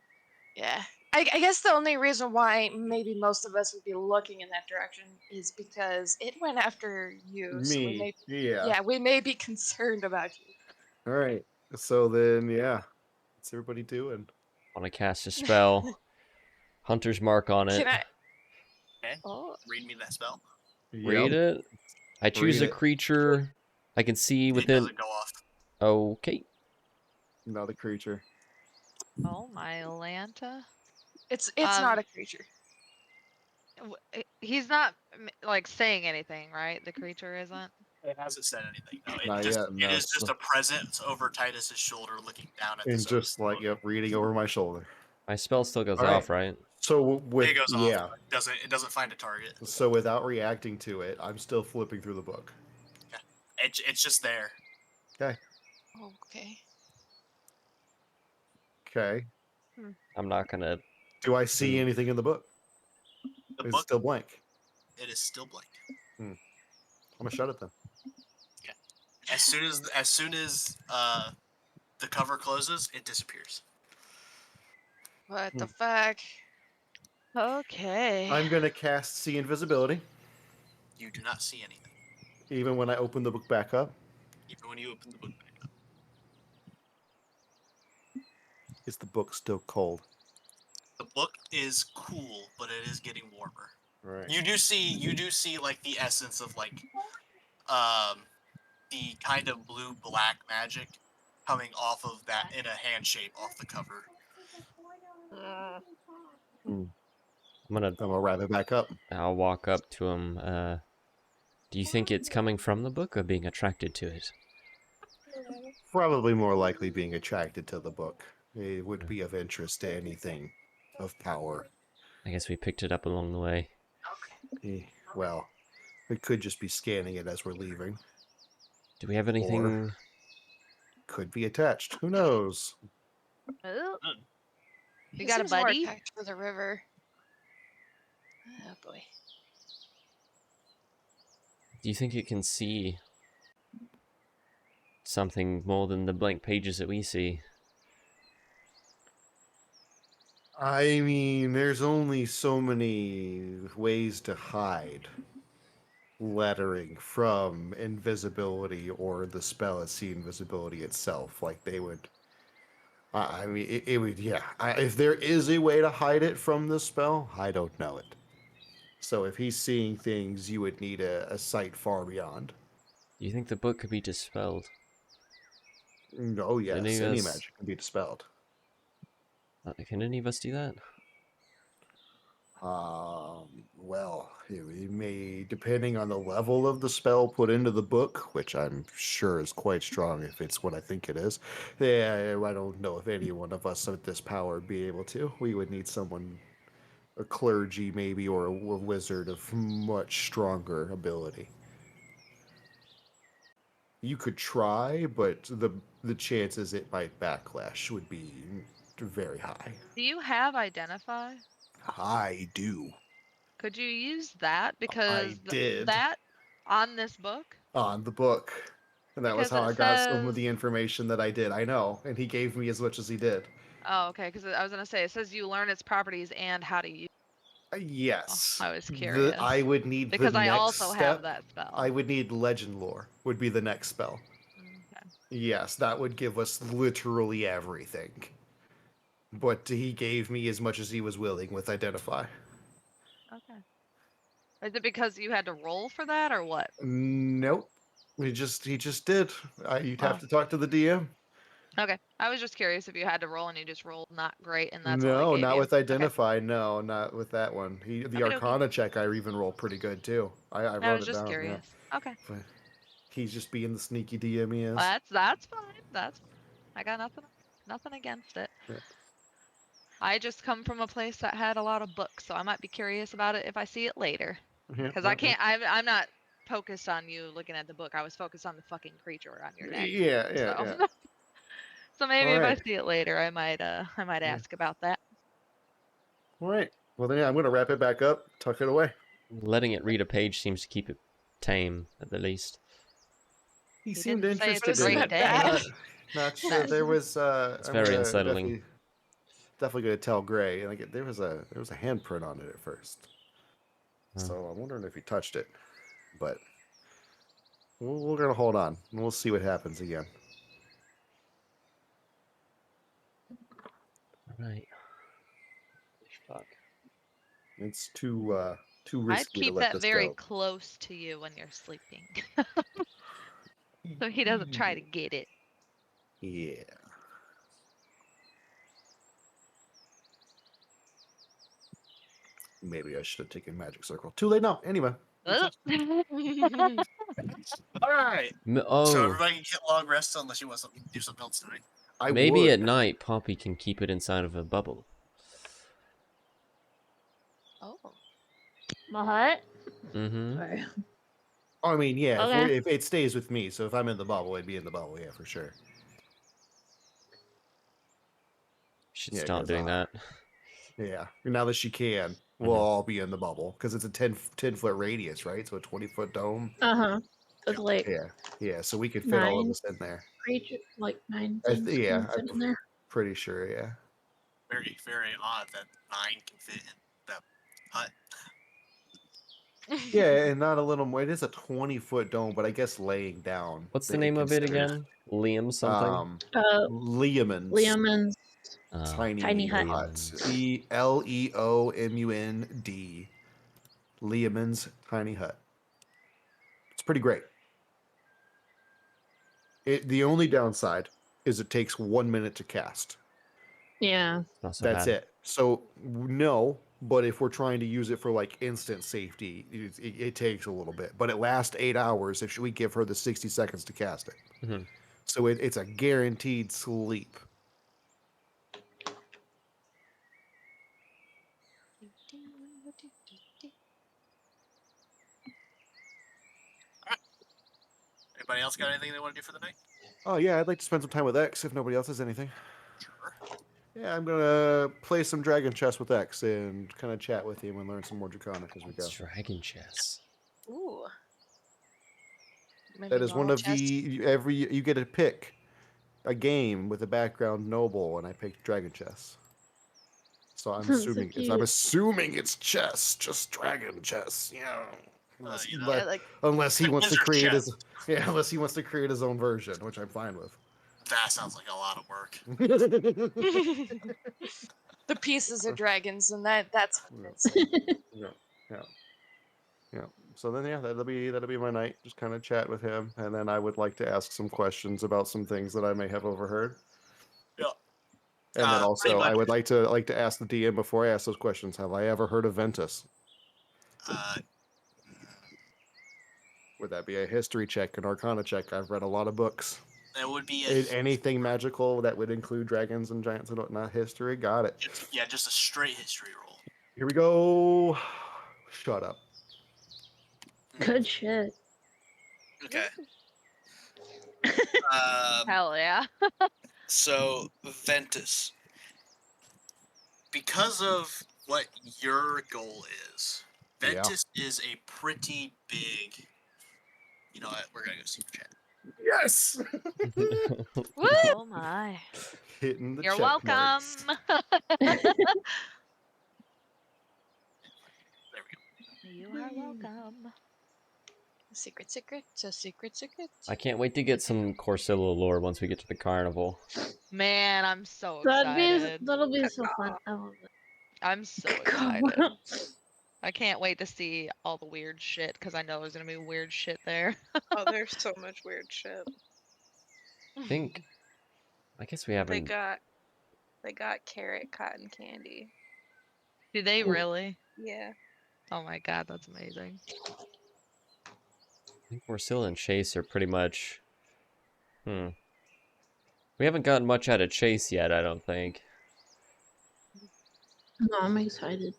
Yeah. I guess the only reason why maybe most of us would be looking in that direction is because it went after you. So Me, yeah. yeah, we may be concerned about you. All right. So then, yeah, what's everybody doing? I want to cast a spell. Hunter's mark on it. Can I? Okay. Oh, Read me that spell. Read it. I choose Read a it. creature I can see It within. doesn't go off. Okay. Not a creature. Oh my Lanta. it's Um, not a creature. He's not like saying anything, right? The creature isn't. It hasn't said anything. No, Not yet. it No. is just a presence over Titus's shoulder, looking down at And this. just like reading over my shoulder. My spell still goes All right. off, right? So with It goes off. But it doesn't find a target. So without reacting to it, I'm still flipping through the book. It's just there. Okay. Okay. Okay. I'm not gonna. Do I see anything in the book? The It's book, still blank. it is still blank. I'm gonna shut it then. As soon as the cover closes, it disappears. What the fuck? Okay. I'm gonna cast See Invisibility, You do not see anything, even when I open the book back up. even when you open the book back up. Is the book still cold? The book is cool, but it is getting warmer. Right. You do see like the essence of like the kind of blue black magic coming off of that in a hand shape off the cover. I'm gonna wrap it back up. I'll walk up to him. Do you think it's coming from the book or being attracted to it? Probably more likely being attracted to the book. It would be of interest to anything of power. I guess we picked it up along the way. Well, we could just be scanning it as we're leaving. Do we have anything? Or could be attached. Who knows? Oh. You It got a seems more buddy? attached to the river. Oh boy. Do you think it can see something more than the blank pages that we see? I mean, there's only so many ways to hide lettering from invisibility or the spell at See Invisibility itself. Like they would. I mean, it would. Yeah. If there is a way to hide it from the spell, I don't know it. So if he's seeing things, you would need a sight far beyond. Do you think the book could be dispelled? Oh yes, any us- magic can be dispelled. Can any of us do that? Well, it may, depending on the level of the spell put into the book, which I'm sure is quite strong if it's what I think it is. Yeah, I don't know if any one of us with this power would be able to. We would need someone, a clergy maybe, or a wizard of much stronger ability. You could try, but the chances it might backlash would be very high. Do you have Identify? I do. Could you use that? Because did. that on this book? On the book. And that was Because how it I got some of says- the information that I did. I know. And he gave me as much as he did. Oh, okay. Because I was gonna say it says you learn its properties and how to use. Yes. I was curious. I would need Because the I next also step. have that spell. I would need legend lore. Would be the next spell. Okay. Yes, that would give us literally everything. But he gave me as much as he was willing with Identify. Okay. Is it because you had to roll for that or what? Nope. He just did. You'd have Oh. to talk to the DM. Okay. I was just curious if you had to roll and you just rolled not great and that's all No, it gave not you. with Identify. No, not with that one. The Okey-dokey. Arcana check I even rolled pretty good too. I I wrote was it just down. curious. Okay. Yeah. He's just being the sneaky DM he is. That's fine. That's fine. I got nothing against it. Yeah. I just come from a place that had a lot of books, so I might be curious about it if I see it later. Yeah, Because I can't. I'm not focused on you looking at the book. I was focused on the fucking creature on your neck. Yeah, So, yeah. so maybe All if I right. see it later, I might ask about that. All right. Well, then, yeah, I'm going to wrap it back up, tuck it away. Letting it read a page seems to keep it tame, at the least. He He seemed didn't say it's a interested in great it. day. Not sure. There was. It's I'm very gonna unsettling. definitely gonna tell Gray. Like there was a handprint on it at first, Huh. so I'm wondering if he touched it. But we're gonna hold on and we'll see what happens again. Right. Fuck. It's too I'd risky to keep let that this very go. close to you when you're sleeping, so he doesn't try to get it. Yeah. Maybe I should have taken Magic Circle. Too late now. Anyway. Ugh. All right. So Oh, everybody can get long rest unless you want to do something else tonight. I maybe would. at night Poppy can keep it inside of a bubble. Oh. What? Mm-hmm. Sorry. I mean, yeah. Okay. If it stays with me, so if I'm in the bubble, it'd be in the bubble. Yeah, for sure. Should Yeah, start 'cause, doing that. Yeah. Now that she can, we'll all be in the bubble because it's a 10-foot radius, right? So a 20-foot dome. Uh-huh. With Yeah. like Yeah. So we could fit all of 9 us in there. creature, like 9 I things yeah, can fit I'm in there. pretty sure. Yeah. Very, very odd that 9 can fit in that hut. Yeah, and not a little more. It is a 20-foot dome, but I guess laying down. What's the it name of it considers, again? Liam something? Leomund's Leoman's tiny, Tiny Hut. hut. Leomund's. Leomund. Leomund's tiny hut. It's pretty great. The only downside is it takes 1 minute to cast. Yeah. Not so That's bad. it. So no, but if we're trying to use it for like instant safety, it takes a little bit. But it lasts 8 hours if we give her the 60 seconds to cast it. Mhm. So it's a guaranteed sleep. Anybody else got anything they want to do for the night? Oh yeah, I'd like to spend some time with X if nobody else has anything. Sure. Yeah, I'm gonna play some Dragon Chess with X and kind of chat with him and learn some more Draconic as we go. It's dragon chess. Ooh. Maybe That is one normal of chess? you get to pick a game with a background noble, and I picked Dragon Chess. So I'm So assuming cute. it's chess, just Dragon Chess. Yeah. Unless, You know, Yeah, like unless he wants to Wizard create chess. unless he wants to create his own version, which I'm fine with. That sounds like a lot of work. the pieces are dragons, and that's Yeah, yeah, yeah. So then, yeah, that'll be my night. Just kind of chat with him, and then I would like to ask some questions about some things that I may have overheard. Yeah. And then Pretty also, much. I would like to ask the DM before I ask those questions. Have I ever heard of Ventus? Uh, Would that be a history check, an Arcana check? I've read a lot of books. that would be Anything magical that would include dragons and giants and whatnot. History, got it. just a straight history roll. Here we go. Shut up. Good shit. Okay. Hell yeah. So Ventus, because of what your goal is, Yeah. Ventus is a pretty big. You know what? We're gonna go super chat. Yes. Oh my. Hitting the You're check welcome. marks. There we go. You are welcome. secret, a secret. I can't wait to get some Corsillo lore once we get to the carnival. Man, I'm so excited. That'll be so fun. I love it. I'm so excited. I can't wait to see all the weird shit because I know there's gonna be weird shit there. Oh, there's so much weird shit. I guess we They haven't. got carrot cotton candy. Do they really? Yeah. Oh my god, that's amazing. think Morcilla and Chase are pretty much... We haven't gotten much out of Chase yet, I don't think. No, I'm excited.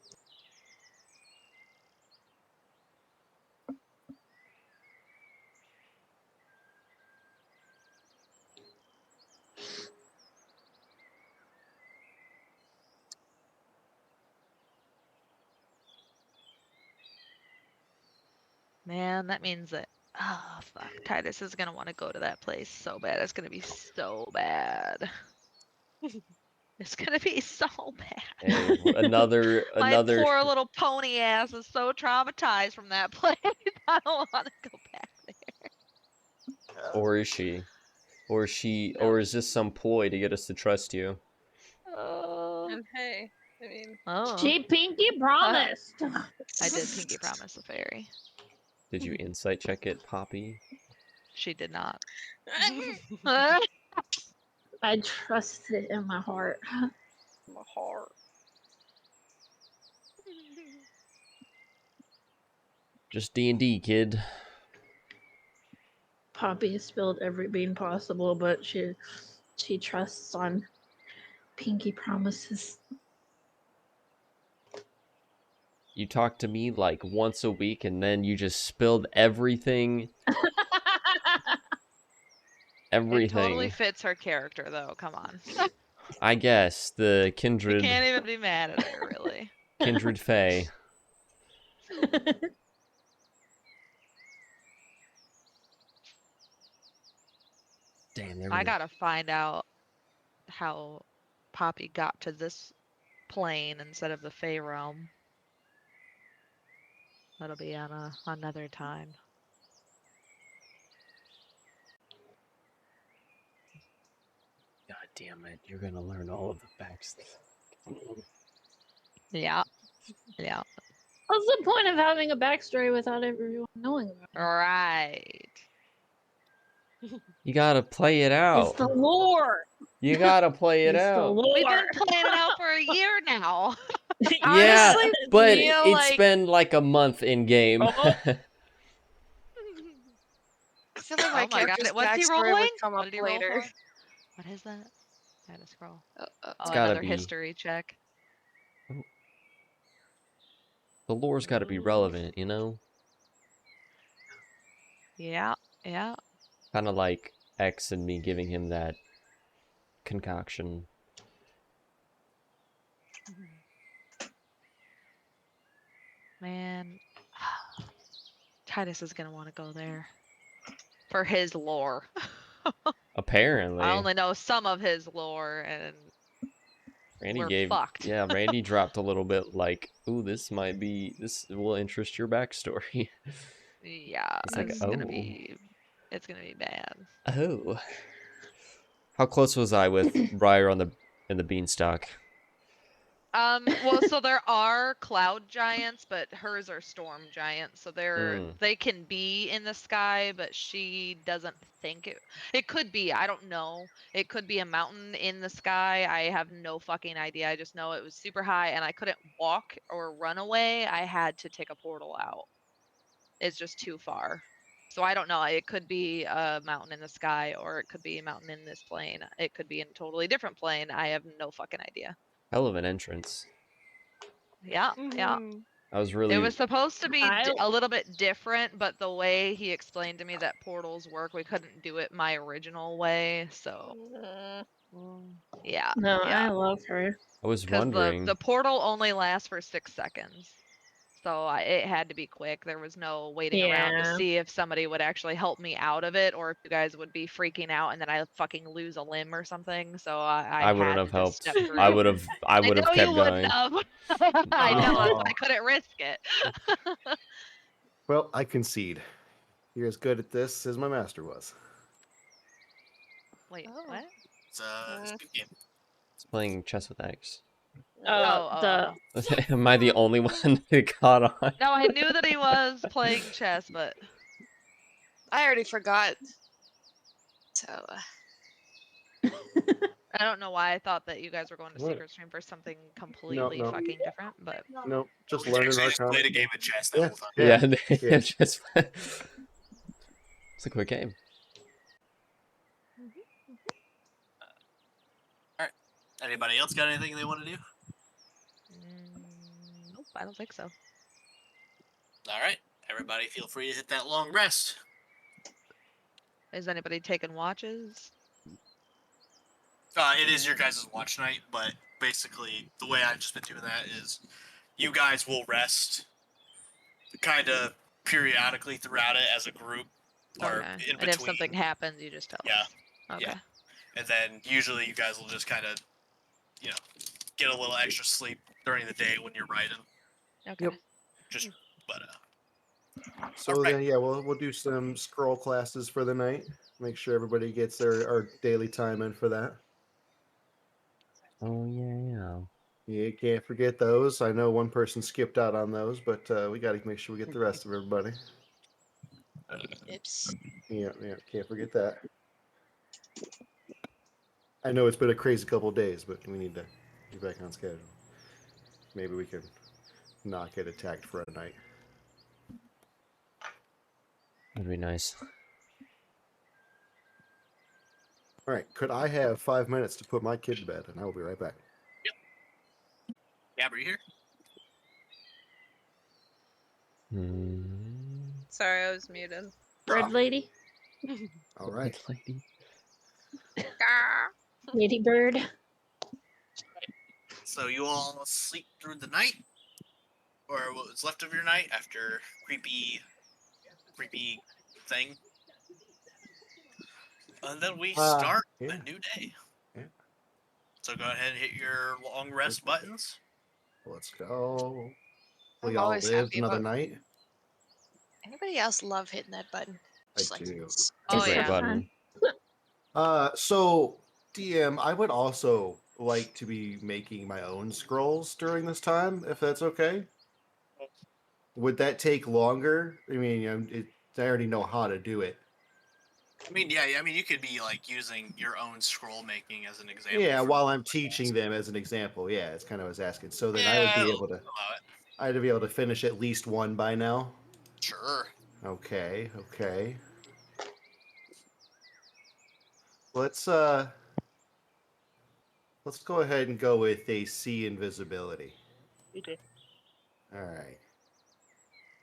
Man, that means that oh fuck, Titus is gonna want to go to that place so bad. It's gonna be so bad. It's gonna be so bad. Hey, another My poor little pony ass is so traumatized from that place. I don't want to go back there. Or is she? Or No. is this some ploy to get us to trust you? And hey, I mean, Oh, She pinky promised. I did pinky promise the fairy. Did you insight check it, Poppy? She did not. I trust it in my heart. my heart. Just D&D, kid. Poppy spilled every bean possible, but she trusts on pinky promises. You talk to me like once a week and then you just spilled everything. It totally fits her character, though. Come on. I guess the You kindred can't even be mad at her, really. kindred fae. Damn, I gotta find out how Poppy got to this plane instead of the Fae realm. That'll be on another time. God damn it, you're gonna learn all of the facts. Yeah. Yeah. What's the point of having a backstory without everyone knowing about it? Right. You gotta play it out. It's the lore. You gotta play it It's the out. lore. We've been playing it out for a year now. Yeah, Honestly, but feel it's like- been like a month in game. Oh. I feel like my Oh my god, character's what's he backstory rolling? would come What up did he roll later. for? What is that? I gotta scroll. Uh, Oh, gotta another be. history check. The lore's gotta be relevant, you know? Yeah, yeah. Kind of like X and me giving him that concoction. Man, Titus is gonna want to go there for his lore. Apparently. I only know some of his lore, and we're fucked. Yeah, Randy dropped a little bit like, ooh, this will interest your backstory. Yeah, It's like, it's gonna be bad. Oh. How close was I with Briar in the beanstalk? Well, so there are cloud giants, but hers are storm giants, so they can be in the sky, but she doesn't think it could be. I don't know. It could be a mountain in the sky. I have no fucking idea. I just know it was super high and I couldn't walk or run away. I had to take a portal out. It's just too far. So I don't know. It could be a mountain in the sky or it could be a mountain in this plane. It could be in a totally different plane. I have no fucking idea. Hell of an entrance. Yeah, yeah. I was really... It was supposed to be a little bit different, but the way he explained to me that portals work, we couldn't do it my original way. So, yeah. No, yeah. I love her. I was Because wondering... the portal only lasts for 6 seconds. So it had to be quick. There was no waiting around to see if somebody would actually help me out of it or if you guys would be freaking out and then I fucking lose a limb or something. So I wouldn't had have to just helped. step through. I would have kept you going. wouldn't have. I know, that's why I couldn't risk it. Well, I concede. You're as good at this as my master was. Wait, Oh. what? It's a good game. It's playing chess with X. Oh. Am I the only one that caught on? No, I knew that he was playing chess, but I already forgot. So, I don't know why I thought that you guys were going to Secret Stream for something completely no. fucking different, but No, just We learning actually just Arcana. played a game of chess the whole time. Yeah. Yeah, Yeah. just It's a quick game. Anybody else got anything they want to do? Nope, I don't think so. All right. Everybody feel free to hit that long rest. Is anybody taking watches? It is your guys' watch night, but basically the way I've just been doing that is you guys will rest kind of periodically throughout it as a group or Okay. in And between. if something happens, you just tell us. Okay. Yeah. And then usually you guys will just kind of, get a little extra sleep during the day when you're riding. Okay. Yep. Just, but So Alright. then, yeah, we'll do some scroll classes for the night. Make sure everybody gets our daily time in for that. Oh yeah. You can't forget those. I know one person skipped out on those, but we got to make sure we get the rest of everybody. Oops. Yeah, can't forget that. I know it's been a crazy couple of days, but we need to get back on schedule. Maybe we can not get attacked for a night. That'd be nice. All right, could I have 5 minutes to put my kid to bed, and I will be right back. Gab, are you here? Sorry, I was muted. Bird lady, All right. Lady. lady bird. So you all sleep through the night? Or what was left of your night after creepy thing? And then we start yeah. a new day. Yeah. So go ahead and hit your long rest buttons. Let's go. I'm We all always lived happy another about- night. Anybody else love hitting that button? I Just like do. It's Oh, a great yeah. button. So DM, I would also like to be making my own scrolls during this time, if that's okay. Would that take longer? I mean, I already know how to do it. I mean, you could be like using your own scroll making as an example. Yeah, for while the I'm class. teaching them as an example. Yeah, it's kind of what I was asking. So then Yeah, I would be I'll able to. allow it. I'd be able to finish at least one by now. Sure. Okay. Let's go ahead and go with a C invisibility. Okay. All right.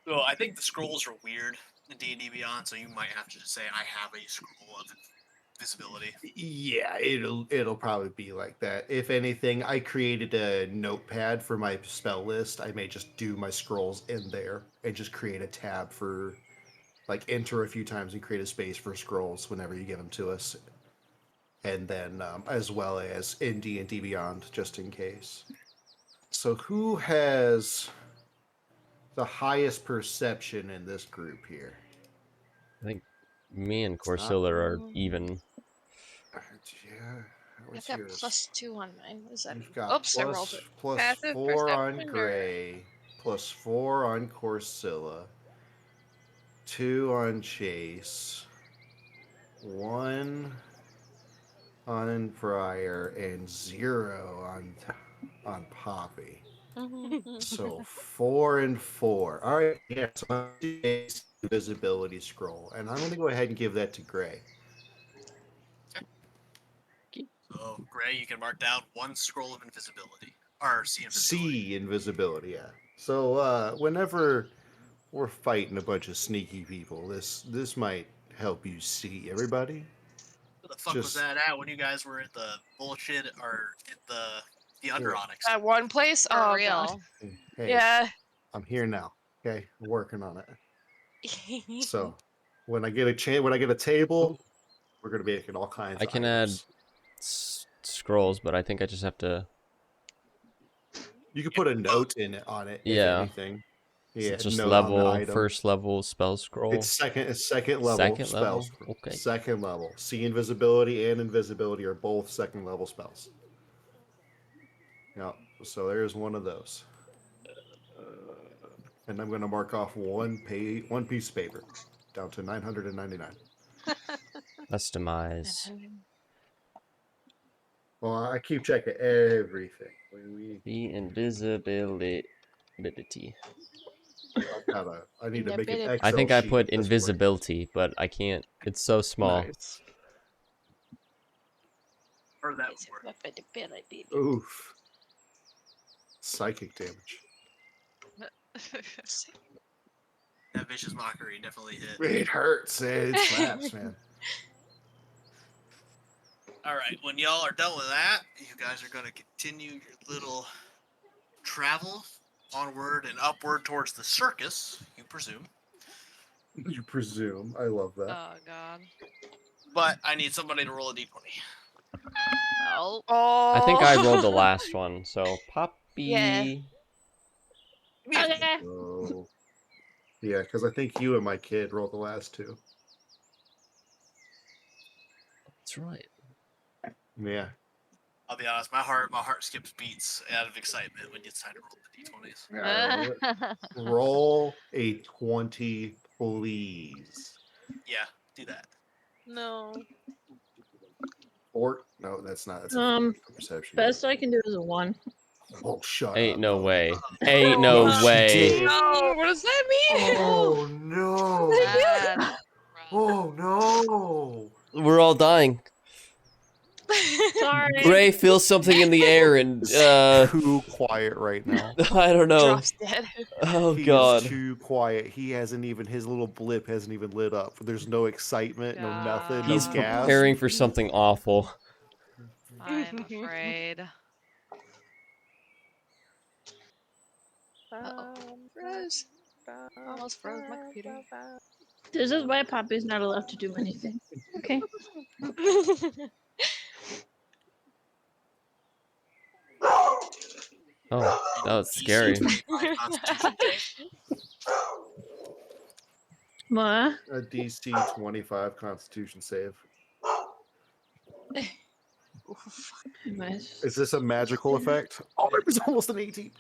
So I think the scrolls are weird in D&D Beyond, so you might have to just say, I have a scroll of invisibility. Yeah, it'll probably be like that. If anything, I created a notepad for my spell list. I may just do my scrolls in there and just create a tab for, like, enter a few times and create a space for scrolls whenever you give them to us. And then as well as in D&D Beyond, just in case. So who has the highest perception in this group here? I think me and Corsilla are even. Yeah, I've what's got yours? +2 on mine. What does that You've mean? got Oops, I rolled it. plus Passive 4 on perception or- Gray, +4 on Corsilla, 2 on Chase, 1 on Briar, and 0 on Poppy. So 4 and 4. All right, yeah. So I'm doing a visibility scroll, and I'm going to go ahead and give that to Gray. So, Gray, you can mark down one scroll of invisibility. Or C invisibility. C invisibility, yeah. So whenever we're fighting a bunch of sneaky people, this might help you see everybody. Where the fuck was that at when you guys were at the bullshit or at the Underonyx? At one place? For Oh, real. Hey, Yeah. I'm here now. Okay, I'm working on it. So when I get a table, we're gonna be making all kinds I of can add items. scrolls, but I think I just have to. You could put a note in it on it, if Yeah. anything. Is Yeah, it just note on the level, item. first level spell scroll? It's second level Second spell level? scroll. Okay. Second level. See, invisibility and invisibility are both second level spells. Yeah, so there's one of those. And I'm going to mark off one piece of paper down to 999. Customize. Well, I keep checking everything. The invisibility. I need to make an Invisibility. Excel I think I sheet put of this for you. invisibility, but I can't It's so small. Nice. Or that Is it would work. what the bill I did? Oof. Psychic damage. That vicious mockery definitely hit. It hurts. It slaps, man. All right, when y'all are done with that, you guys are going to continue your little travel onward and upward towards the circus, you presume. You presume. I love that. Oh god. But I need somebody to roll a d20. Oh. Oh. I think I rolled the last one, so Poppy. Yeah. Okay. Oh. Yeah, because I think you and my kid rolled the last two. That's right. Yeah. I'll be honest, my heart skips beats out of excitement when it's time to roll the d20s. Roll a 20, please. Yeah, do that. No. Or no, that's not. That's a perception. Best I can do is a 1. Oh, shut Ain't up. no though. way. Ain't no Yes, she way. did. No. What does that mean? Oh no! That's rough. Oh no! We're all dying. Sorry. Ray feels something in the air and It's too quiet right now. I don't know. Drops dead. Oh He god. is too quiet. He hasn't even, his little blip hasn't even lit up. There's no excitement, no nothing, no He's gas. preparing for something awful. I'm afraid. Froze. Almost froze my computer. This is why Poppy's not allowed to do anything. Okay. Oh, that was scary. DC 25 Constitution save. What? A DC 25 Constitution save. Nice. Is this a magical effect? Oh, it was almost an 18.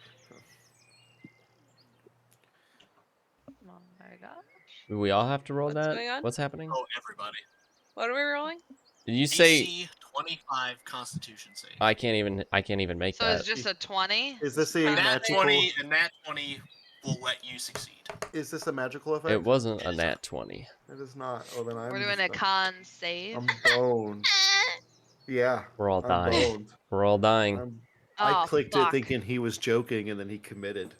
Oh my gosh. Do we all have to roll What's that? going on? What's happening? Oh, everybody. What are we rolling? Did you say DC 25 Constitution save. I can't even make So that? it's just a 20? Is this a Nat magical? 20 and Nat 20 will let you succeed. Is this a magical effect? It wasn't a nat 20. It is not. Oh, then I'm. We're doing just a con save. I'm boned. Yeah. We're all I'm dying. boned. We're all dying. I Oh, clicked fuck. it thinking he was joking, and then he committed.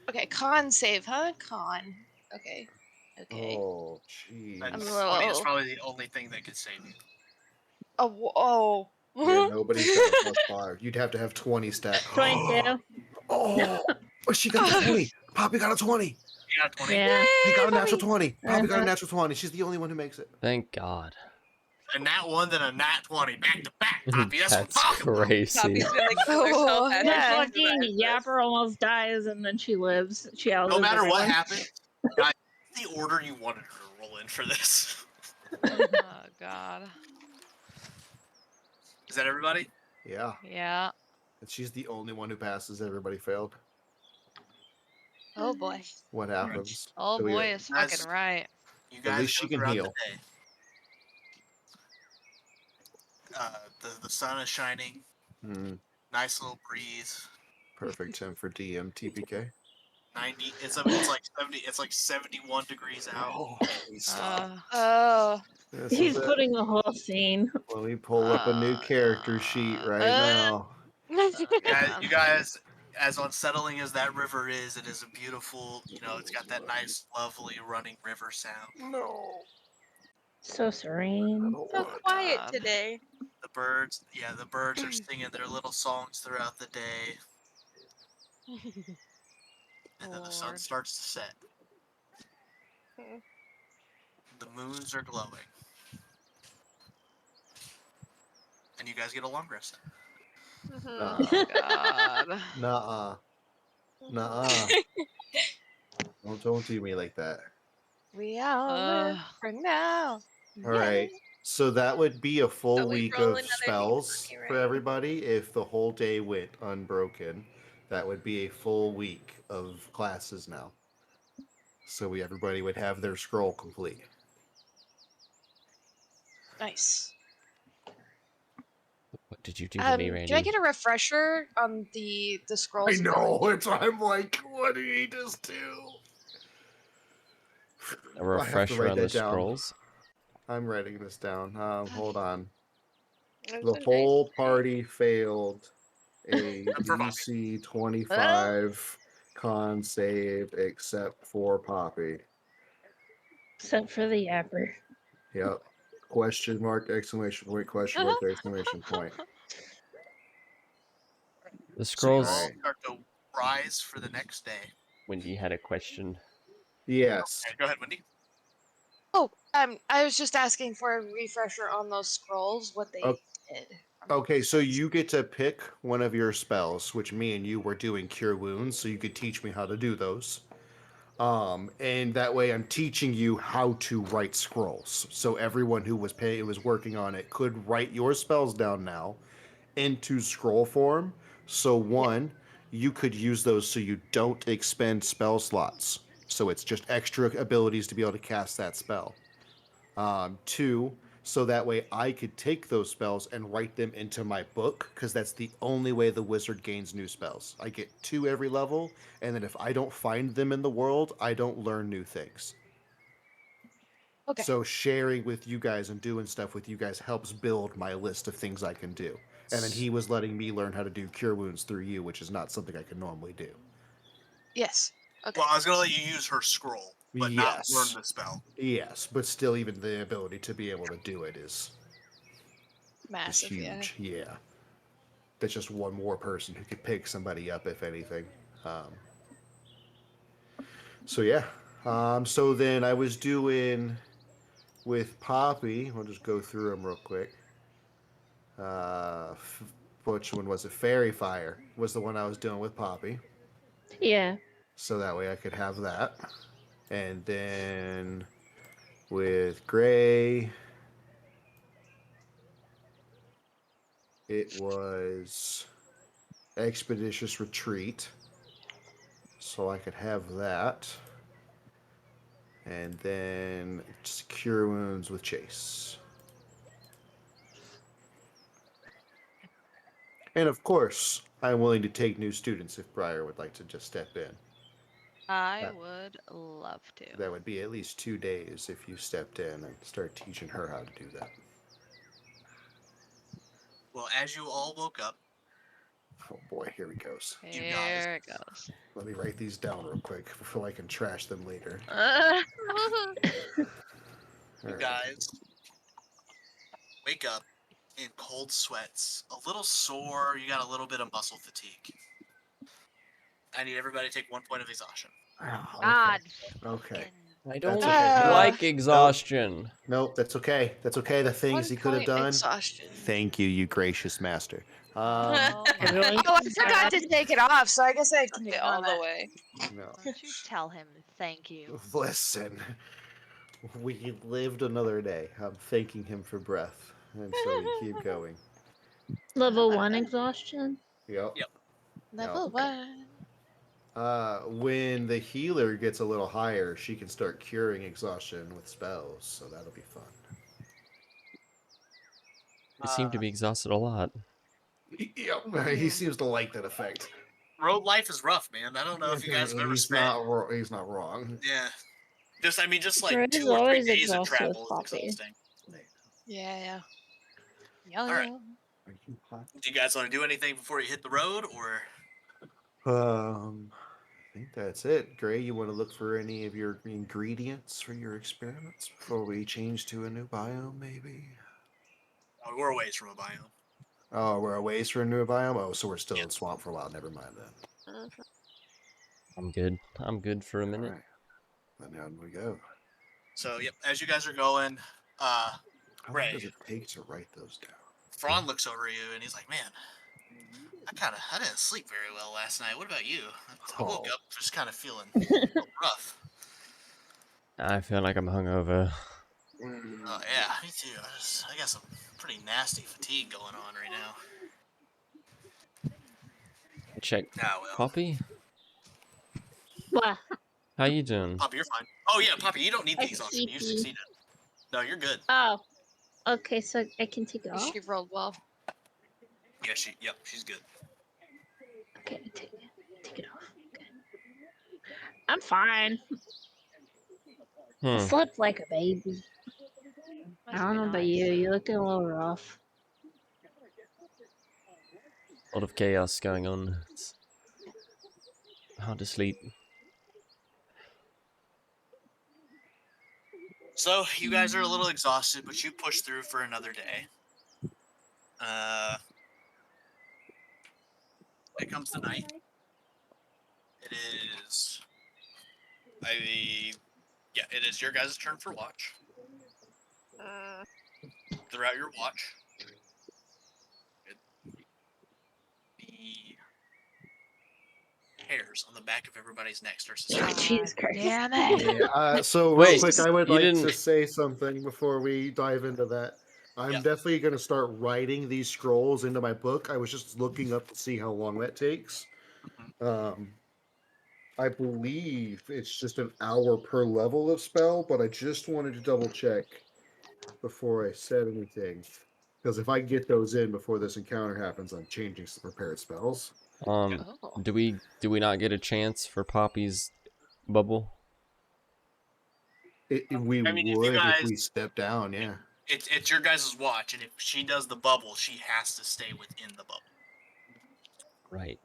Okay, con save, huh? Con. Okay. Okay. Oh, jeez. And I'm 20 is low. probably the only thing that could save you. Oh. Yeah, nobody's got a +5. You'd have to have 20 stat. 22. Oh, she got a 20. Poppy got a 20. You got 20? Yeah. He got a natural 20. Poppy got a Uh-huh. natural 20. She's the only one who makes it. Thank God. A nat 1, then a nat 20. Back to back, Poppy. That's what I'm That's talking about. crazy. Poppy's gonna kill herself as Yeah. she Fucking exercises. Yapper almost dies and then she lives. She outlives No matter what everyone. happens, guys, the order you wanted her to roll in for this. Oh, God. Is that everybody? Yeah. Yeah. And she's the only one who passes. Everybody failed. Oh boy. What happens? Oh, So we boy got- is fucking right. You guys least go she can throughout heal. the day. The sun is shining. Hmm, Nice little breeze. perfect time for DM TPK. 90. It's like 70. It's like 71 degrees out. Oh, please stop. Oh. This He's is it. putting the whole scene. Let me pull up a new character sheet right now. You guys, as unsettling as that river is, it is a beautiful. It's got that nice, lovely running river sound. No. So serene. So quiet God. today. The birds are singing their little songs throughout the day, and then the sun Lord. starts to set. The moons are glowing, and you guys get a long rest. Nuh-uh. Oh, God. Nuh-uh. Nuh-uh. Don't do me like that. We all live for now. All right. So that would be a full So we week roll of another spells D20, for right? everybody. If the whole day went unbroken, that would be a full week of classes now. So everybody would have their scroll complete. Nice. What did you do to me, Can I Randy? get a refresher on the scrolls? I know. It's. I'm like, what did he just do? A refresher on the scrolls? I'm writing this down. Hold on. It The was a whole nice party failed a Except for Poppy. DC 25 con save except for Poppy. Except for the yapper. Yep. Question mark, exclamation point, question mark, exclamation point. The So you all scrolls. start to rise for the next day. Wendy had a question. Yes. Okay, go ahead, Wendy. Oh, I was just asking for a refresher on those scrolls, what they did. Okay, so you get to pick one of your spells, which me and you were doing cure wounds, so you could teach me how to do those. And that way I'm teaching you how to write scrolls. So everyone who was working on it could write your spells down now into scroll form. So one, you could use those so you don't expend spell slots. So it's just extra abilities to be able to cast that spell. Two, so that way I could take those spells and write them into my book, because that's the only way the wizard gains new spells. I get 2 every level, and then if I don't find them in the world, I don't learn new things. Okay. So sharing with you guys and doing stuff with you guys helps build my list of things I can do. And then he was letting me learn how to do cure wounds through you, which is not something I can normally do. Yes. Okay. Well, I was gonna let you use her scroll, but not learn Yes. the spell. Yes, but still, even the ability to be able to do it is Massive, huge. Yeah. That's just one more person who could pick somebody up, if anything. Um, so yeah. So then I was doing with Poppy. We'll just go through them real quick. Which one was it? Fairy Fire was the one I was doing with Poppy. Yeah. So that way I could have that. And then with Gray, it was Expeditious Retreat. So I could have that. And then just Cure Wounds with Chase. And of course, I'm willing to take new students if Briar would like to just step in. I That, would love to. that would be at least 2 days if you stepped in and start teaching her how to do that. Well, as you all woke up, Oh boy, here he goes. you guys, Here it goes. Let me write these down real quick before I can trash them later. you guys wake up in cold sweats, a little sore. You got a little bit of muscle fatigue. I need everybody to take 1 point of exhaustion. God. Okay. I That's don't okay. like exhaustion. Nope, that's okay. That's okay. The things 1 he could have point done. exhaustion. Thank you, you gracious master. Oh my Really? Oh, I forgot to take it off, so I guess I can Okay, ignore all the that. way. No. Don't you tell him thank you. Listen, we lived another day. I'm thanking him for breath. And so we keep going. Level 1 exhaustion? Yep. Yep. Level Okay. 1. When the healer gets a little higher, she can start curing exhaustion with spells, so that'll be fun. I seem to be exhausted a lot. Yep, he seems to like that effect. Road life is rough, man. I don't know if you guys have ever He's spent. he's not wrong. Yeah. Just like Greg 2 is or 3 always days of exhausted with travel is Poppy. exhausting. Yeah. All right. Are you hot? Do you guys want to do anything before you hit the road, or I think that's it. Gray, you want to look for any of your ingredients for your experiments before we change to a new biome, maybe? we're a ways from a biome? Oh, we're a ways for a new biome? Oh, so we're still Yeah. in swamp for a while. Never mind then. I'm good. I'm good for a minute. All right. Then on we go. So, yep. As you guys are going, How long Ray, does it take to write those down? Thrawn looks over at you and he's like, "Man, I didn't sleep very well last night. What about you?" I woke Oh. up just kind of feeling a little rough. I feel like I'm hungover. Oh yeah, me too. I got some pretty nasty fatigue going on right now. Check. Ah well. Poppy, What? how you doing? Poppy, you're fine. Oh yeah, Poppy, you don't need the I exhaustion. You sleepy. succeeded. No, you're good. Oh. Okay, so I can take it off? She rolled well. Yeah, she's good. Okay, take it off. Okay. I'm fine. I slept like a baby. I don't know about you. You look a little rough. A lot of chaos going on. It's hard to sleep. So you guys are a little exhausted, but you push through for another day. It comes the night. It is. It is your guys' turn for watch. Throughout your watch, the hairs on the back of everybody's neck starts to stand. Jesus Christ. Damn it. Yeah. So real Wait, quick, I would you like didn't- to say something before we dive into that. I'm Yep. definitely going to start writing these scrolls into my book. I was just looking up to see how long that takes. I believe it's just an hour per level of spell, but I just wanted to double check before I said anything. Because if I get those in before this encounter happens, I'm changing some prepared spells. Oh. do we not get a chance for Poppy's bubble? We I mean, if you would if guys- we step down, yeah. It's your guys' watch, and if she does the bubble, she has to stay within the bubble. Right.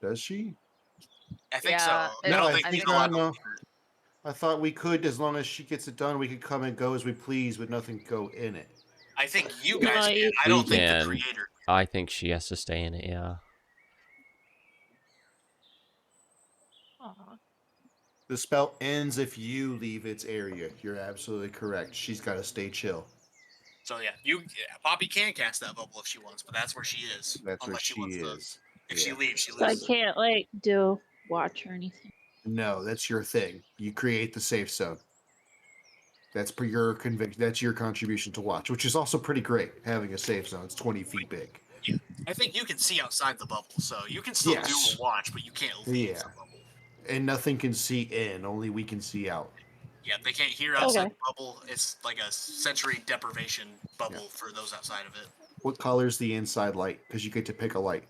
Does she? I think Yeah, so. it- No, I don't I think think she's allowed to no. leave her. I thought we could, as long as she gets it done, we could come and go as we please with nothing go in it. I think you guys can. I We don't think the can. creator. I think she has to stay in it, yeah. Aw. The spell ends if you leave its area. You're absolutely correct. She's got to stay chill. So yeah, Poppy can cast that bubble if she wants, but that's where she is. That's where unless she wants to. is. If she Yeah. leaves, she So I loses. can't like do watch or anything. No, that's your thing. You create the safe zone. That's per your conviction. That's your contribution to watch, which is also pretty great. Having a safe zone. It's 20 feet big. Yeah, I think you can see outside the bubble, so you can still do a watch, but you can't leave Yeah. the bubble. And nothing can see in. Only we can see out. Yeah, they can't hear outside Okay. the bubble. It's like a sensory deprivation bubble for those outside of it. What color's the inside light? Because you get to pick a light.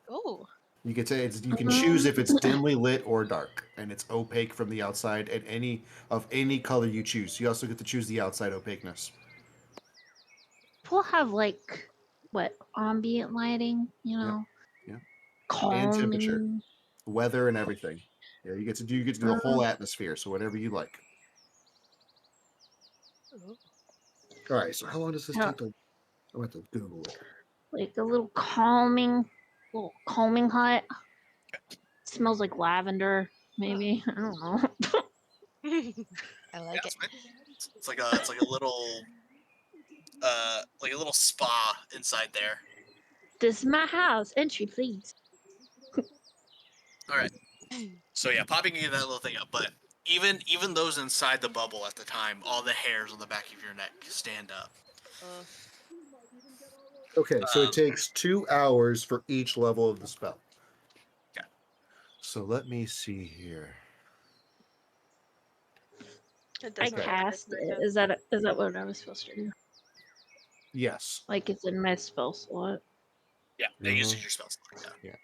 Oh. You can say you can choose if it's dimly lit or dark, and it's opaque from the outside, and any color you choose. You also get to choose the outside opaqueness. We'll have like what ambient lighting, you know, Yeah. And temperature, calming. weather, and everything. Yeah, you get to do the whole atmosphere. So whatever you like. All right. So how long does this Yeah. take to? I'm going to Google it. Like a little calming hut. Smells like lavender, maybe. I don't know. I like it. It's like a little spa inside there. This is my house. Entry, please. All right. So yeah, Poppy can get that little thing up, but even those inside the bubble at the time, all the hairs on the back of your neck stand up. Okay, so it takes 2 hours for each level of the spell. Okay. So let me see here. It I doesn't matter. cast it. Is that what I was supposed to do? Yes. Like it's in my spell slot. Yeah, that uses your spell slot. Yeah.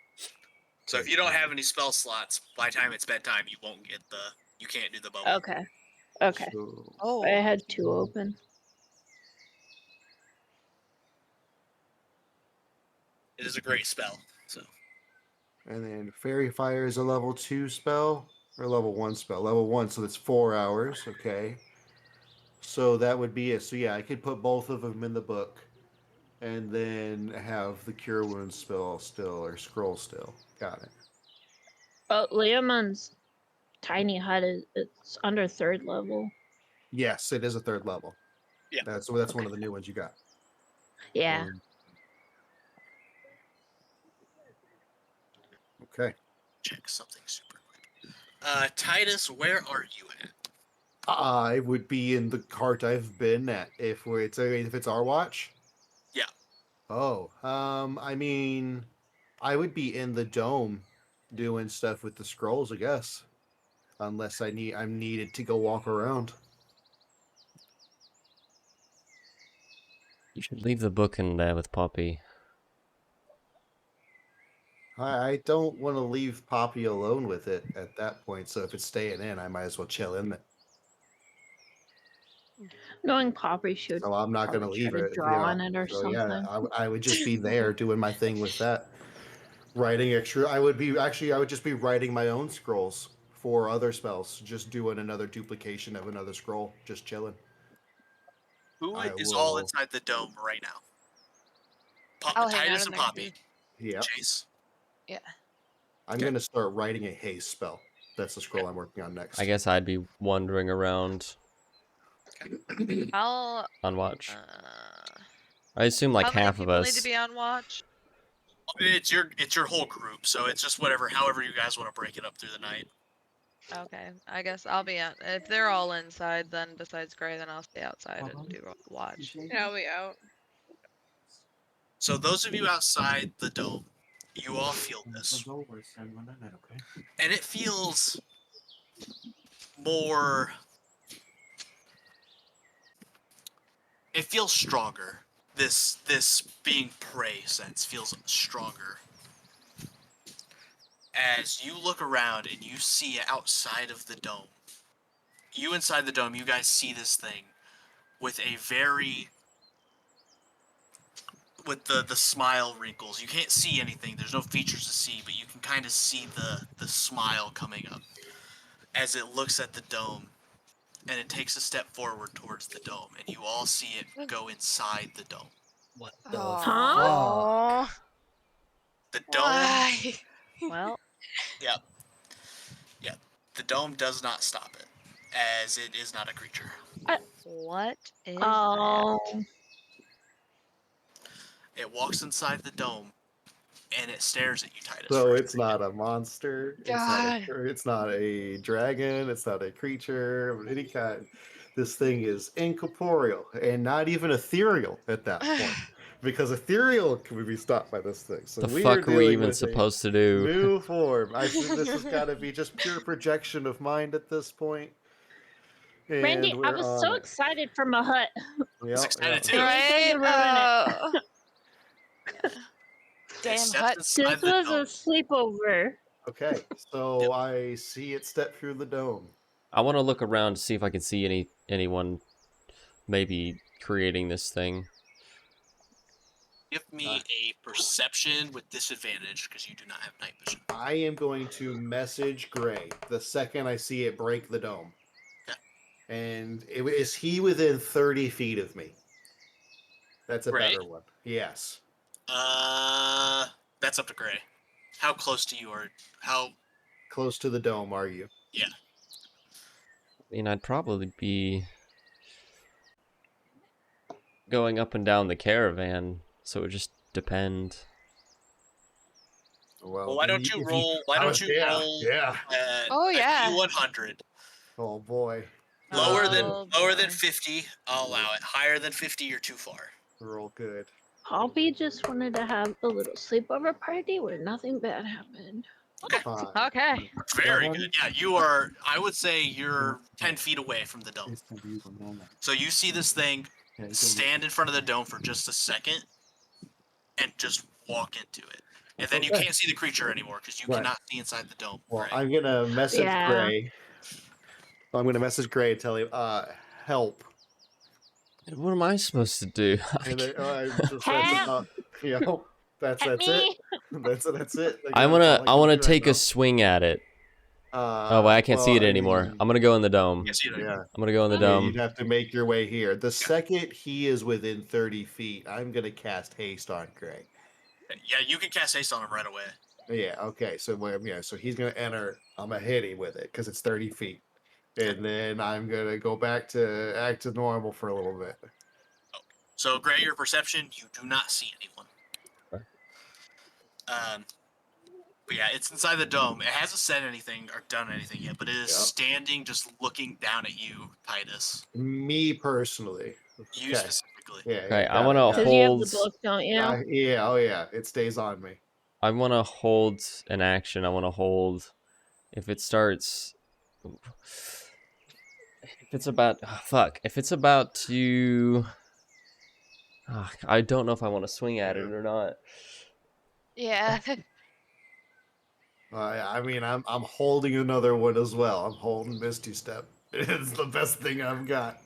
So if you don't have any spell slots, by the time it's bedtime, you can't do the bubble. Okay. Okay. So, Oh. I had 2 open. It is a great spell. So and then Fairy Fire is a level 2 spell or level 1 spell. Level 1, so that's 4 hours. Okay. So that would be it. So yeah, I could put both of them in the book, and then have the Cure Wounds spell still or scroll still. Got it. Oh, Leoman's tiny hut it's under 3rd level. Yes, it is a 3rd level. Yeah. That's one of the new ones you got. Yeah. Okay. check something super quick. Titus, where are you at? I would be in the cart I've been at if it's our watch. Yeah. Oh, I mean, I would be in the dome doing stuff with the scrolls, I guess. Unless I'm needed to go walk around. You should leave the book in there with Poppy. I don't want to leave Poppy alone with it at that point, so if it's staying in, I might as well chill in it. Knowing Poppy should So I'm not going to probably try leave to it. draw on it or So something. yeah, I would just be there doing my thing with that. Writing extra. I would just be writing my own scrolls for other spells. Just doing another duplication of another scroll. Just chilling. Who I is all will. inside the dome right now? I'll hang out Titus in and there Poppy. too. Yeah. Chase. Yeah. I'm Okay. going to start writing a haste spell. That's the scroll I'm working on next. I guess I'd be wandering around I'll. on watch. Uh, I assume like how many half of people need to us. be on watch? It's your whole group, so it's just however you guys want to break it up through the night. Okay, I guess I'll be out. If they're all inside, then besides Gray, then I'll stay outside and do watch. Yeah, I'll be out. So those of you outside the dome, you all feel this, and it feels more. It feels stronger. This being prey sense feels stronger. As you look around and you see outside of the dome, you inside the dome, you guys see this thing with a very with the smile wrinkles. You can't see anything. There's no features to see, but you can kind of see the smile coming up as it looks at the dome, and it takes a step forward towards the dome, and you all see it go inside the dome. What Aww. The dome, Why? Well, yeah, the dome does not stop it, as it is not a creature. what is Oh, It walks inside the dome, and it stares at you, Titus. So for a it's second. not a monster. God. It's not a dragon. It's not a creature of any kind. This thing is incorporeal and not even ethereal at that point, because ethereal can be stopped by this thing. So the we fuck are we dealing even with a supposed to do? new form. I assume this has got to be just pure projection of mind at this point. And Randy, I we're was on so it. excited for my hut. was excited too. And you tried to ruin it. It Damn steps hut. inside This the was dome. a sleepover. Okay, so I see it step through the dome. I want to look around to see if I can see anyone maybe creating this thing. Give me a perception with disadvantage because you do not have night vision. I am going to message Gray the second I see it break the dome. Okay. And is he within 30 feet of me? That's a Gray? better one. Yes. That's up to Gray. How close to you are? How Close to the dome, are you? Yeah. I mean, I'd probably be going up and down the caravan, so it would just depend. Well, why don't you roll? Why don't you roll? Yeah. Oh, yeah. D100. Oh boy. Lower Oh, than boy. 50, I'll allow it. Higher than 50, you're too far. Roll good. Poppy just wanted to have a little sleepover party where nothing bad happened. Fine. Okay. Very good. Yeah, you are. I would say you're 10 feet away from the dome. So you see this thing stand in front of the dome for just a second and just walk into it. And then you Okay. can't see the creature anymore because you Right. cannot see inside the dome. Well, Right. I'm gonna message Yeah. Gray. I'm gonna message Gray and tell him, help. What am I supposed to do? And then, Help! that's Help it. me! That's it. I wanna take a swing at it. Oh, well, I can't see it anymore. I'm gonna go in the dome. Can't see it anymore. Yeah. I'm gonna go in the Yeah, dome. you'd have to make your way here. The second he is within 30 feet, I'm gonna cast haste on Gray. Yeah, you can cast haste on him right away. Yeah. Okay. So so he's gonna enter. I'm gonna hit him with it because it's 30 feet, and then I'm gonna go back to act as normal for a little bit. So, Gray, your perception, you do not see anyone. But yeah, it's inside the dome. It hasn't said anything or done anything yet, but it is standing, just looking down at you, Titus. Me personally. You specifically. Yeah. Okay, I got want it, to got it. Because you have hold. the book, don't you? Yeah. Oh yeah. It stays on me. I want to hold an action. I want to hold. If it starts. If it's about. Fuck. If it's about to. I don't know if I want to swing at it or not. Yeah. I mean, I'm holding another one as well. I'm holding Misty Step. It's the best thing I've got.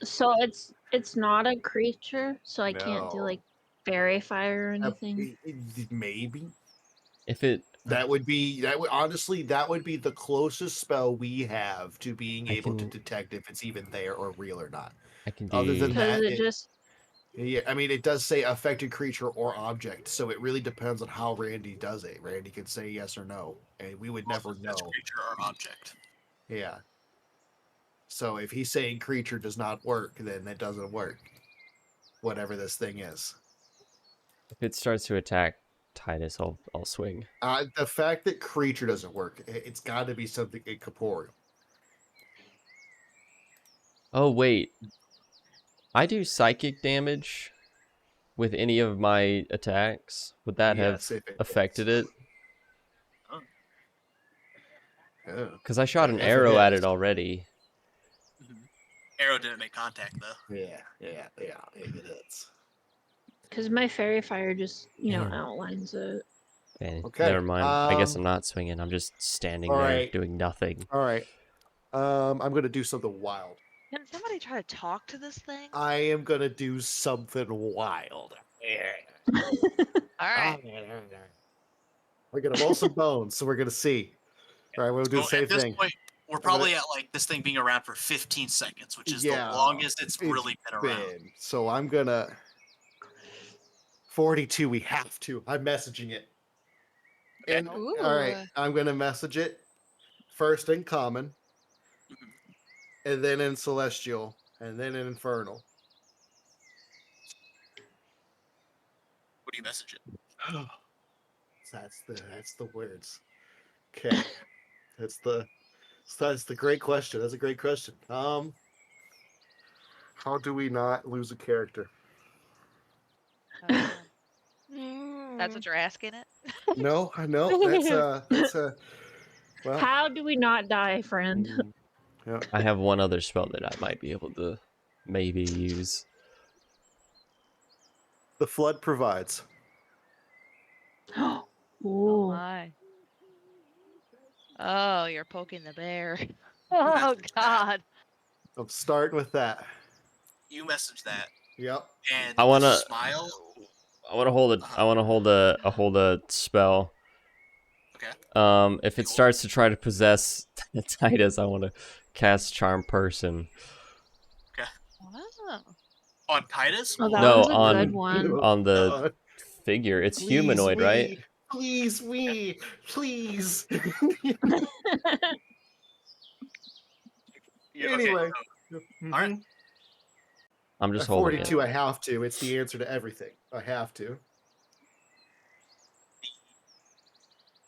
So it's not a creature, so I can't do No. like fairy fire or anything. Maybe If it, that would honestly be the closest spell we have to being I able to can- detect if it's even there or real or not. I can Other than do. Because that, it just yeah, I mean, it does say affected creature or object, so it really depends on how Randy does it. Randy can say yes or no, and we would never Also says know. creature or object. Yeah. So if he's saying creature does not work, then it doesn't work. Whatever this thing is. If it starts to attack Titus, I'll swing. The fact that creature doesn't work, it's got to be something incorporeal. Oh wait, I do psychic damage with any of my attacks. Would that Yes, have if it affected it? Yeah. Because I shot an If it arrow at is. it already. Arrow didn't make contact though. Yeah, it is. because my fairy fire just Man. outlines it. Okay. Never mind. I guess I'm not swinging. I'm just standing there Alright. doing nothing. All right. I'm gonna do something wild. Can somebody try to talk to this thing? I am gonna do something wild. All right. We're gonna roll some bones, so we're gonna see. All right, we'll do the So same at this thing. point, we're probably at like this thing being around for 15 seconds, which is the longest it's really been around. So I'm gonna 42. We have to. I'm messaging it. Okay. And Ooh. all right, I'm gonna message it first in common, and then in celestial, and then in infernal. What do you message it? That's the words. Okay, that's the great question. That's a great question. How do we not lose a character? That's what you're asking it? No, that's well. How do we not die, friend? Yeah. I have one other spell that I might be able to maybe use. The flood provides. Oh Ooh. my. Oh, you're poking the bear. Oh God. I'm starting with that. You message that, Yep. and I wanna- the smile. I want to hold it. I want to hold a spell. Okay. If it starts to try to possess Titus, I want to cast Charm Person. Wow. On Titus? Oh, that No, was a on- good one. On the figure, it's humanoid, right? Please. Yeah, Anyway. All right. I'm just At holding 42, it. I have to. It's the answer to everything. I have to.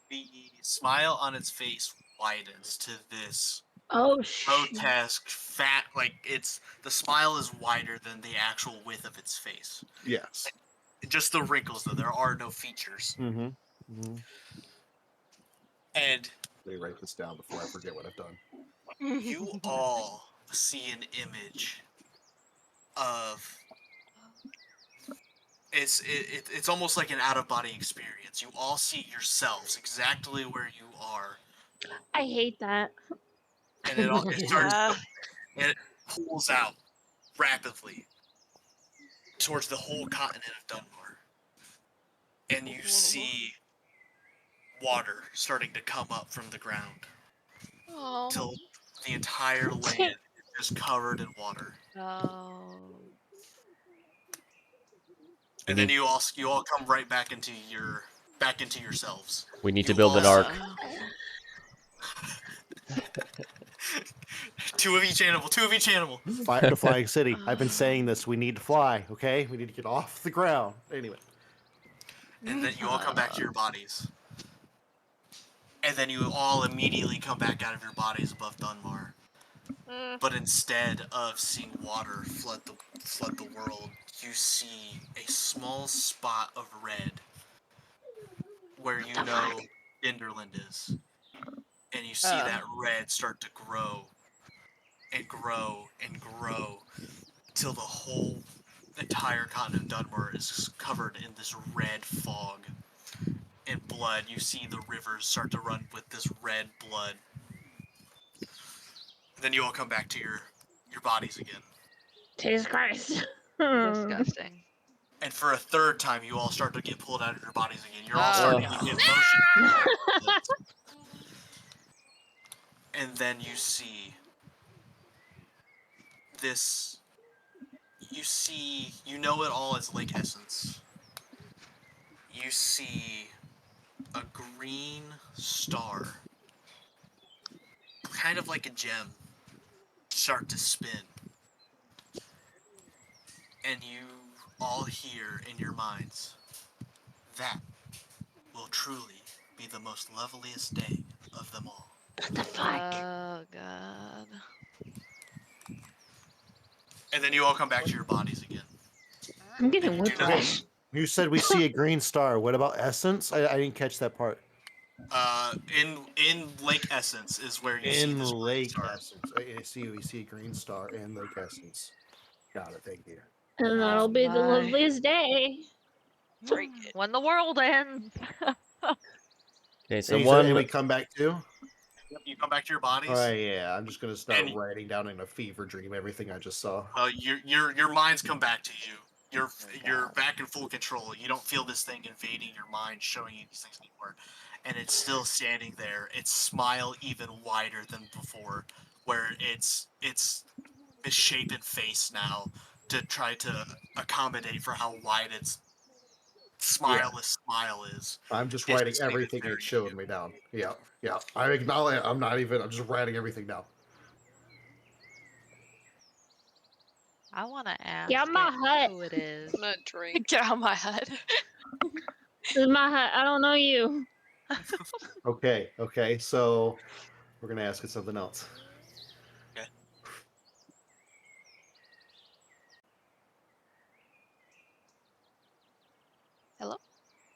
The smile on its face widens to this Oh, grotesque, fat. Like the smile is wider than the actual width of its face. Yes. Just the wrinkles, though. There are no features. And And let me write this down before I forget what I've done. you all see an image of it's almost like an out of body experience. You all see yourselves exactly where you are, I hate that. and it starts and it pulls out rapidly towards the whole continent of Dunmar, and you see water starting to come up from the ground till the entire land is just covered in water. No. And then you all come right back into yourselves. We need to You build an all- ark. Two of each animal. Fire to Flying City. I've been saying this. We need to fly, okay? We need to get off the ground. Anyway. And then you all come back to your bodies. And then you all immediately come back out of your bodies above Dunmar. But instead of seeing water flood the world, you see a small spot of red where you know Dinderland is. And you see that red start to grow and grow and grow till the whole entire continent of Dunmar is covered in this red fog and blood. You see the rivers start to run with this red blood. Then you all come back to your bodies again. Jesus Christ. Disgusting. And for a third time, you all start to get pulled out of your bodies again. You're all Oh, starting no. to get motion. And then you see this. You know it all as Lake Essence. You see a green star, kind of like a gem, start to spin. And you all hear in your minds, that will truly be the most loveliest day of them all. What the fuck? Oh god. And then you all come back to your bodies again. I'm getting And you do not- whiplash. You said we see a green star. What about essence? I didn't catch that part. In Lake Essence is where you see In this green Lake star. Essence. I see. We see a green star in Lake Essence. Got it. Thank you. And that'll be the my. loveliest day. Break it. When the world ends. Okay, so And, you said, and we one. come back too. Yep, you come back to your bodies. All right. Yeah. I'm just gonna start And- writing down in a fever dream everything I just saw. Your minds come back to you. You're back in full control. You don't feel this thing invading your mind, showing you these things anymore. And it's still standing there. Its smile even wider than before, where it's misshapen face now to try to accommodate for how wide its smileless smile is. I'm just It's writing just even everything staring it at showed you. me down. Yeah. Yeah. I acknowledge. I'm not even. I'm just writing everything down. I wanna ask Get out my it hut. who it is. I'm gonna drink. Get out of my head. This is my hut. I don't know you. Okay. Okay. So we're gonna ask it something else. Okay. Hello?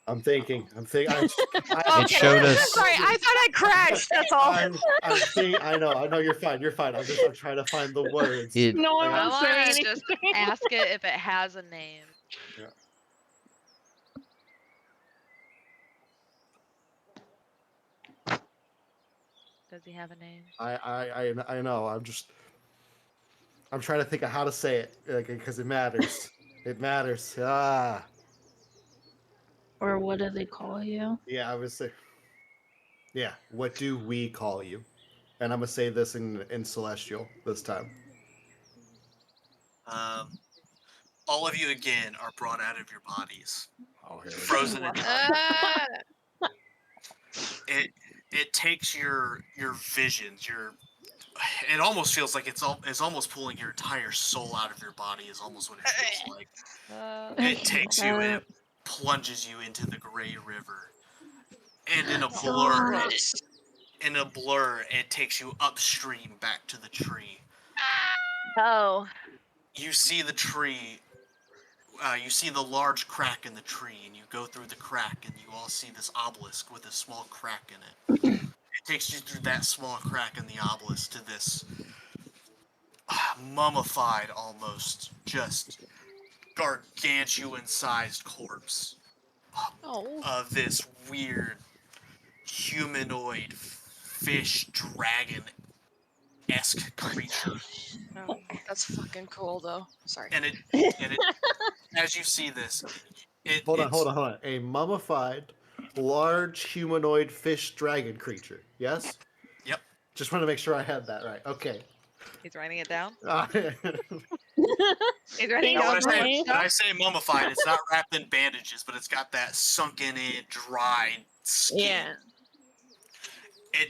I'm thinking. I'm thinking. It showed us. Sorry, I thought I crashed. That's all. I'm thinking. I know. I know. You're fine. You're fine. I'm trying to find the words. It. No one I I wants to say wanna anything. just ask it if it has a name. Yeah. Does he have a name? I know. I'm trying to think of how to say it, because it matters. It matters. Ah. Or what do they call you? Yeah. I was saying. Yeah. What do we call you? And I'm gonna say this in Celestial this time. All of you again are brought out of your bodies, Oh, here we go. frozen in time. Ah, It takes your visions, it almost feels like it's almost pulling your entire soul out of your body is almost what it feels like. It takes you and it plunges you into the Gray River. And in a So blur, Gross. it takes you upstream back to the tree. Oh. You see the tree, you see the large crack in the tree, and you go through the crack, and you all see this obelisk with a small crack in it. It takes you through that small crack in the obelisk to this mummified, almost, just gargantuan-sized corpse Oh. of this weird humanoid fish dragon-esque creature. Oh. That's fucking cool, though. Sorry. And it as you see this, Hold on. A mummified, large humanoid fish dragon creature. Yes? Yep. Just want to make sure I had that right. Okay. He's writing it down? Okay. He's writing Now, down when the I say mummified, it's not wrapped in bandages, but it's got that sunken in, dried skin. Yeah.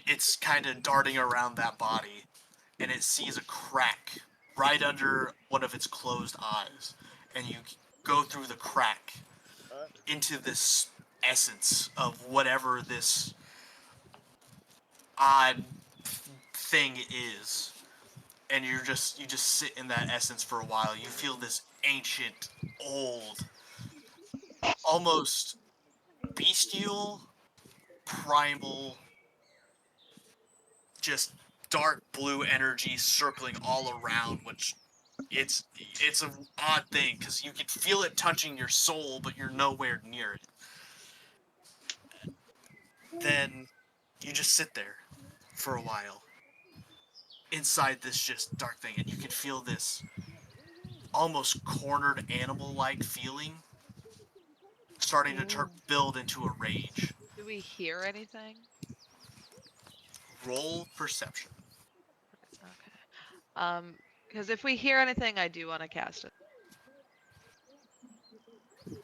It's kind of darting around that body, and it sees a crack right under one of its closed eyes, and you go through the crack into this essence of whatever this odd thing is, and you just sit in that essence for a while. You feel this ancient, old, almost bestial, primal, just dark blue energy circling all around, which it's an odd thing because you can feel it touching your soul, but you're nowhere near it. Then you just sit there for a while inside this just dark thing, and you can feel this almost cornered animal-like feeling starting to build into a rage. Do we hear anything? Roll perception. Okay. Because if we hear anything, I do want to cast it.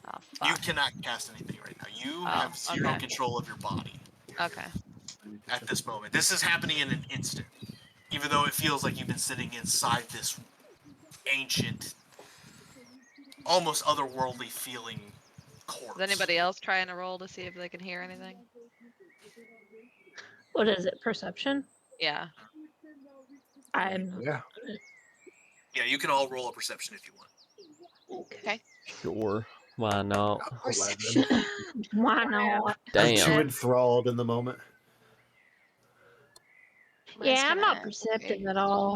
Oh, fuck. You cannot cast anything right now. You Oh, have zero okay. control of your body Okay. at this moment. This is happening in an instant. Even though it feels like you've been sitting inside this ancient, almost otherworldly feeling corpse. Is anybody else trying to roll to see if they can hear anything? What is it? Perception? Yeah. I'm. Yeah. Yeah, you can all roll a perception if you want. Okay. Sure. Why not? 11. Why not? I'm too Damn. enthralled in the moment. Yeah, I'm not perceptive at all.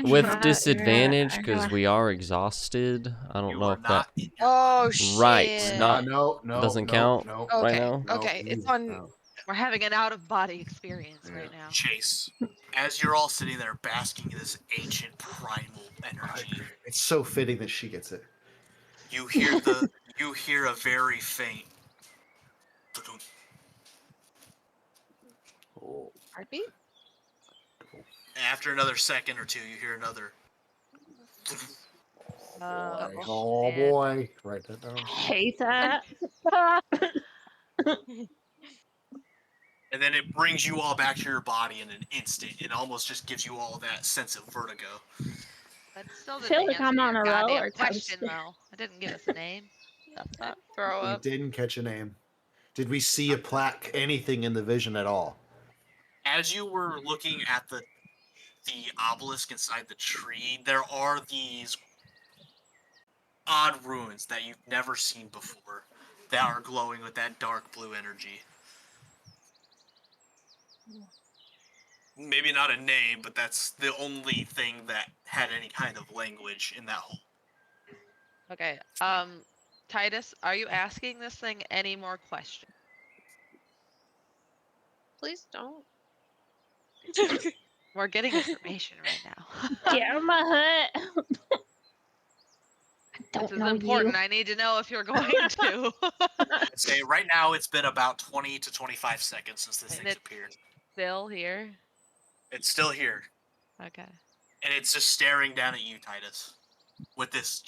With Right, disadvantage right, because right. we are exhausted. I don't You know are if that not in your Oh right. shit. Not No, doesn't count no. right Okay. now. No, Okay. It's you- on. no. We're having an out-of-body experience Yeah. right now. Chase. As you're all sitting there basking in this ancient primal energy, It's so fitting that she gets it. you hear a very faint Oh, Heartbeat? after another second or two you hear another Oh, oh shit. boy. Write that down. Hate that. and then it brings you all back to your body in an instant. It almost just gives you all that sense of vertigo. That still I feel didn't like answer I'm on your a goddamn roller question, coaster. though. I didn't give us a name. The fuck? Throw We up. didn't catch a name. Did we see a plaque, anything in the vision at all? As you were looking at the obelisk inside the tree, there are these odd ruins that you've never seen before that are glowing with that dark blue energy. Maybe not a name, but that's the only thing that had any kind of language in that whole. Okay. Titus, are you asking this thing any more questions? Please don't. We're getting information right now. Get out of my hut. I This don't is know important. you. I need to know if you're going to. I'd say right now it's been about 20 to 25 seconds since this And thing's it's appeared. still here. It's still here, Okay. and it's just staring down at you, Titus, with this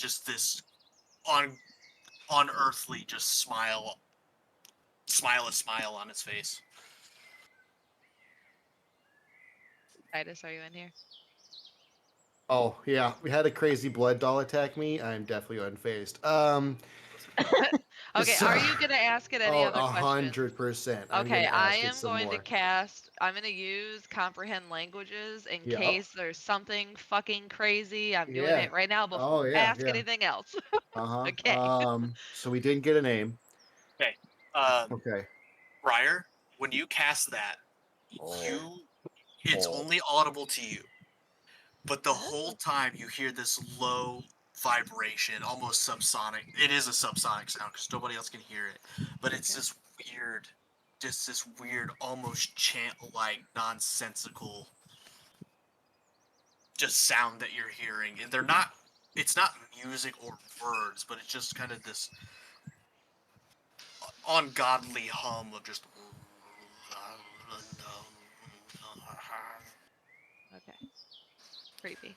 unearthly just smile on its face. Titus, are you in here? Oh, yeah. We had a crazy blood doll attack me. I'm definitely unfazed. Okay, So- are you gonna ask it any other questions? 100%. I'm Okay, gonna I ask it am some going more. to cast. I'm going to use comprehend languages in Yeah. case there's something fucking crazy. I'm doing Yeah. it right now before Oh, I yeah, ask yeah. anything else. Uh-huh. Okay. So we didn't get a name. Okay. Okay. Briar, when you cast that, it's only audible to you. But the whole time you hear this low vibration, almost subsonic. It is a subsonic sound because nobody else can hear it. But it's this weird, almost chant-like, nonsensical, just sound that you're hearing. And it's not music or words, but it's just kind of this ungodly hum of just. Okay. Creepy.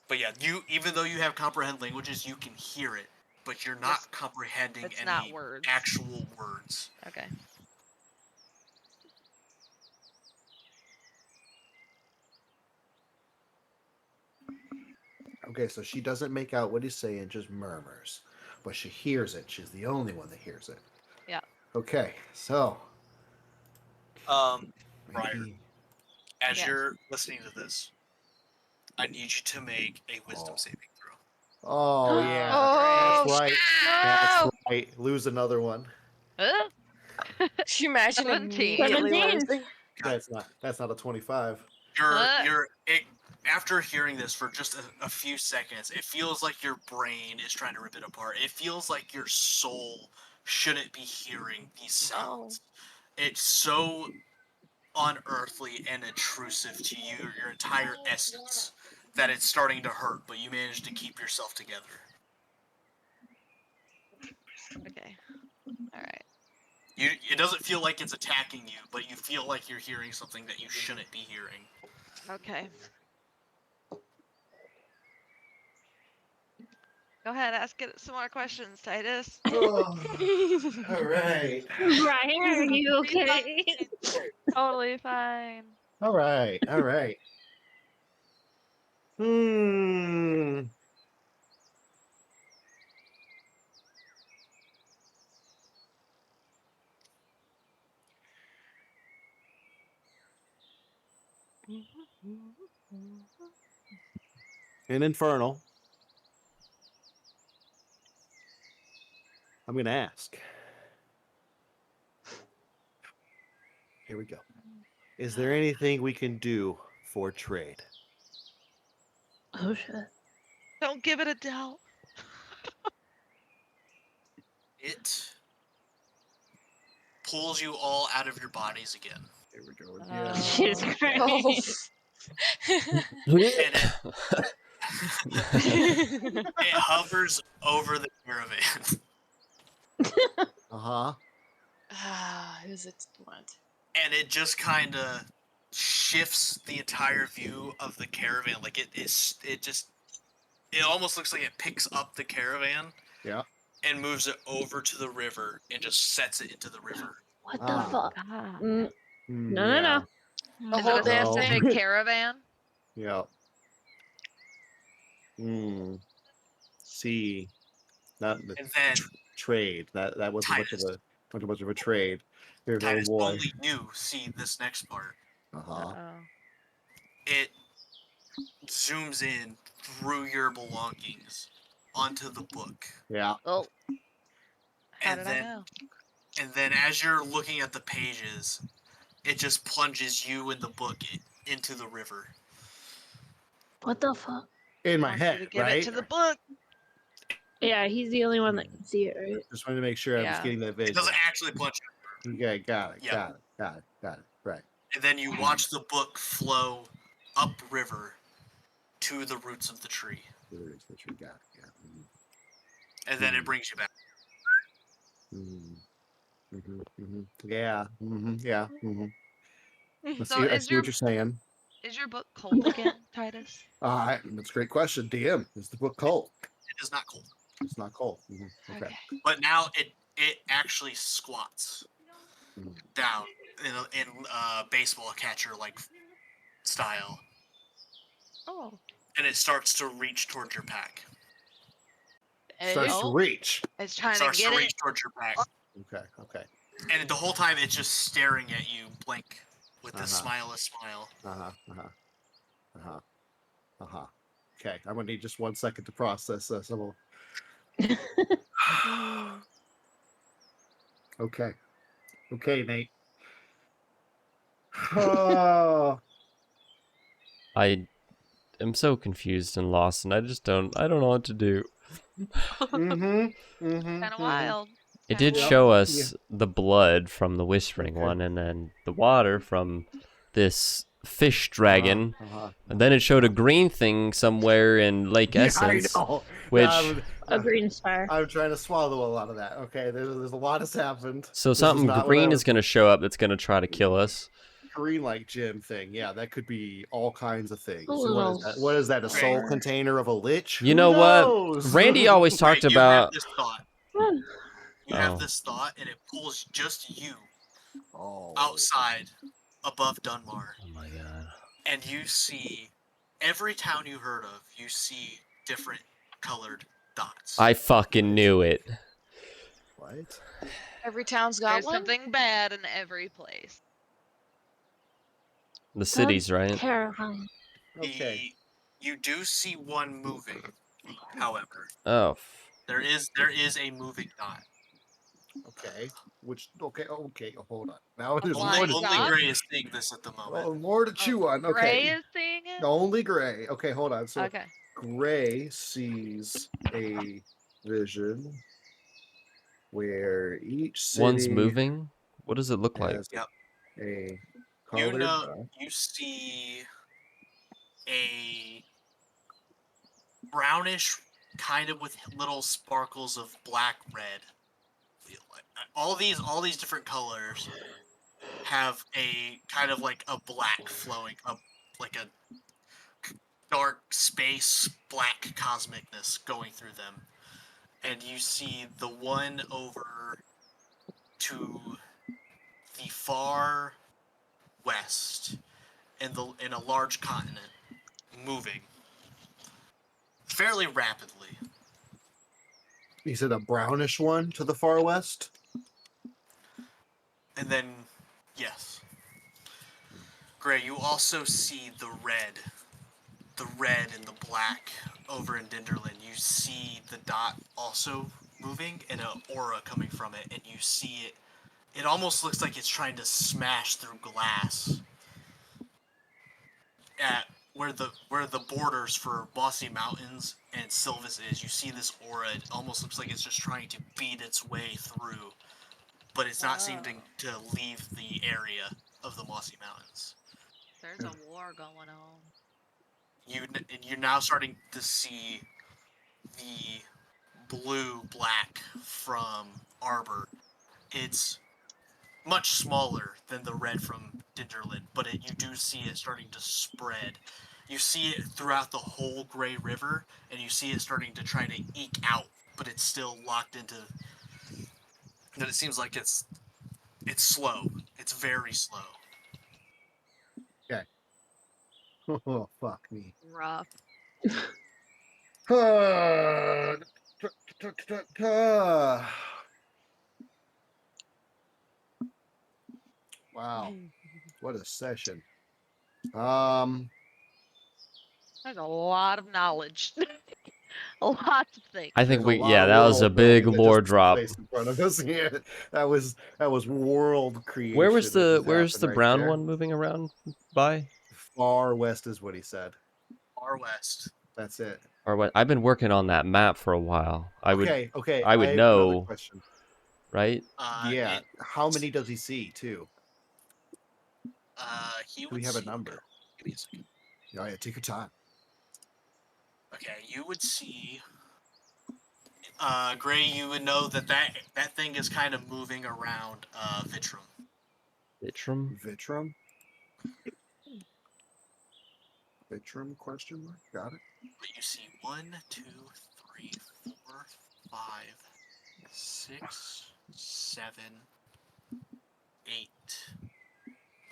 But yeah, even though you have comprehend languages, you can hear it, but you're not Just- comprehending it's any not words. actual words. Okay. Okay, so she doesn't make out what he's saying, just murmurs. But she hears it. She's the only one that hears it. Yeah. Okay, so. Briar, maybe- as Yes. you're listening to this, I need you to make a wisdom saving throw. Oh, yeah. Oh, That's right. That's right. Lose another one. Uh, Can you imagine 17. immediately 17. losing? That's not a 25. After hearing this for just a few seconds, it feels like your brain is trying to rip it apart. It feels like your soul shouldn't be hearing these sounds. It's so unearthly and intrusive to you, your entire essence, that it's starting to hurt, but you manage to keep yourself together. Okay. All right. It doesn't feel like it's attacking you, but you feel like you're hearing something that you shouldn't be hearing. Okay. Go ahead, ask it some more questions, Titus. All right. Brian, are you okay? Totally fine. All right. All right. Hmm. In Infernal, I'm going to ask. Here we go. Is there anything we can do for trade? Oh shit. Don't give it a doubt. It pulls you all out of your bodies again. Here we go. Jesus Oh. Christ. And it hovers over the caravan. Uh-huh. Who's it want? And it just kind of shifts the entire view of the caravan. Like it almost looks like it picks up the caravan Yeah. and moves it over to the river and just sets it into the river. What the Ah. fuck? God. No, no, yeah. no. The Is whole it a damn specific thing? caravan? Yeah. Hmm. See. Not the And then trade. That wasn't much of a trade. Here's our Titus, boy. only you see this next part. Uh-huh. Uh-oh. It zooms in through your belongings onto the book. Yeah. Oh. How And did then I know? And then as you're looking at the pages, it just plunges you and the book into the river. What the fuck? In my Wants you head, to give right? it to the book. Yeah, he's the only one that can see it, right? Just wanted to make sure I was Yeah. getting that It vision. doesn't actually plunge you. Okay, got it. Yeah. Got it. Right. And then you watch the book flow upriver to the roots of the tree. There is the tree. Got it. Yeah. And then it brings you back. Yeah. Yeah. So I see what you're saying. is your book cold again, Titus? That's a great question. DM, is the book cold? It is not cold. It's not cold. Okay. But now it actually squats Mhm. down in baseball catcher like style. Oh. And it starts to reach towards your pack. Starts to reach. It's trying Starts to get to it. reach towards your pack. Okay. And the whole time it's just staring at you blank with this smileless smile. Okay, I'm gonna need just 1 second to process this. Okay, Nate. Oh. I am so confused and lost, and I don't know what to do. Kind of wild. It did show us the blood from the Whispering One, and then the water from this fish dragon, and then it showed a green thing somewhere in Lake Essence, I know. which A green star. I'm trying to swallow a lot of that. Okay, there's a lot has happened. so This is something not what green I is going to show up that's going to try to kill us. green like gem thing. Yeah, that could be all kinds of things. A little What is that? A soul star. container of a lich? You Who know knows? what? Randy always talked You about. have this thought. You have this thought, and it pulls just you outside above Dunmar. Oh my god. And you see every town you heard of, you see different colored dots. I fucking knew it. What? Every town's got There's one. something bad in every place. The cities, right? Terrifying. Okay. You do see one moving, however. Oh. There is a moving dot. Okay. Hold on. Now there's flying more to dot? Only Gray is seeing this at the moment. more to chew on. Gray Okay. is seeing it? Only Gray. Okay, hold on. So Okay. Gray sees a vision where each city One's moving? What does it look like? has a You colored know, dot. you see a brownish, kind of with little sparkles of black red. All these different colors have a kind of like a black flowing up, like a dark space black cosmicness going through them. And you see the one over to the far west in a large continent moving fairly rapidly. You said a brownish one to the far west? And then, yes. Gray, you also see the red and the black over in Dinderland. You see the dot also moving and an aura coming from it, and you see it. It almost looks like it's trying to smash through glass. At where the borders for Bossy Mountains and Sylvis is, you see this aura. It almost looks like it's just trying to beat its way through, but it's not seeming to leave the area of the Mossy Mountains. There's a war going on. You're now starting to see the blue-black from Arbor. It's much smaller than the red from Dinderland, but you do see it starting to spread. You see it throughout the whole Gray River, and you see it starting to try to eke out, but it's still locked into. That it seems like it's slow. It's very slow. Okay. Oh, fuck me. Rough. Wow. What a session. There's a lot of knowledge. A lot of things. I think There's a lot that of was a world big building that lore just took drop. place in front of us. Yeah, that was world creation. Where's that the just happened right brown there. one moving around by? Far west is what he said. Far west. That's it. Or what? I've been working on that map for a while. I would Okay. I would have another know, question. right? Yeah. How many does he see too? He Do would we have a see- number? Give me a second. Oh, yeah, take your time. Okay, you would see. Gray, you would know that thing is kind of moving around Vitrum. Vitrum? Vitrum? Vitrum question mark? Got it. But you see 1, 2, 3, 4, 5, 6, 7, 8.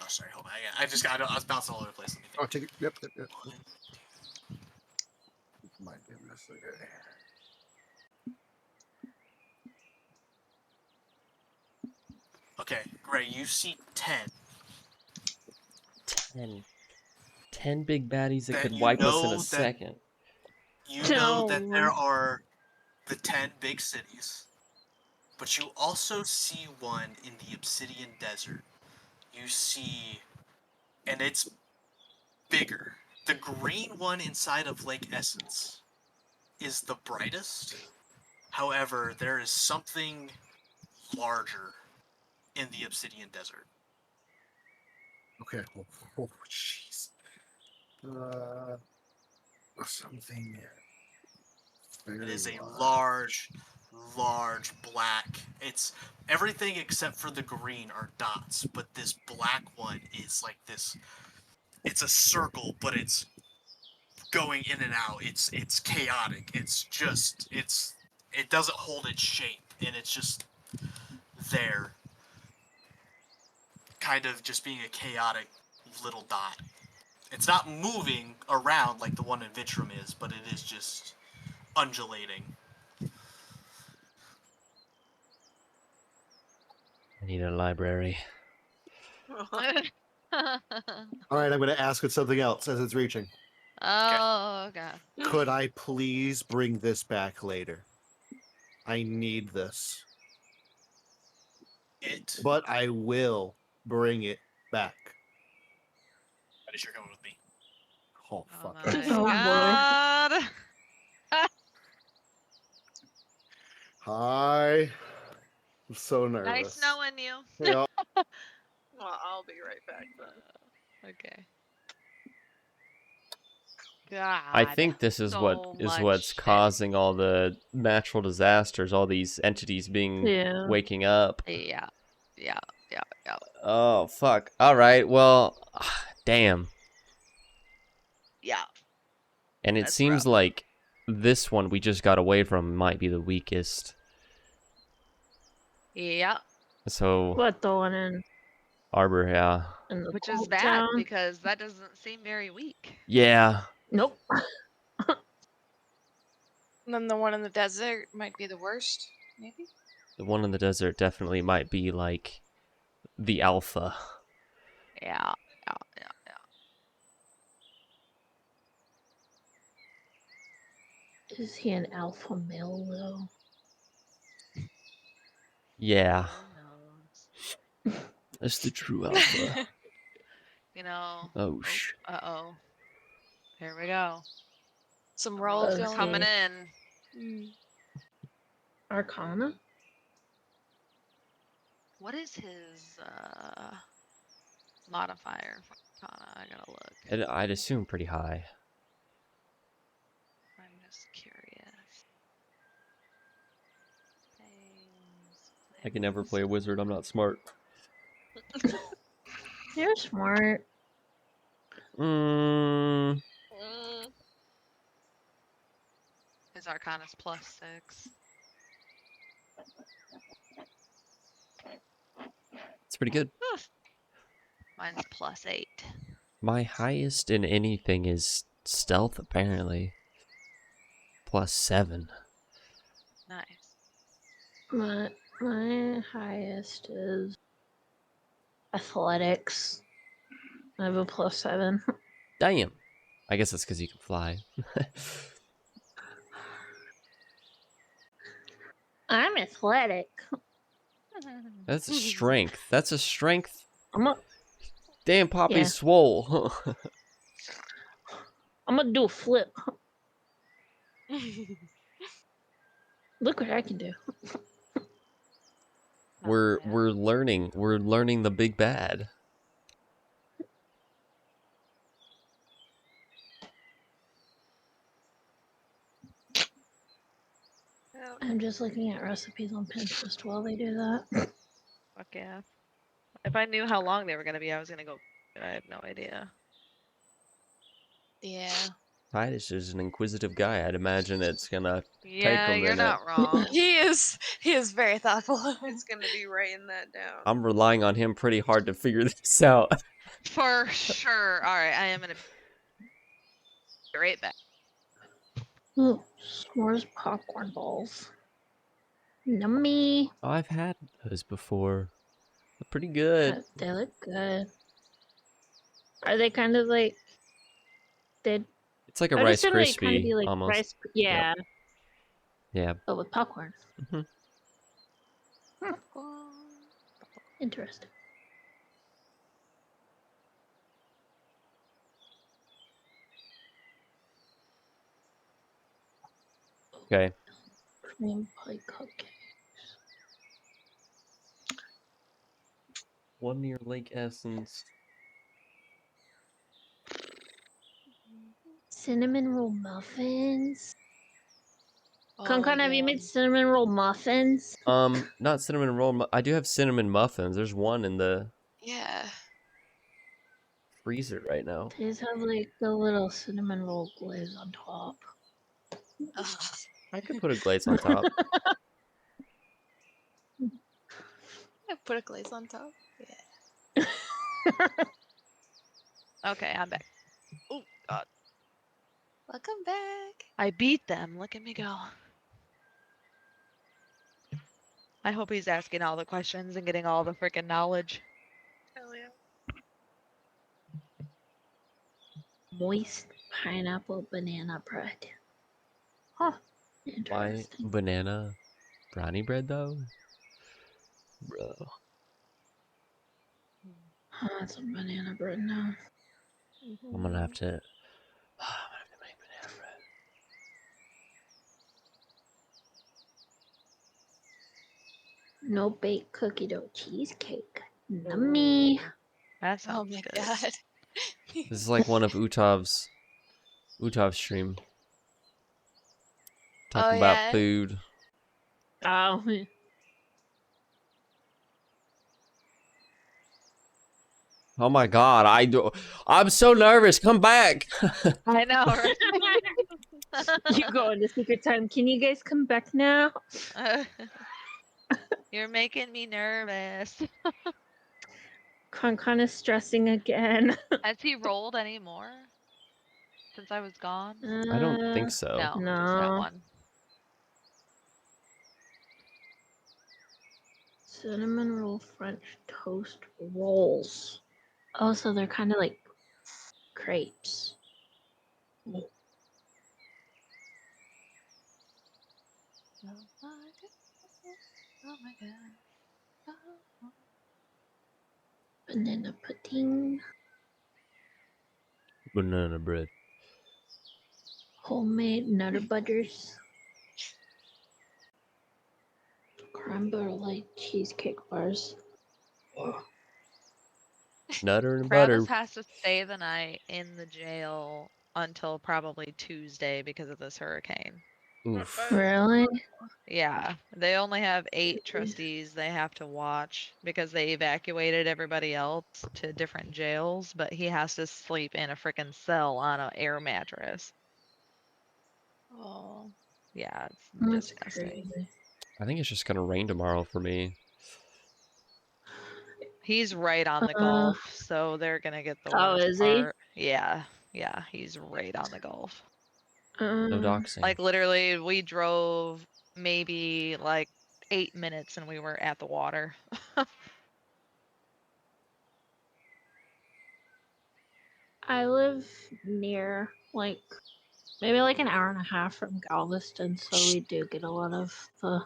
Oh, sorry, hold on. I was bouncing all over the place. Let me think. Oh, take it. Yep. One, My goodness. Okay. Okay, Gray, you see 10. 10 big baddies that Then could you wipe us in know a that- second. You know that there are the 10 big cities, but you also see one in the Obsidian Desert. You see, and it's bigger. The green one inside of Lake Essence is the brightest. However, there is something larger in the Obsidian Desert. Okay. Oh, jeez. Something. It is a large. large black. It's everything except for the green are dots, but this black one is like this. It's a circle, but it's going in and out. It's chaotic. It doesn't hold its shape, and it's just there, kind of just being a chaotic little dot. It's not moving around like the one in Vitrum is, but it is just undulating. I need a library. All right, I'm going to ask it something else as it's reaching. Oh, God. Could I please bring this back later? I need this. But I will bring it back. That is, you're coming with me. Oh, Oh, fuck. my Oh, boy. God. Hi. I'm so nervous. Nice knowing you. Yeah. Well, I'll be right back then. Okay. God. I think this is so what's much shit. causing all the natural disasters, all these entities being Yeah. waking up. Yeah. Oh fuck. All right. Well, damn. Yeah. And it That's seems rough. like this one we just got away from might be the weakest. Yeah. So What, the one in Arbor, yeah. the Which is cold bad town? because that doesn't seem very weak. Yeah. Nope. And then the one in the desert might be the worst, maybe? The one in the desert definitely might be like the alpha. Yeah. Is he an alpha male, though? Yeah. Who knows? That's the true alpha. You know. Oh sh. Uh-oh. Here we go. Some The rolls rolls are going coming Okay. in. Arcana? What is his modifier for Arcana? I gotta look. I'd assume pretty high. I'm just curious. I can never play a wizard. I'm not smart. You're smart. His Arcana's +6. It's pretty good. Mine's +8. My highest in anything is stealth, apparently. +7. Nice. My highest is athletics. I have a +7. Damn. I guess that's because you can fly. I'm athletic. That's a strength. That's a strength. I'm a, Damn, Poppy's Yeah. swole. I'm gonna do a flip. Look what I can do. we're learning. We're learning the big bad. I'm just looking at recipes on Pinterest while they do that. Fuck yeah. If I knew how long they were gonna be, I was gonna go. I have no idea. Yeah. Titus is an inquisitive guy. I'd imagine it's gonna take Yeah, a you're minute. not wrong. He is very thoughtful. It's gonna be writing that down. I'm relying on him pretty hard to figure this out. For sure. All right, I am gonna be right back. Ooh, s'mores popcorn balls. Yummy. Oh, I've had those before. They're pretty good. They look good. Are they kind of like they? It's like a I Rice just like kind of Krispie be like almost. rice. Yeah, Yeah. but with popcorn. Mhm. Interesting. Okay. Cream pie cupcake. One near Lake Essence. Cinnamon roll muffins. Oh, Concon, have you yum. made cinnamon roll muffins? Not cinnamon roll. I do have cinnamon muffins. There's one in the Yeah. freezer right now. These have like the little cinnamon roll glaze on top. Ugh. I could put a glaze on top. Put a glaze on top. Yeah. Okay, I'm back. Oh God, Welcome back. I beat them. Look at me go. I hope he's asking all the questions and getting all the freaking knowledge. Hell yeah. Moist pineapple banana bread. Huh. Why Interesting. banana brownie bread though? Bro. Oh, it's a banana bread now. I'm gonna have to make banana bread. No bake cookie dough cheesecake. Yummy. That Oh sounds my good. god. This is like one of Utov stream. Oh, Talking about yeah? food. Oh, Oh my god, I'm so nervous. Come back. I know, right? you go into secret time. Can you guys come back now? You're making me nervous. I'm kind of stressing again. Has he rolled any more since I was gone? I don't think so. No, just that No. one. Cinnamon roll French toast rolls. Oh, so they're kind of like crepes. Oh my god. Oh my god. Oh. Banana pudding. Banana bread. Homemade Nutter Butters. Creme brulee cheesecake bars. Nutter and Travis butter. has to stay the night in the jail until probably Tuesday because of this hurricane. Oof. Really? Yeah, they only have 8 trustees they have to watch because they evacuated everybody else to different jails, but he has to sleep in a freaking cell on an air mattress. Oh. Yeah, it's That's disgusting. crazy. I think it's just gonna rain tomorrow for me. He's right on the Gulf, so they're gonna get the Oh, worst is he? part. Yeah, he's right on the Gulf. No doxing. Like literally, we drove maybe like 8 minutes and we were at the water. I live near, like, maybe like an hour and a half from Galveston, so we do get a lot of the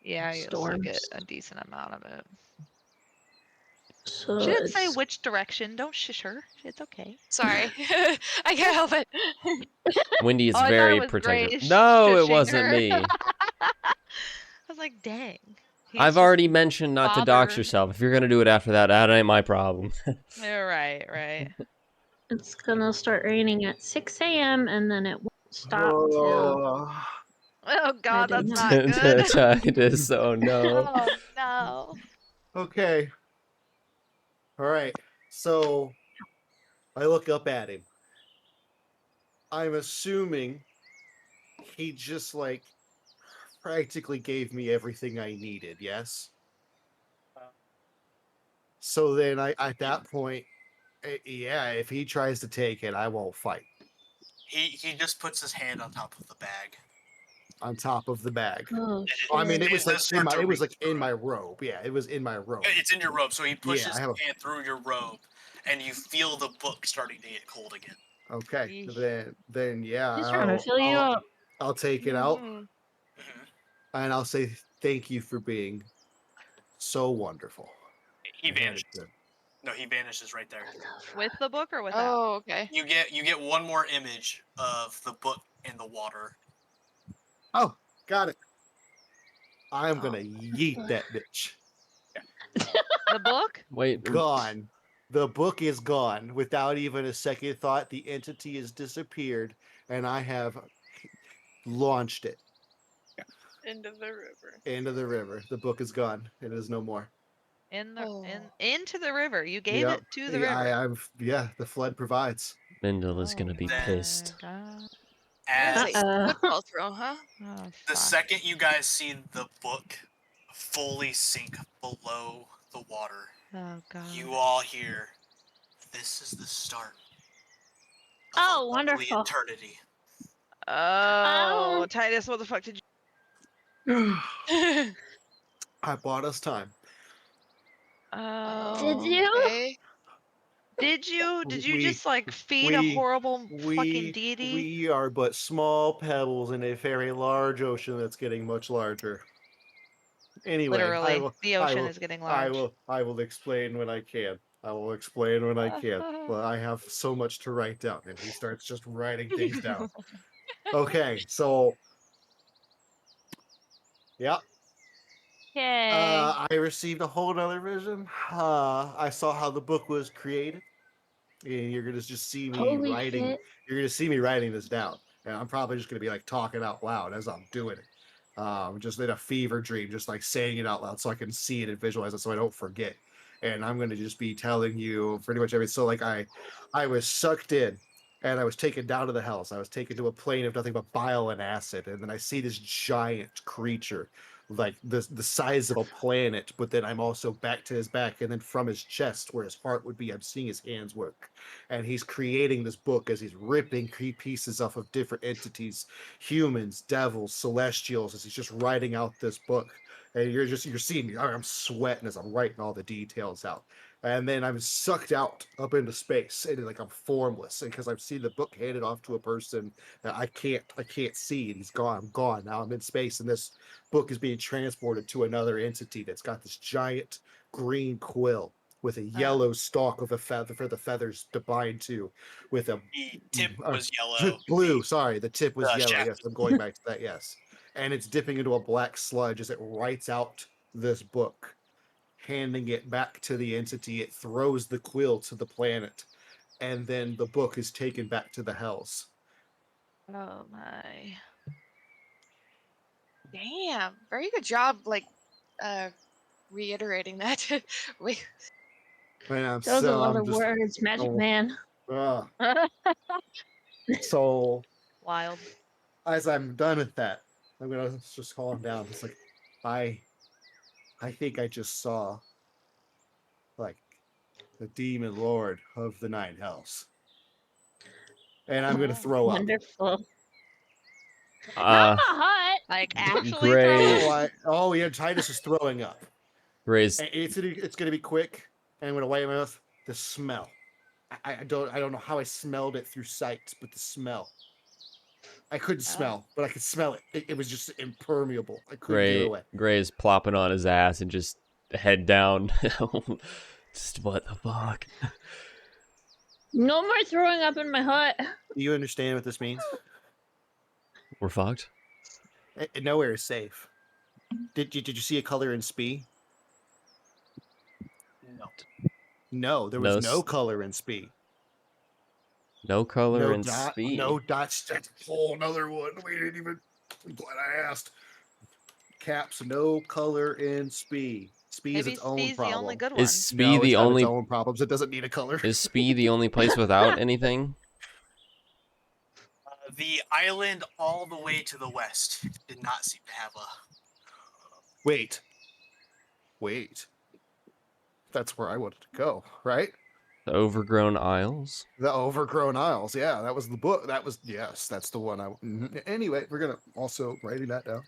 Yeah, you still get storms. a decent amount of it. So She didn't say it's which direction. Don't shush her. It's okay. Sorry. I can't help it. Wendy is Oh, I thought it very was protective. Grace No, it shushing wasn't her. me. I was like, dang. He's I've just already mentioned not to dox bothered. yourself. If you're gonna do it after that, that ain't my problem. You're right. it's gonna start raining at 6 a.m. and then it won't stop till Oh God, Friday that's night. not good. Titus, oh no. Oh no. Okay. All right. So I look up at him. I'm assuming he just like practically gave me everything I needed. Yes. So then I at that point, yeah, if he tries to take it, I won't fight. He just puts his hand on top of the bag. On top of the bag. Oh, I mean, shit. it was like Let's in start my to it was read like in through my it. robe. Yeah, it was in my robe. It's in your robe, so he pushes Yeah, I his have hand through your robe, and you feel the book starting to get cold again. Okay, Yeesh. then yeah, He's trying to fill you up. I'll take it out Mhm. Mhm. and I'll say thank you for being so wonderful. He I had it vanishes. good. No, he vanishes right there. With the book or without? Oh, okay. You get one more image of the book in the water. Oh, got it. I'm Oh. gonna yeet that bitch. The book? Wait. Gone. The book is gone without even a second thought. The entity has disappeared, and I have launched it Into the river. into the river. The book is gone. It is no more. Into the river. You gave Yep. it to the river. Yeah, the flood provides. Mendel is gonna be Then- pissed. God. As It's a Uh-oh. football throw, huh? Oh, the fuck. second you guys see the book fully sink below the water, Oh God. you all hear, "This is the start of Oh, a lovely wonderful. eternity." Oh, Titus, what the fuck did you? I bought us time. Did Oh. you? Okay. Did you? Did you We- just like feed a we- horrible fucking We deity? we are but small pebbles in a very large ocean that's getting much larger. Anyway, Literally, the I ocean will, is getting large. I will explain when I can. I will explain when I can. But I have so much to write down, and he starts just writing things down. Okay, so yeah, Yay. I received a whole nother vision. I saw how the book was created. and you're gonna just see me Holy writing. shit. You're gonna see me writing this down, and I'm probably just gonna be like talking out loud as I'm doing it. Just in a fever dream, just like saying it out loud so I can see it and visualize it so I don't forget. And I'm gonna just be telling you pretty much everything. So like I was sucked in and I was taken down to the hells. I was taken to a plane of nothing but bile and acid. And then I see this giant creature, like the size of a planet, but then I'm also back to his back, and then from his chest where his heart would be, I'm seeing his hands work. And he's creating this book as he's ripping pieces off of different entities, humans, devils, celestials, as he's just writing out this book. And you're seeing me. I'm sweating as I'm writing all the details out. And then I'm sucked out up into space, and like I'm formless, and because I've seen the book handed off to a person that I can't see, and he's gone. I'm gone now. I'm in space, and this book is being transported to another entity that's got this giant green quill with a yellow stalk of a feather for the feathers to bind to, with a The tip was yellow. blue. Sorry, the tip was The yellow. shaft. Yes, I'm going back to that. Yes, and it's dipping into a black sludge as it writes out this book, handing it back to the entity. It throws the quill to the planet, and then the book is taken back to the hells. Oh my. Damn, very good job, like reiterating that. Wait, And I'm Those are a so lot I'm of just words, Magic oh, Man. so Wild. as I'm done with that, I'm gonna just calm down. It's like I think I just saw like the demon lord of the nine hells. And I'm gonna Oh. throw up. Wonderful. Not Uh, my hut. Like actually Gray. throw up? Oh yeah, Titus is throwing up. Gray's And it's gonna be quick, and I'm gonna wipe my mouth. The smell. I don't know how I smelled it through sight, but the smell. I couldn't smell, but I could smell it. It was just impermeable. I couldn't get it away. Gray is plopping on his ass and just head down. Just what the fuck? No more throwing up in my hut. Do you understand what this means? We're fucked. Nowhere is safe. Did you see a color in Spee? No. No, there No was no s- color in Spee. No color No in dot. speed. No dots. That's a whole another one. We didn't even. I'm glad I asked. Caps, no color in Spee. Spee is Maybe its own Spee's the only problem. good Is one. Spee No, it's the got its only own problems. It doesn't need a color. is Spee the only place without anything? The island all the way to the west did not seem to have a. Wait. That's where I wanted to go, right? The Overgrown Isles? The Overgrown Isles. Yeah, that was the book. Yes, that's the one. Anyway, we're gonna also writing that down.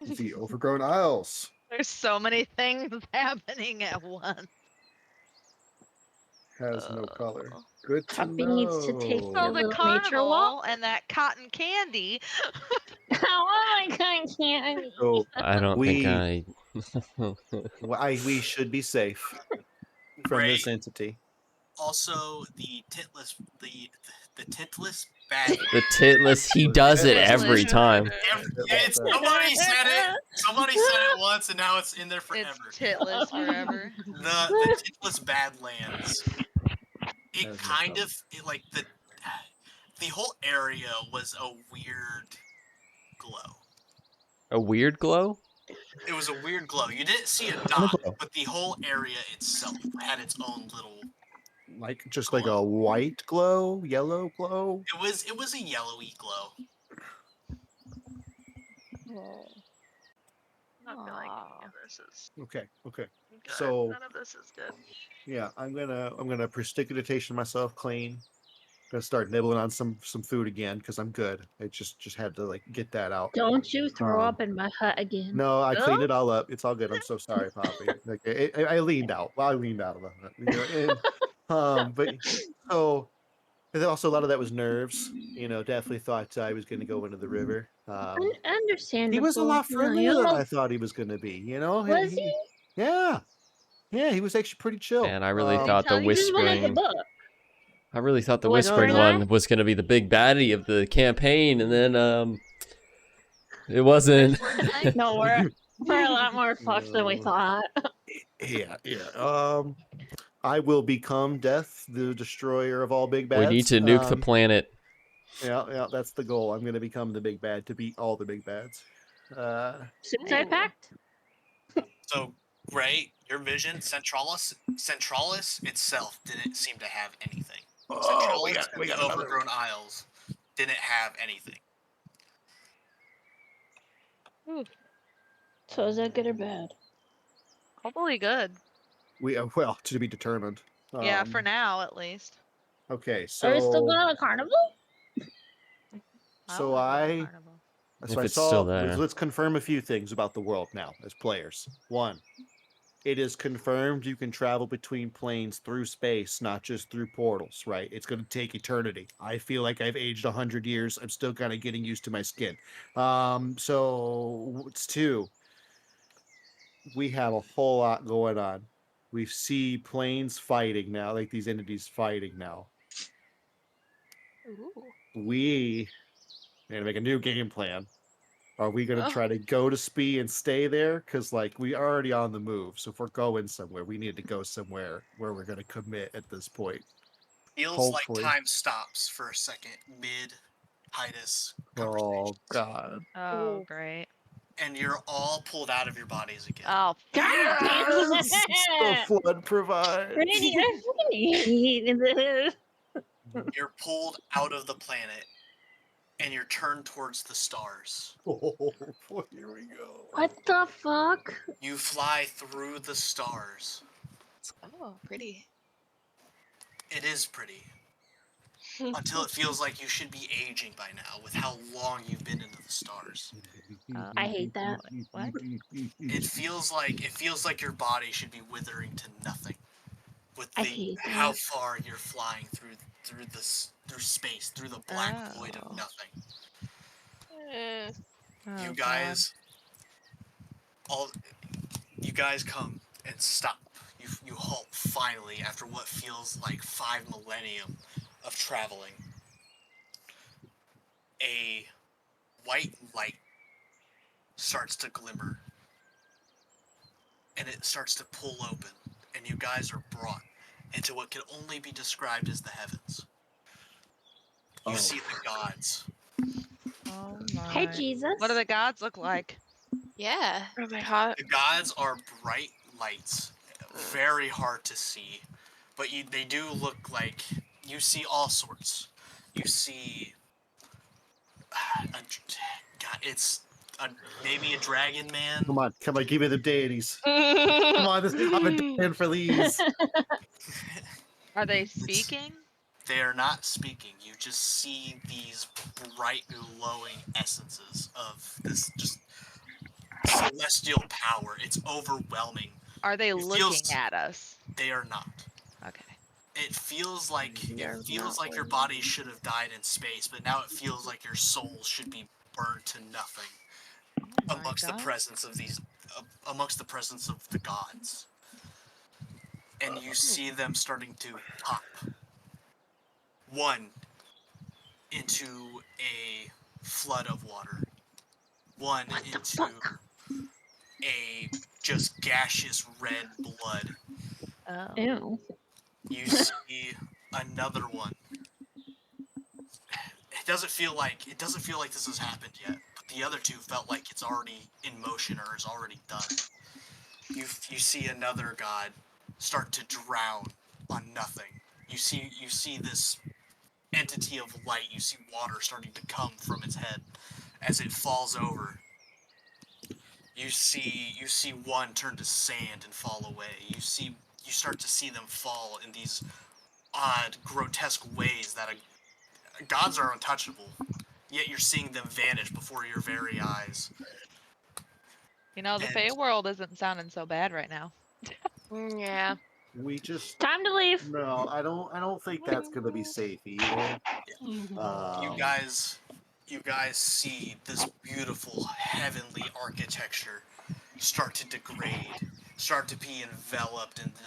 The Overgrown Isles. There's so many things happening at once. Has no color. Good to Puppy needs to take know. a So the little nature carnival walk. and that cotton candy. Oh my god, can't. So I don't think I we should be safe from Ray, this entity. also the tintless bad. the titless he does it Titless. every time. Somebody said it. Somebody said it once, and now it's in there It's forever. titless forever. The tintless badlands. It Has no kind color. of like the whole area was a weird glow. A weird glow? It was a weird glow. You didn't see a dot, but the whole area itself had its own little. Like just like a white glow, yellow glow. It was a yellowy glow. I'm not feeling any of this is Okay. good. So None of this is good. yeah, I'm gonna prestidigitation myself clean. Gonna start nibbling on some food again because I'm good. I just had to like get that out. Don't you throw Um, up in my hut again. No, I No? cleaned it all up. It's all good. I'm so sorry, Poppy. Like I leaned out. Well, I leaned out of it. You know, and, but so and then also a lot of that was nerves. You know, definitely thought I was gonna go into the river. Understandable. He was a lot You know, friendlier than I almost- thought he was gonna be. You know, Was he? Yeah, he was actually pretty chill. And I really Did he thought tell the you He just wanted the whispering book. I really thought the The whispering whispering one was gonna be the big baddie of the campaign, and then it wasn't. No, we're a lot more fucked than we thought. Yeah. I will become Death, the destroyer of all big bads. We need to nuke the planet. Yeah, that's the goal. I'm going to become the big bad to beat all the big bads. Suicide Ooh. Pact? So, Gray, your vision, Centralis itself didn't seem to have anything. Oh, Centralis we and got the another. Overgrown Isles didn't have anything. So is that good or bad? Hopefully good. Well, to be determined. Yeah, for now at least. Okay, Are we still so going on a carnival? So wanna go to I- Carnival. so If I it's saw. still there. Let's confirm a few things about the world now as players. One, it is confirmed you can travel between planes through space, not just through portals. Right? It's going to take eternity. I feel like I've aged 100 years. I'm still kind of getting used to my skin. So it's two. We have a whole lot going on. We see planes fighting now, like these entities fighting now. Ooh. We need to make a new game plan. Are we going to Oh. try to go to Spee and stay there? Because, like, we are already on the move. So if we're going somewhere, we need to go somewhere where we're going to commit at this point. Feels Hopefully. like time stops for a second mid Titus Oh, conversations. God. Oh, Ooh. great. And you're all pulled out of your bodies again. Oh, God damn Yes! The it! flood provides. Brady, I fucking hate this. You're pulled out of the planet, and you're turned towards the stars. Oh, boy, here we go. What the fuck? You fly through the stars. Oh, pretty. It is pretty. Until it feels like you should be aging by now with how long you've been into the stars. I hate that. What? It feels like your body should be withering to nothing. With I hate how that. far you're flying through space, through the black void Oh. of nothing. Eh. Oh, You God. guys you guys come and stop. You halt finally after what feels like 5 millennium of traveling. A white light starts to glimmer, and it starts to pull open, and you guys are brought into what can only be described as the heavens. You see the gods. Oh, my. Hey, Jesus. What do the gods look like? Yeah. Are they hot? The gods are bright lights, very hard to see, but they do look like you see all sorts. You see, maybe a dragon man. Come on, give me the deities. Come on, I'm a fan for these. Are they speaking? They are not speaking. You just see these bright, glowing essences of this just celestial power. It's overwhelming. Are they It looking feels- at us? They are not. Okay. It feels like They're not your body should have died in space, but now it feels like your soul should be burned to nothing Oh, my amongst the God. presence of the gods. And you see them starting to pop. One into a flood of water. One What the into fuck? a just gaseous red blood. Oh. Ew. You see another one. It doesn't feel like this has happened yet, but the other two felt like it's already in motion or is already done. You see another god start to drown on nothing. You see this entity of light. You see water starting to come from its head as it falls over. You see one turn to sand and fall away. You start to see them fall in these odd, grotesque ways that gods are untouchable. Yet you're seeing them vanish before your very eyes. You know, the And- Fey world isn't sounding so bad right now. Yeah. We just Time to leave. no. I don't think that's gonna be safe either. You guys see this beautiful heavenly architecture start to degrade, start to be enveloped into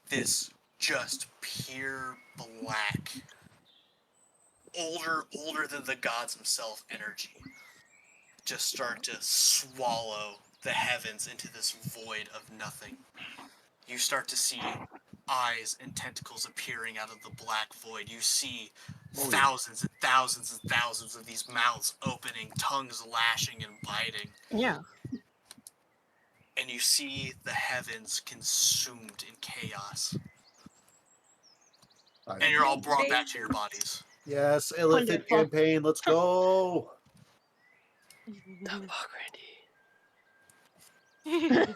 this just pure black, older than the gods themselves energy. Just start to swallow the heavens into this void of nothing. You start to see eyes and tentacles appearing out of the black void. You see Oh, yeah. thousands and thousands and thousands of these mouths opening, tongues lashing and biting. Yeah. And you see the heavens consumed in chaos. And you're all brought back to your bodies. Yes, elephant Wonderful. campaign, let's go. The fuck, Randy.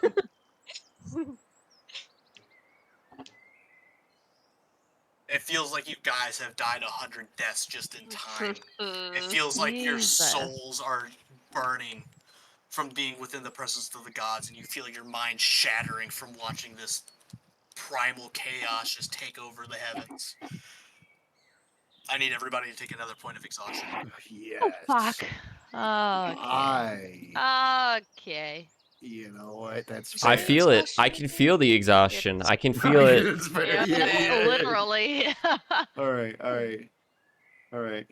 It feels like you guys have died 100 deaths just in time. It feels like your Jesus. souls are burning from being within the presence of the gods, and you feel your mind shattering from watching this primal chaos just take over the heavens. I need everybody to take another point of exhaustion. Yes. Oh, fuck. Okay. Okay. You know what? That's You I fair. said feel it. I exhaustion can feel the exhaustion. I can feel Okay, it. that's fair. Yep, Yeah. literally. All right. Okay.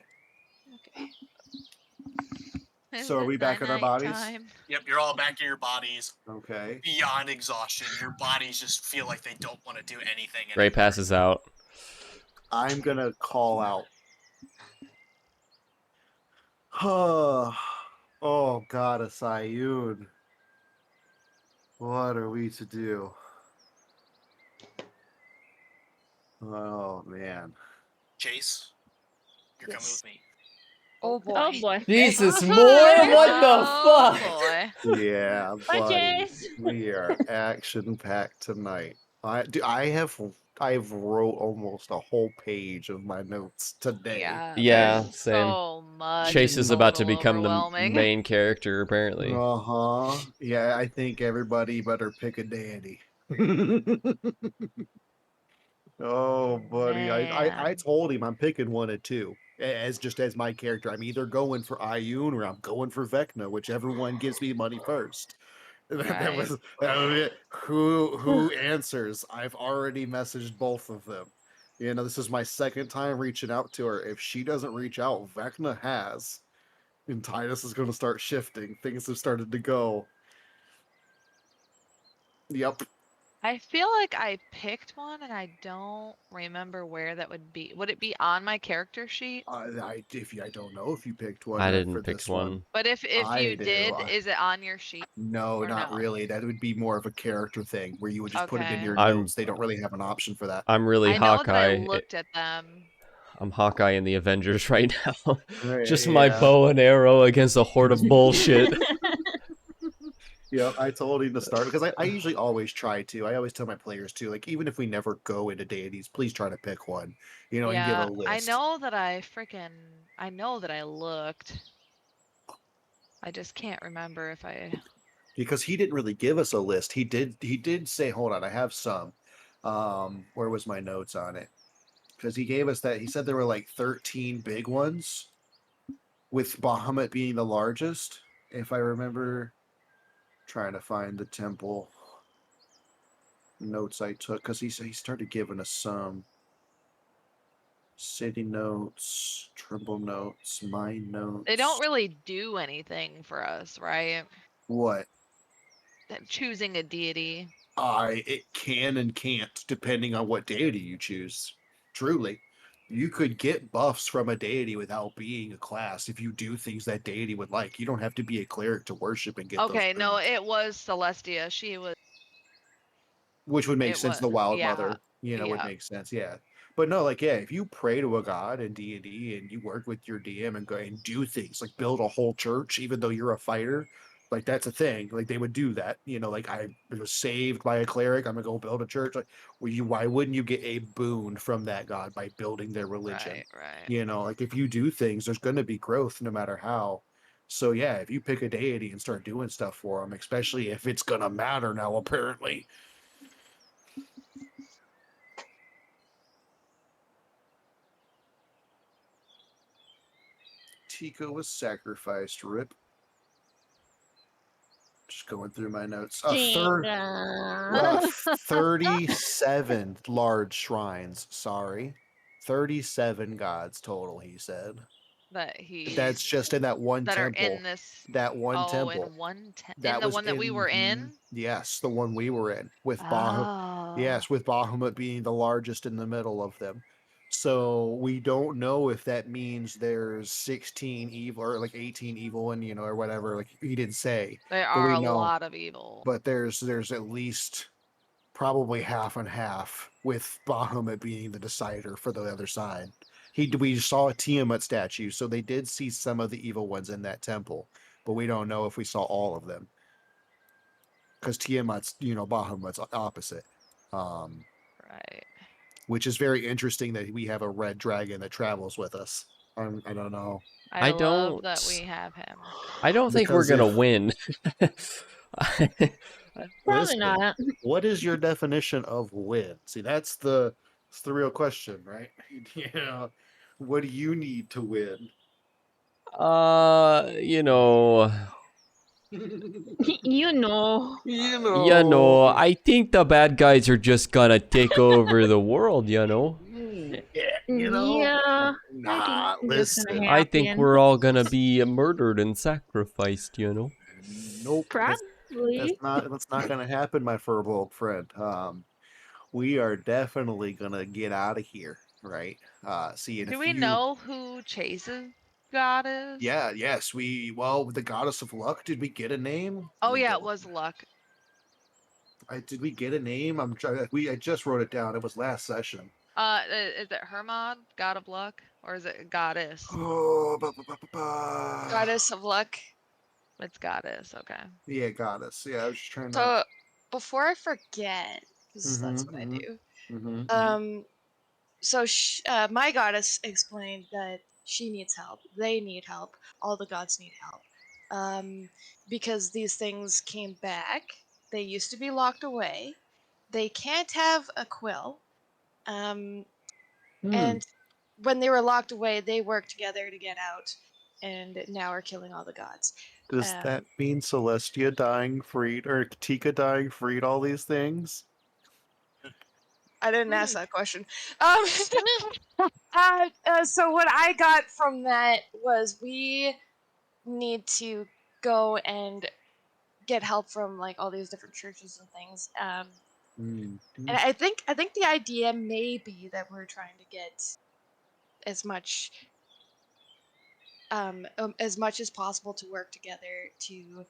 So are we back in our bodies? Nighttime. Yep, you're all back in your bodies, Okay. beyond exhaustion. Your bodies just feel like they don't want to do anything Ray anymore. passes out. I'm gonna call out. Oh, God, a Sayun. What are we to do? Oh, man. Chase, you're coming Yes. with me. Oh boy. Oh boy. Jesus, Bye. more? What the Oh, fuck? boy. Yeah, Bye, buddy. Chase. We are action packed tonight. I've wrote almost a whole page of my notes today. Yeah, Yeah, there's same. so much. Chase it's is a about to little become the overwhelming. main character, apparently. Uh-huh. Yeah, I think everybody better pick a deity. Oh, buddy. I Man. told him I'm picking one of two. As my character. I'm either going for Ayun or I'm going for Vecna, whichever one gives me money first. That Right. was it. Who answers? I've already messaged both of them. You know, this is my second time reaching out to her. If she doesn't reach out, Vecna has. And Titus is going to start shifting. Things have started to go. Yep. I feel like I picked one and I don't remember where that would be. Would it be on my character sheet? I don't know if you picked one I for didn't pick this one. But if I you do. did, is it on your sheet? No, Or not no? really. That would be more of a character thing where you would just put it in Okay. your I'm- notes. They don't really have an option for that. I'm really I know that I Hawkeye. looked at them. I'm Hawkeye in the Avengers right now. Right, Just my yeah. bow and arrow against a horde of bullshit. Yeah, I told him to start because I usually always try to. I always tell my players to, like, even if we never go into deities, please try to pick one. You know, and give Yeah, a list. I know that I know that I looked. I just can't remember if I. Because he didn't really give us a list. He did say, hold on, I have some. Where was my notes on it? Because he gave us that. He said there were like 13 big ones, with Bahamut being the largest, if I remember. Trying to find the temple notes I took because he started giving us some city notes, tremble notes, mine notes. They don't really do anything for us, right? What? Choosing a deity. It can and can't depending on what deity you choose. Truly, you could get buffs from a deity without being a class if you do things that deity would like. You don't have to be a cleric to worship and get Okay, those. no, boons. it was Celestia. She was. Which would make It sense. was. The Wild Yeah. Mother, would Yeah. make sense. Yeah, but no, like, yeah, if you pray to a god in D&D and you work with your DM and go and do things like build a whole church, even though you're a fighter, like that's a thing. Like they would do that. You know, like I was saved by a cleric. I'm gonna go build a church. Like, why wouldn't you get a boon from that god by building their religion? Right. Right. You know, like if you do things, there's going to be growth no matter how. So yeah, if you pick a deity and start doing stuff for them, especially if it's gonna matter now, apparently. Tico was sacrificed. Rip. Just going through my notes. 37 large shrines. Sorry. 37 gods total, he said. that he That's just in that one that are temple. in this. That one Oh, temple. in one in That the was one that we were in. Yes, the one we were in with Bahamut. Oh. Yes, with Bahamut being the largest in the middle of them. So we don't know if that means there's 16 evil or like 18 evil and or whatever. Like he didn't say, There but are we a know. lot of evil. But there's at least probably half and half with Bahamut being the decider for the other side. We saw a Tiamat statue, so they did see some of the evil ones in that temple, but we don't know if we saw all of them because Tiamat's Bahamut's opposite, Right. which is very interesting that we have a red dragon that travels with us. I don't know I I love don't. that we have him. I don't think we're because gonna if win. Probably listen, not. what is your definition of win? See, that's the real question, right? What do you need to win? You know, You know. I think the bad guys are just gonna take over the world. Yeah, Yeah. I think Nah, it's just gonna listen. I think happen. we're all gonna be murdered and sacrificed. Nope. Probably. That's not gonna happen, my furball friend. We are definitely gonna get out of here, right? See in a Do we few. know who Chase's god is? Yeah, yes, the goddess of luck, did we get a name? Let Oh me yeah, it double. was Luck. Did we get a name? I'm trying. I just wrote it down. It was last session. Is it Hermod, god of luck, or is it goddess? Oh, Goddess of luck. It's goddess. Okay. yeah, goddess. Yeah, I was just trying to. So before I forget, because that's what I Mm-hmm, do. mm-hmm. So my goddess explained that she needs help. They need help. All the gods need help. Because these things came back. They used to be locked away. They can't have a quill. Um, Hmm. and when they were locked away, they worked together to get out, and now are killing all the gods. Does Um, that mean Celestia dying freed or Tika dying freed all these things? I didn't ask that question. Um, so what I got from that was we need to go and get help from like all these different churches and things. Mm. And I think the idea may be that we're trying to get as much as much as possible to work together to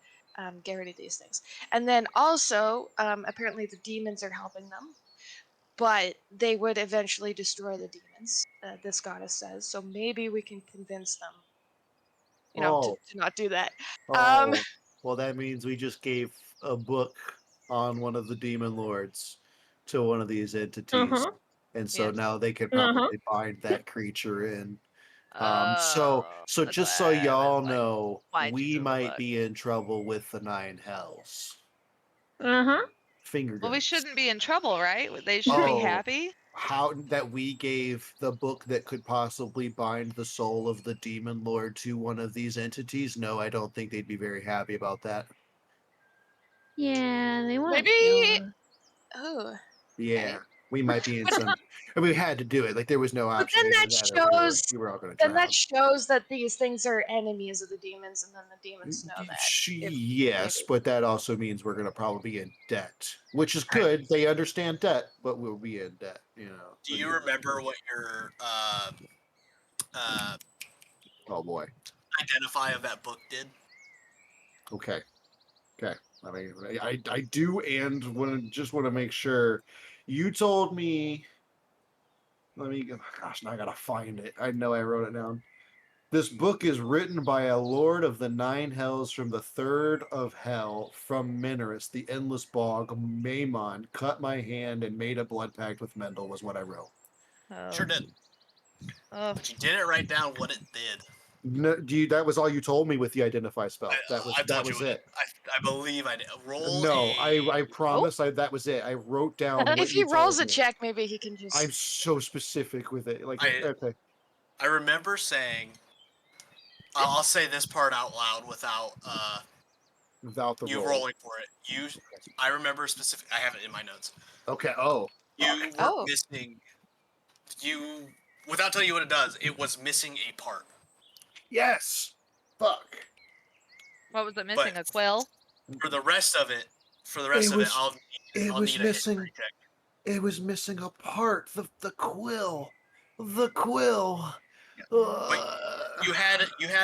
get rid of these things. And then also, apparently the demons are helping them, but they would eventually destroy the demons. This goddess says, so maybe we can convince them, Oh, to not do that. Um, oh. Well, that means we just gave a book on one of the demon lords to one of these entities, Uh-huh. and so Yes. now they could Uh-huh. probably bind that creature in. So That's just so why I was y'all like, know, why'd you we do the might book? be in trouble with the nine hells. Uh-huh. Finger Well, we guns. shouldn't be in trouble, right? They should be Oh, happy. how that we gave the book that could possibly bind the soul of the demon lord to one of these entities? No, I don't think they'd be very happy about that. Yeah, they want maybe. to kill us. Oh, Yeah, okay. we might be in But some. And we had to do it. Like there was no but option. then Either that that or we were shows all going to then drown. that shows that these things are enemies of the demons, and then the demons know that. If Yes, maybe. but that also means we're going to probably be in debt, which is All right. good. They understand debt, but we'll be in debt. Do you remember what your uh, Oh boy. identify of that book did? Okay. Okay. I mean, I do, and just want to make sure. You told me. Let me. Gosh, now I gotta find it. I know I wrote it down. This book is written by a lord of the nine hells from the third of hell, from Mineris, the endless bog. Maimon cut my hand and made a blood pact with Mendel. Was what I wrote. Sure Oh. did, Oh. but you didn't write down what it did. No, that was all you told me with the identify spell. I That told you was what it. it. I believe I did. Roll No, I a. Oh. promise. That was it. I wrote down what If you he rolls told a me. check, maybe he can I'm just. so specific with it. Like, I okay, I remember saying. I'll say this part out loud without without the you roll. rolling for it. I remember specific. I have it in my notes. Okay. Oh, You were Oh, missing. You, without telling you what it does, it was missing a part. Yes. Fuck. What was it missing? A quill? For the rest of it, I'll was need a missing. history check. It was missing a part. The quill. The quill. You had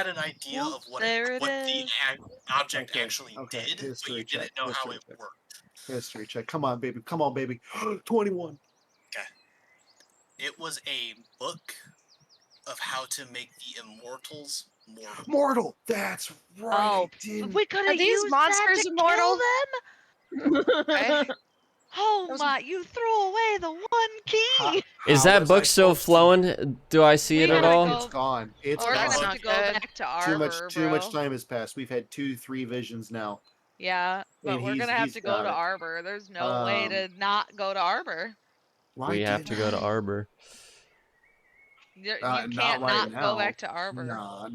an idea of what There it what is. the object Okay, actually okay. did, but you History didn't check, know how history it check. worked. History check. Come on, baby. Come on, baby. 21. It was a book of how to make the immortals mortal. Mortal. That's right. Oh, I didn't. we could Are have these used that monsters to immortal? kill them. Okay. Oh Those- my! You threw away the one key. Is How that was I book still supposed to- flowing? Do I see We it at gotta all? go- It's gone. It's We're gone. gonna have Not to go good. back to Arbor, Too much bro. time has passed. We've had 2-3 visions now. Yeah, but And we're gonna have he's to go got to it. Arbor. There's no way to not go to Arbor. Why We have didn't to go to I? Arbor. You Not can't right not go now. back to Arbor. No.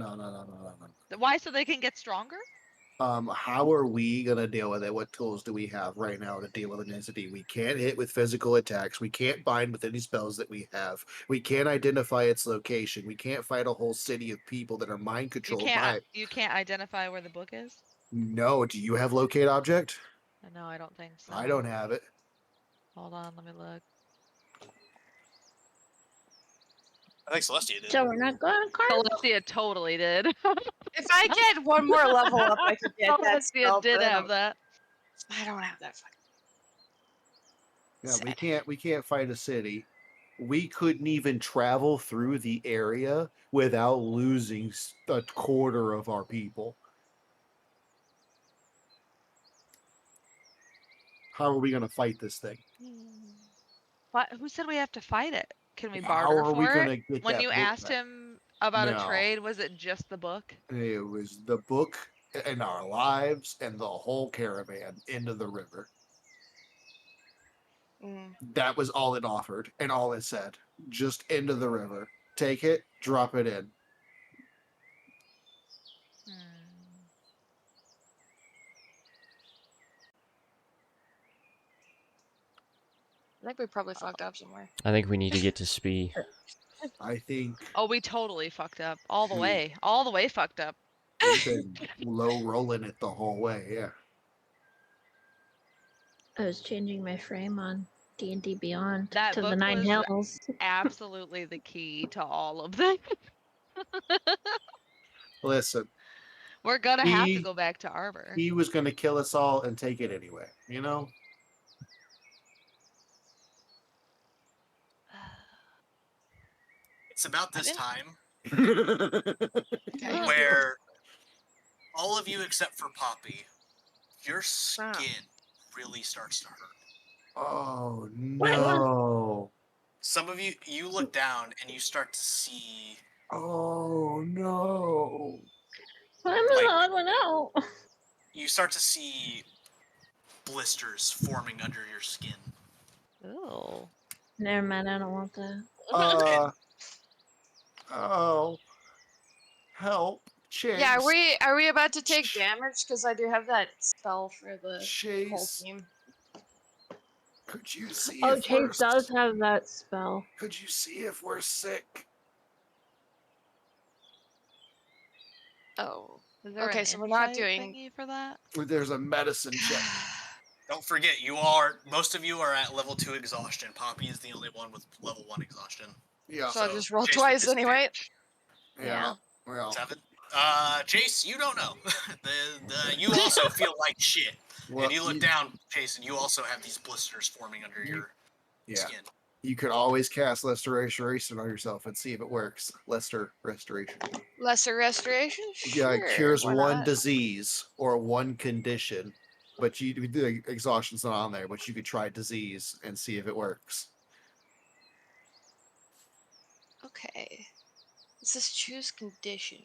Why? So they can get stronger? How are we gonna deal with it? What tools do we have right now to deal with an entity? We can't hit with physical attacks. We can't bind with any spells that we have. We can't identify its location. We can't fight a whole city of people that are mind controlled by it. You can't identify where the book is. No, do you have locate object? No, I don't think so. I don't have it. Hold on, let me look. I think Celestia did. So we're not going to Cardinal? Celestia totally did. If I get one more level up, I could get that Celestia spell. did but have that. I don't have that fucking. Yeah, Sad. we can't fight a city. We couldn't even travel through the area without losing a quarter of our people. How are we going to fight this thing? What? Who said we have to fight it? Can we How barter are we for going it? to get When that you book asked back? him about a No. trade, was it just the book? It was the book and our lives and the whole caravan into the river. Mm. That was all it offered and all it said. Just into the river. Take it, drop it in. I think we probably fucked up somewhere. I think we need to get to Spee. I think Oh, we totally fucked up. All the We- way. All the way fucked up. we've been low rolling it the whole way, yeah. I was changing my frame on D&D Beyond That to the book 9 was Hills. absolutely the key to all of this. Listen, We're gonna have to He- go back to Arbor. he was going to kill us all and take it anyway, you know? It's about I this didn't- time Okay. where all of you except for Poppy, your skin really starts to hurt. Oh, no. Some of you look down and you start to see Oh, no. I'm Like- the odd one out. blisters forming under your skin. Oh. Never mind, I don't want that. Oh. Help. Chase. Yeah, are we about to take damage? Because I do have that spell for the whole Chase. team. Could you see Oh, if we're Chase does have that spell. Could you see if we're sick? Oh. Is there Okay, an so we're not insight doing- thingy for that? There's a medicine check. Don't forget, most of you are at level 2 exhaustion. Poppy is the only one with level 1 exhaustion. Yeah. So I'll just roll Chase twice with anyway. Yeah. Well, 7. Chase, you don't know. You also feel like shit. well, And you look down, Chase, and you also have these blisters forming under your yeah. skin. You could always cast Lesser Restoration on yourself and see if it works. Lesser Restoration. Lesser restoration? Yeah, it Sure, cures why one not? disease or one condition. But the exhaustion's not on there, but you could try disease and see if it works. Okay. It says choose condition.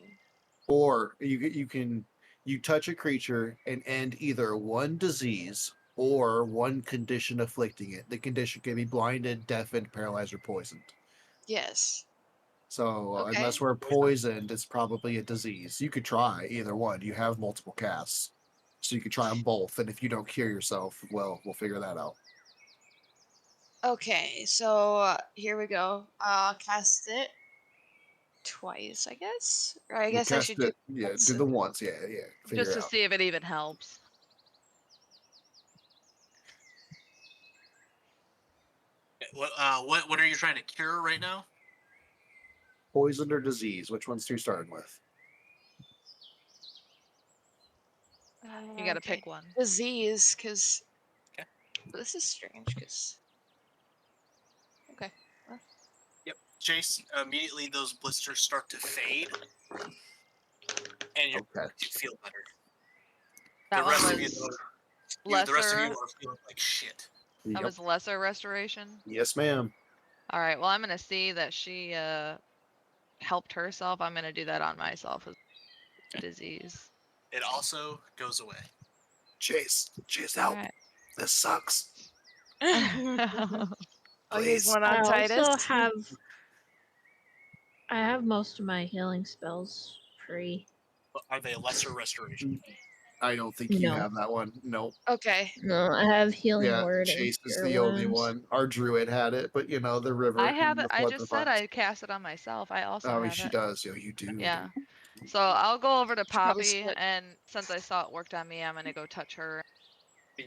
Or you touch a creature and end either one disease or one condition afflicting it. The condition can be blinded, deafened, paralyzed, or poisoned. Yes. So Okay. unless we're poisoned, it's probably a disease. You could try either one. You have multiple casts, so you could try them both. And if you don't cure yourself, well, we'll figure that out. Okay, so here we go. I'll cast it. twice, I guess. Or I You guess I cast should do it. Yeah, once do the and- once. Yeah. Figure Just it to out. see if it even helps. What are you trying to cure right now? Poison or disease? Which one's you starting with? You gotta okay. pick one. Disease, because Okay. this is strange. Because okay, Yep. Chase, immediately those blisters start to fade, and you Okay. feel better. That The one rest of you, was the rest of you lesser. are feeling like shit. That Yep. was lesser restoration. Yes, ma'am. All right. Well, I'm gonna see that she helped herself. I'm gonna do that on myself as disease. It also goes away. Chase, All help. right. This sucks. I'll use Please. one I on Titus. also have. I have most of my healing spells free. But are they lesser restoration? I don't think you No. have that one. Nope. Okay. No, I have healing Yeah, word and Chase is cure the only wounds. one. Our druid had it, but the river. I have and it. the I flood just provides. said I cast it on myself. I also Oh, have she it. does. Yo, you do. Yeah. So I'll go over to Probably Poppy, split. and since I saw it worked on me, I'm gonna go touch her,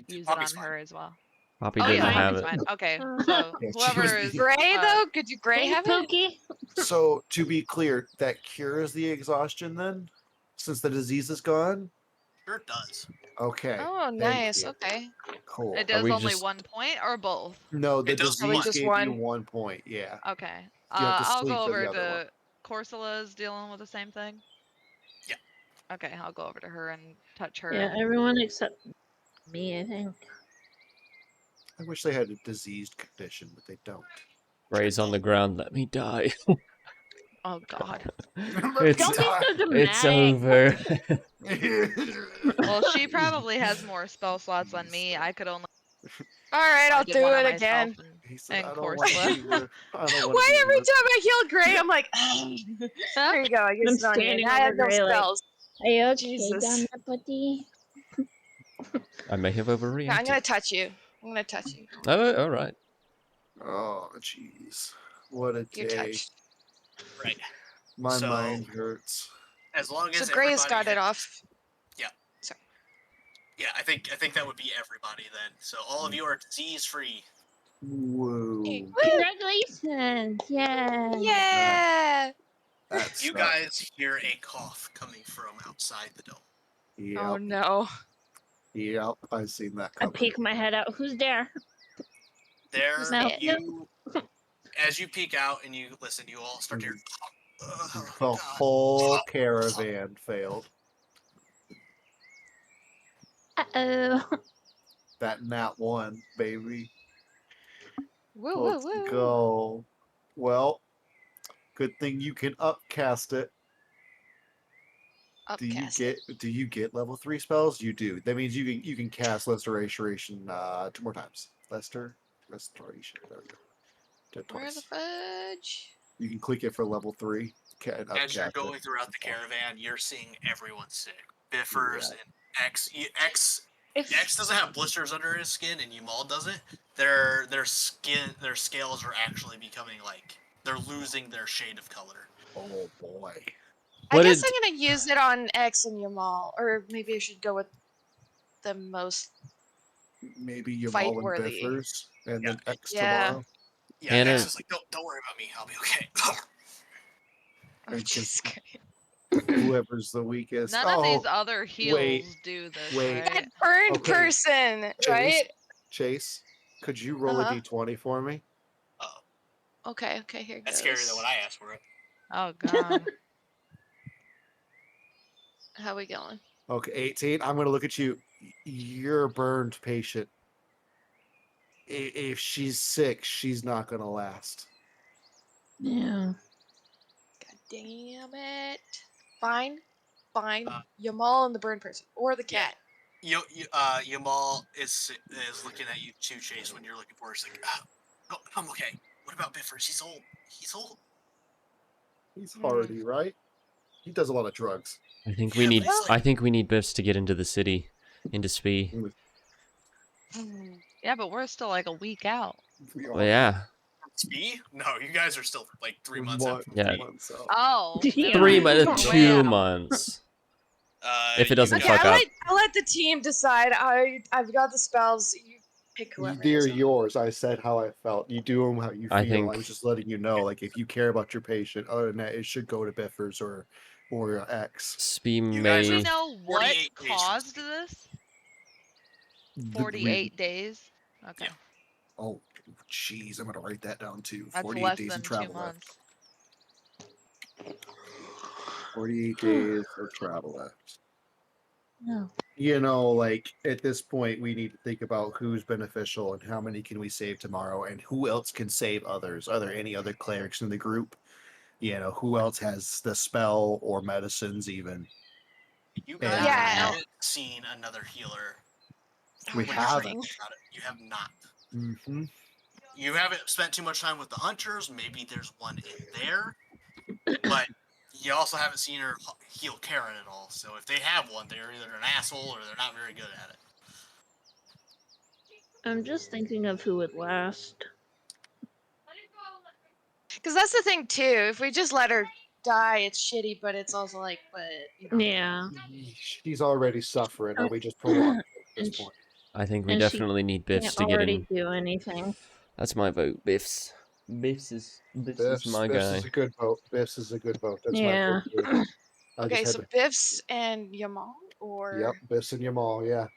use Poppy's it on fine. her as well. Poppy Oh doesn't yeah, have Poppy's it. fine. Okay, Uh, so Yeah, she whoever was- is Gray though, could you Gray Thanks, have it? Pookie. So to be clear, that cures the exhaustion then, since the disease is gone. Sure does. Okay. Oh, thank nice. you. Okay. Cool. it Are does we only just 1 point or both. No, the It does Probably disease one. just gave you one. 1 point. Yeah. Okay. You have to I'll sleep go for the over other one. to Corsula's dealing with the same thing. Yeah. Okay, I'll go over to her and touch her. Yeah, and- everyone except me, I think. I wish they had a diseased condition, but they don't. Ray's on the ground. Let me die. Oh God. It's Don't be so it's dramatic. over. Well, she probably has more spell slots than me. I could only. All right, I I'll did do one on it myself again. He said, and I don't want to Corsula. be rude. I don't want to Why be every rude. time I heal Gray, I'm like, there you go. I I'm used it on you. standing Now I have over no Gray like, spells. are you okay Jesus. down there, buddy? I may have No, I'm overreacted. gonna touch you. I'm gonna touch you. Oh, all right. Oh, jeez. What a You're day. touched. Right. My So- mind hurts. As long as So Gray's everybody got it hit- off. Yeah, I think that would be everybody then. So all of you are disease free. Whoa. Woo! Congratulations! Yeah. Yeah. That's You guys hear a cough coming from outside the dome. Yep. Oh no. Yep. I've seen that I coming. peek my head out. Who's there? There, No. you, as you peek out and you listen, you all start to hear. The God. whole caravan failed. Uh-oh. That nat 1, baby. Woo woo Let's woo. go. Well, good thing you can upcast it. Upcast. Do you get level 3 spells? You do. That means you can cast Restoration 2 more times. Restoration. There we go. Did Where the twice. fudge? You can click it for level 3. As you're going throughout the caravan, you're seeing everyone sick. Biffers and X doesn't have blisters under his skin, and Yamal doesn't. Their scales are actually becoming like they're losing their shade of color. Oh boy. I What guess did- I'm gonna use it on X and Yamal, or maybe I should go with the most. Maybe Yamal and Fight-worthy. Biffers, and then X Yeah. tomorrow. Yeah, Hannah- X is like, don't worry about me, I'll be okay. Oh, And Jesus Christ. Whoever's the weakest. None of these other heals do this, wait. right? That burned Okay. person, right? Chase, could you roll a Uh-huh. d20 for me? Okay, here goes. That's scarier than when I asked for it. Oh God. How we going? Okay, 18. I'm going to look at you. You're a burned patient. If she's sick, she's not going to last. Yeah. God damn it. Fine. Uh, Yamal and the burned person, or the yeah. cat. Yamal is looking at you too, Chase, when you're looking for her. She's like, oh, I'm okay. What about Biffers? He's old. He's hardy, right? He does a lot of drugs. I think Yeah, we but need. it's I like- think we need Biffs to get into the city, into Spee. Yeah, but we're still like a week out. We Well, yeah. Spee? No, you guys are still like 3 months One- out from Yeah. Spee. months out. Oh, never 3 mind. months, Wow. 2 months. If it doesn't You Okay, fuck up. I'll let the team decide. I've got the spells. You pick whoever. it They're is. yours. I said how I felt. You do them how you feel. I I think- was just letting you know, like, if you care about your patient. Other than that, it should go to Biffers or X. Spee You Do guys we may. are know what 48 days from caused Spee. this? The- 48 days? Okay. Yeah. Oh, jeez, I'm gonna write that down too. That's 48 less days than of 2 travel months. left. 48 days of travel left. No. You know, like at this point, we need to think about who's beneficial and how many can we save tomorrow, and who else can save others. Are there any other clerics in the group? You know, who else has the spell or medicines even? You guys Yeah. haven't seen another healer. We when you haven't. think about it. You have not. Mm-hmm. You haven't spent too much time with the hunters. Maybe there's one in there, but you also haven't seen her heal Karen at all. So if they have one, they're either an asshole or they're not very good at it. I'm just thinking of who would last. Because that's the thing too. If we just let her die, it's shitty. But it's also like, Yeah. She's already suffering. Are we just prolonging it at this And point? I think we and she definitely need can't Biffs to get already in. do anything. That's my vote. Biffs. Biffs is my Biffs guy. is a good vote. Biffs is a good vote. That's Yeah. my vote too. I okay. just So had Biffs and Yamal, or Yep, Biffs and Yamal, yeah.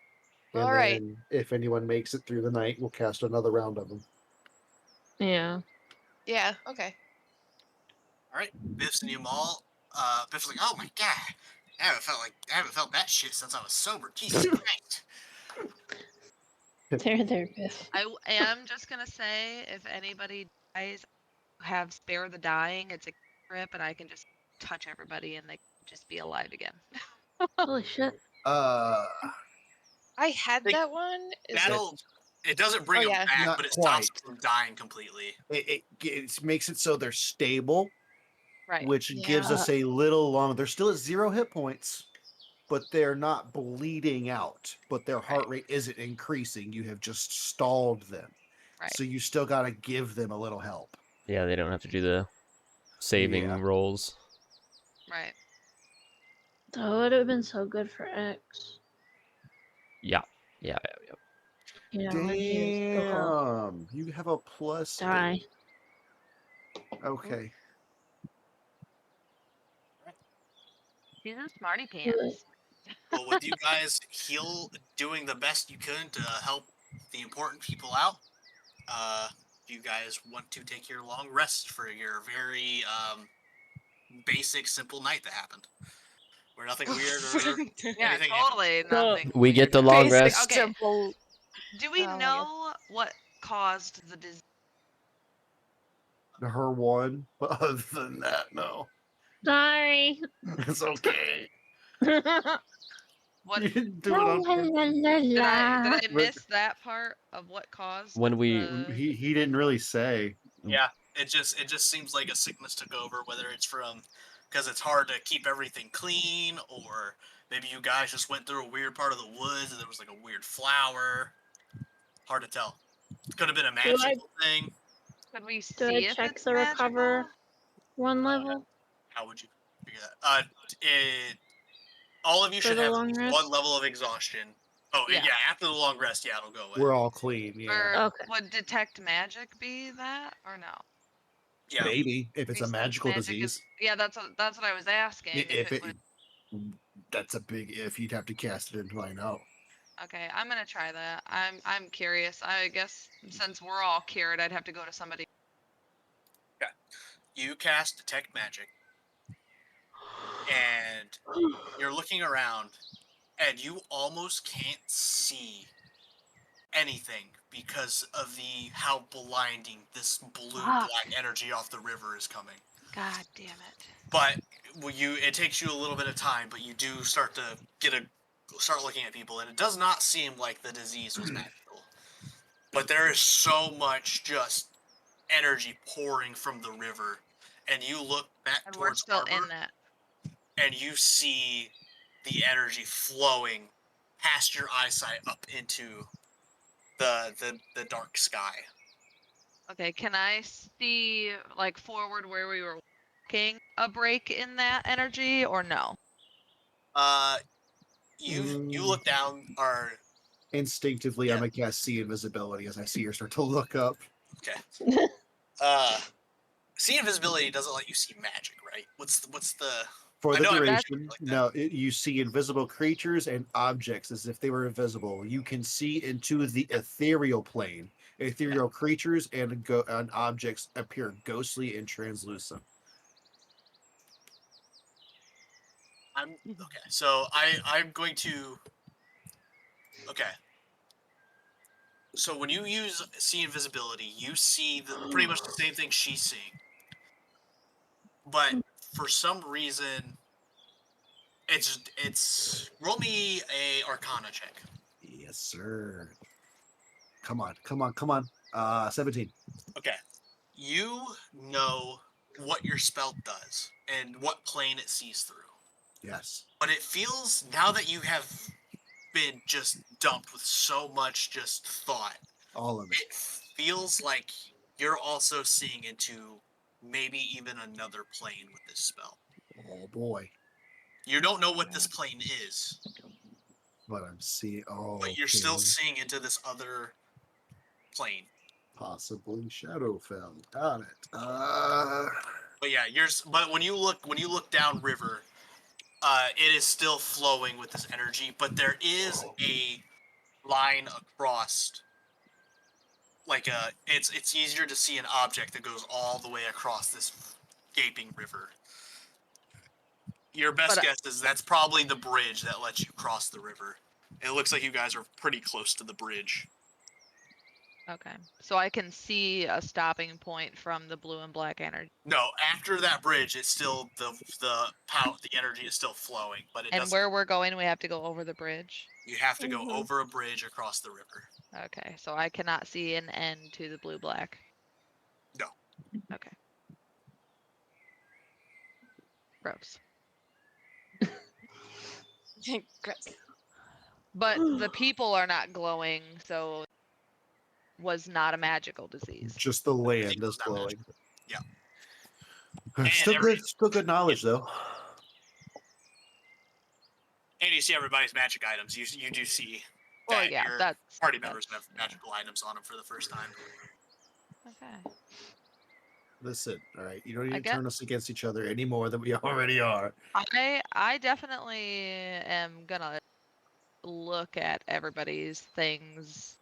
And all then right. if anyone makes it through the night, we'll cast another round of them. Yeah. Yeah. Okay. All right, Biff's and Yamal. Biff's like, oh my god, I haven't felt that shit since I was sober. Jesus Christ. There, Biff. am just going to say if anybody dies, have spare the dying. It's a trip, and I can just touch everybody and they can just be alive again. Holy shit. Uh, I had Think that one. Is it? It doesn't bring Oh, them yeah. back, Not but it stops quite. them from dying completely. it makes it so they're stable, Right. which gives Yeah. us a little long. They're still at 0 hit points, but they're not bleeding out. But their heart rate isn't increasing. You have just stalled them. Right. So you still got to give them a little help. Yeah, they don't have to do the saving Yeah. rolls. Right. That would have been so good for X. Yeah. You know, when he was the whole Damn, you have a plus. die. Okay. She's a smarty pants. Well, with you guys doing the best you could to help the important people out, you guys want to take your long rest for your very basic, simple night that happened, where nothing weird or Yeah, anything totally So- nothing. We get weird the happened. long Basic, rest. Okay. simple. Do we Oh, my know what caused the disease? Her one, but other than that, no. Sorry. It's okay. What You did didn't do it on purpose. I But- miss that part of what caused When we- the... He didn't really say. Yeah, it just seems like a sickness took over, whether it's from because it's hard to keep everything clean, or maybe you guys just went through a weird part of the woods and there was like a weird flower. Hard to tell. It could have been a magical thing. Could we Do I see if check it's the recover magical? one level? How would you figure that? All of you For should the have long one rest? level of exhaustion. Oh Yeah. yeah, after the long rest, yeah, it'll go away. We're all clean, yeah. Or Okay. would detect magic be that or no? Yeah, Maybe if it's a Since magical magic disease. is- yeah, that's what I was asking. If it it, would... that's a big if. You'd have to cast it until I know. Okay, I'm gonna try that. I'm curious. I guess since we're all cured, I'd have to go to somebody. you cast detect magic, and you're looking around, and you almost can't see anything because of how blinding this blue-black energy off the river is coming. God damn it. But it takes you a little bit of time, but you do start to start looking at people, and it does not seem like the disease was magical. But there is so much just energy pouring from the river, and you look back And we're towards still Arbor, in that. and you see the energy flowing past your eyesight up into the dark sky. Okay, can I see like forward where we were walking a break in that energy or no? You look down. Are Instinctively, Yeah. I'm gonna cast see invisibility as I see her start to look up. okay. See invisibility doesn't let you see magic, right? What's the? For I the know I That's duration, like that. no, you see invisible creatures and objects as if they were invisible. You can see into the ethereal plane. Ethereal creatures and objects appear ghostly and translucent. I'm okay. So I'm going to. Okay. So when you use see invisibility, you see pretty much the same thing she's seeing, but for some reason, it's roll me a Arcana check. Yes, sir. Come on, come on, come on. 17. Okay. You know what your spell does and what plane it sees through. Yes. But it feels, now that you have been just dumped with so much just thought, All of it. it feels like you're also seeing into maybe even another plane with this spell. Oh boy. You don't know what this plane is, But I'm seeing. Oh, but you're okay. still seeing into this other plane. Possibly Shadowfell. Got it. But yeah, but when you look downriver, it is still flowing with this energy, but there is a line across. Like it's easier to see an object that goes all the way across this gaping river. Your best But guess is that's probably the bridge that lets you cross the river. It looks like you guys are pretty close to the bridge. okay. So I can see a stopping point from the blue and black energy. No, after that bridge, it's still the energy is still flowing, but it And doesn't. where we're going, we have to go over the bridge. You have to go over a bridge across the river. Okay, so I cannot see an end to the blue black. No. Okay. Gross. Gross. But the people are not glowing, so was not a magical disease. Just the land Everything is goes down glowing. Yeah. Still good. Still good knowledge though. And you see everybody's magic items. You do see Well, that yeah, your that's party members have yeah. magical items on them for the first time. Okay. Listen, all right. You don't I need to get. turn us against each other any more than we already are. I definitely am gonna look at everybody's things.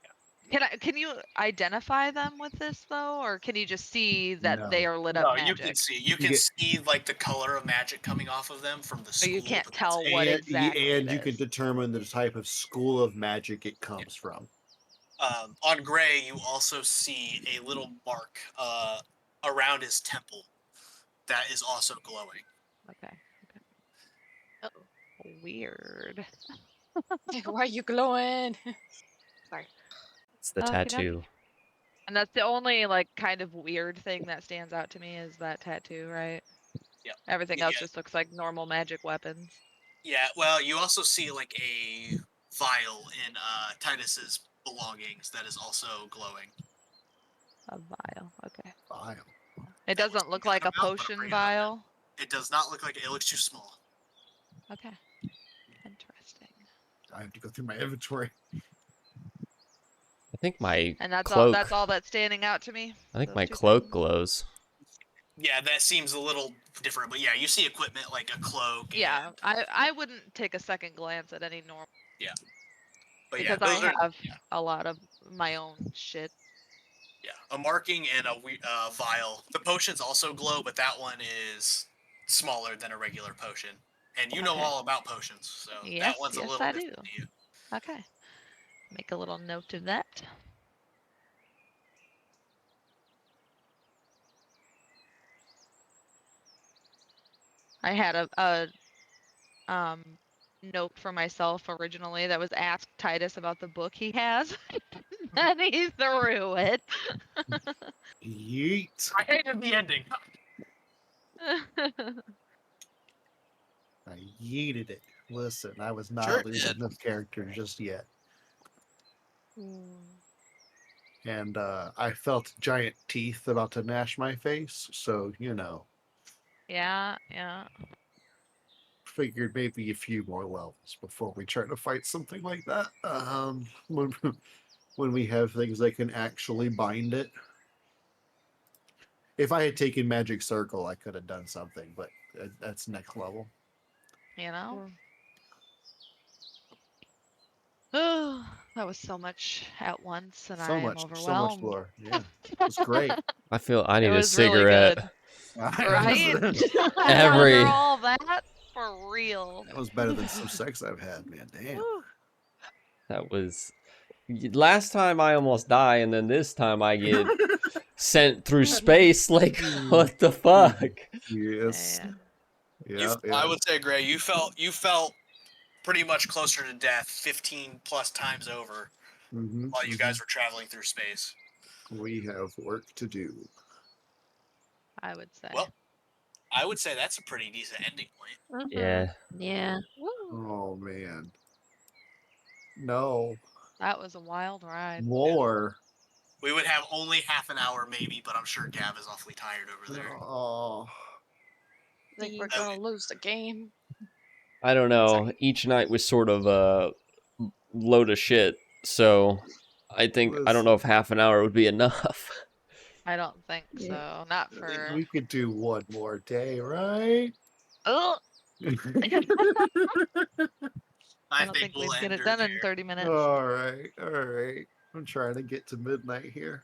Can you identify them with this though, or can you just see that No. they are lit up No, magic? you can see. You can get- see like the color of magic coming off of them from the So school. you can't but tell that's it. what exactly and it you can is. determine the type of school of magic it comes from. On Gray, you also see a little mark around his temple that is also glowing. Okay. Weird. Why are you glowing? Sorry. It's the Okey-dokey. tattoo. And that's the only like kind of weird thing that stands out to me is that tattoo, right? Yeah. Everything Yeah. else just looks like normal magic weapons. Yeah, well, you also see like a vial in Titus's belongings that is also glowing. A vial. Okay. Vial. It That was doesn't look forgotten like a about, but I'm potion bringing it up now. vial. It does not look like it. It looks too small. Okay. Interesting. I have to go through my inventory. I think my And that's cloak. all that's standing out to me. I think Those my two cloak things. glows. Yeah, that seems a little different, but yeah, you see equipment like a cloak. Yeah, and, I wouldn't take a second glance at any normal but because yeah, I those are have a lot of my own shit. a marking and a vial. The potions also glow, but that one is smaller than a regular potion. And you know Okay. all about potions, so Yes, that one's yes, a little I different do. to you. Okay. Make a little note of that. I had a note for myself originally that was ask Titus about the book he has. And he threw it. Yeet. I hated the ending. I yeeted it. Listen, I was not Sure losing did. this character just yet. and I felt giant teeth about to gnash my face. So Yeah. figured maybe a few more levels before we try to fight something like that. When we have things that can actually bind it. If I had taken Magic Circle, I could have done something, but that's next level. You know. Mm. Oh, that was so much at once, and I am So much overwhelmed. lore. Yeah, it's great. I feel I It need a was really cigarette. good, That right? Every After all that, for real. was better than some sex I've had, man. Damn. Whew. that was last time I almost die, and then this time I get sent through space. Like what the fuck? Yes. Man. Yeah. I would say, Gray, you felt pretty much closer to death 15 plus times over while you guys were traveling through space. We have work to do. I would say. Well, I would say that's a pretty decent ending point. Yeah. Yeah. Woo. Oh man. No. That was a wild ride. More. We would have only half an hour, maybe, but I'm sure Gav is awfully tired over there. Oh. I think we're gonna lose the game. I don't know. Sorry. Each night was sort of a load of shit, so I don't know if half an hour would be enough. I don't think Yeah. so. Not for. We could do one more day, right? Oh, I don't think we'll we'd get end it her done in there. 30 minutes. All right. I'm trying to get to midnight here.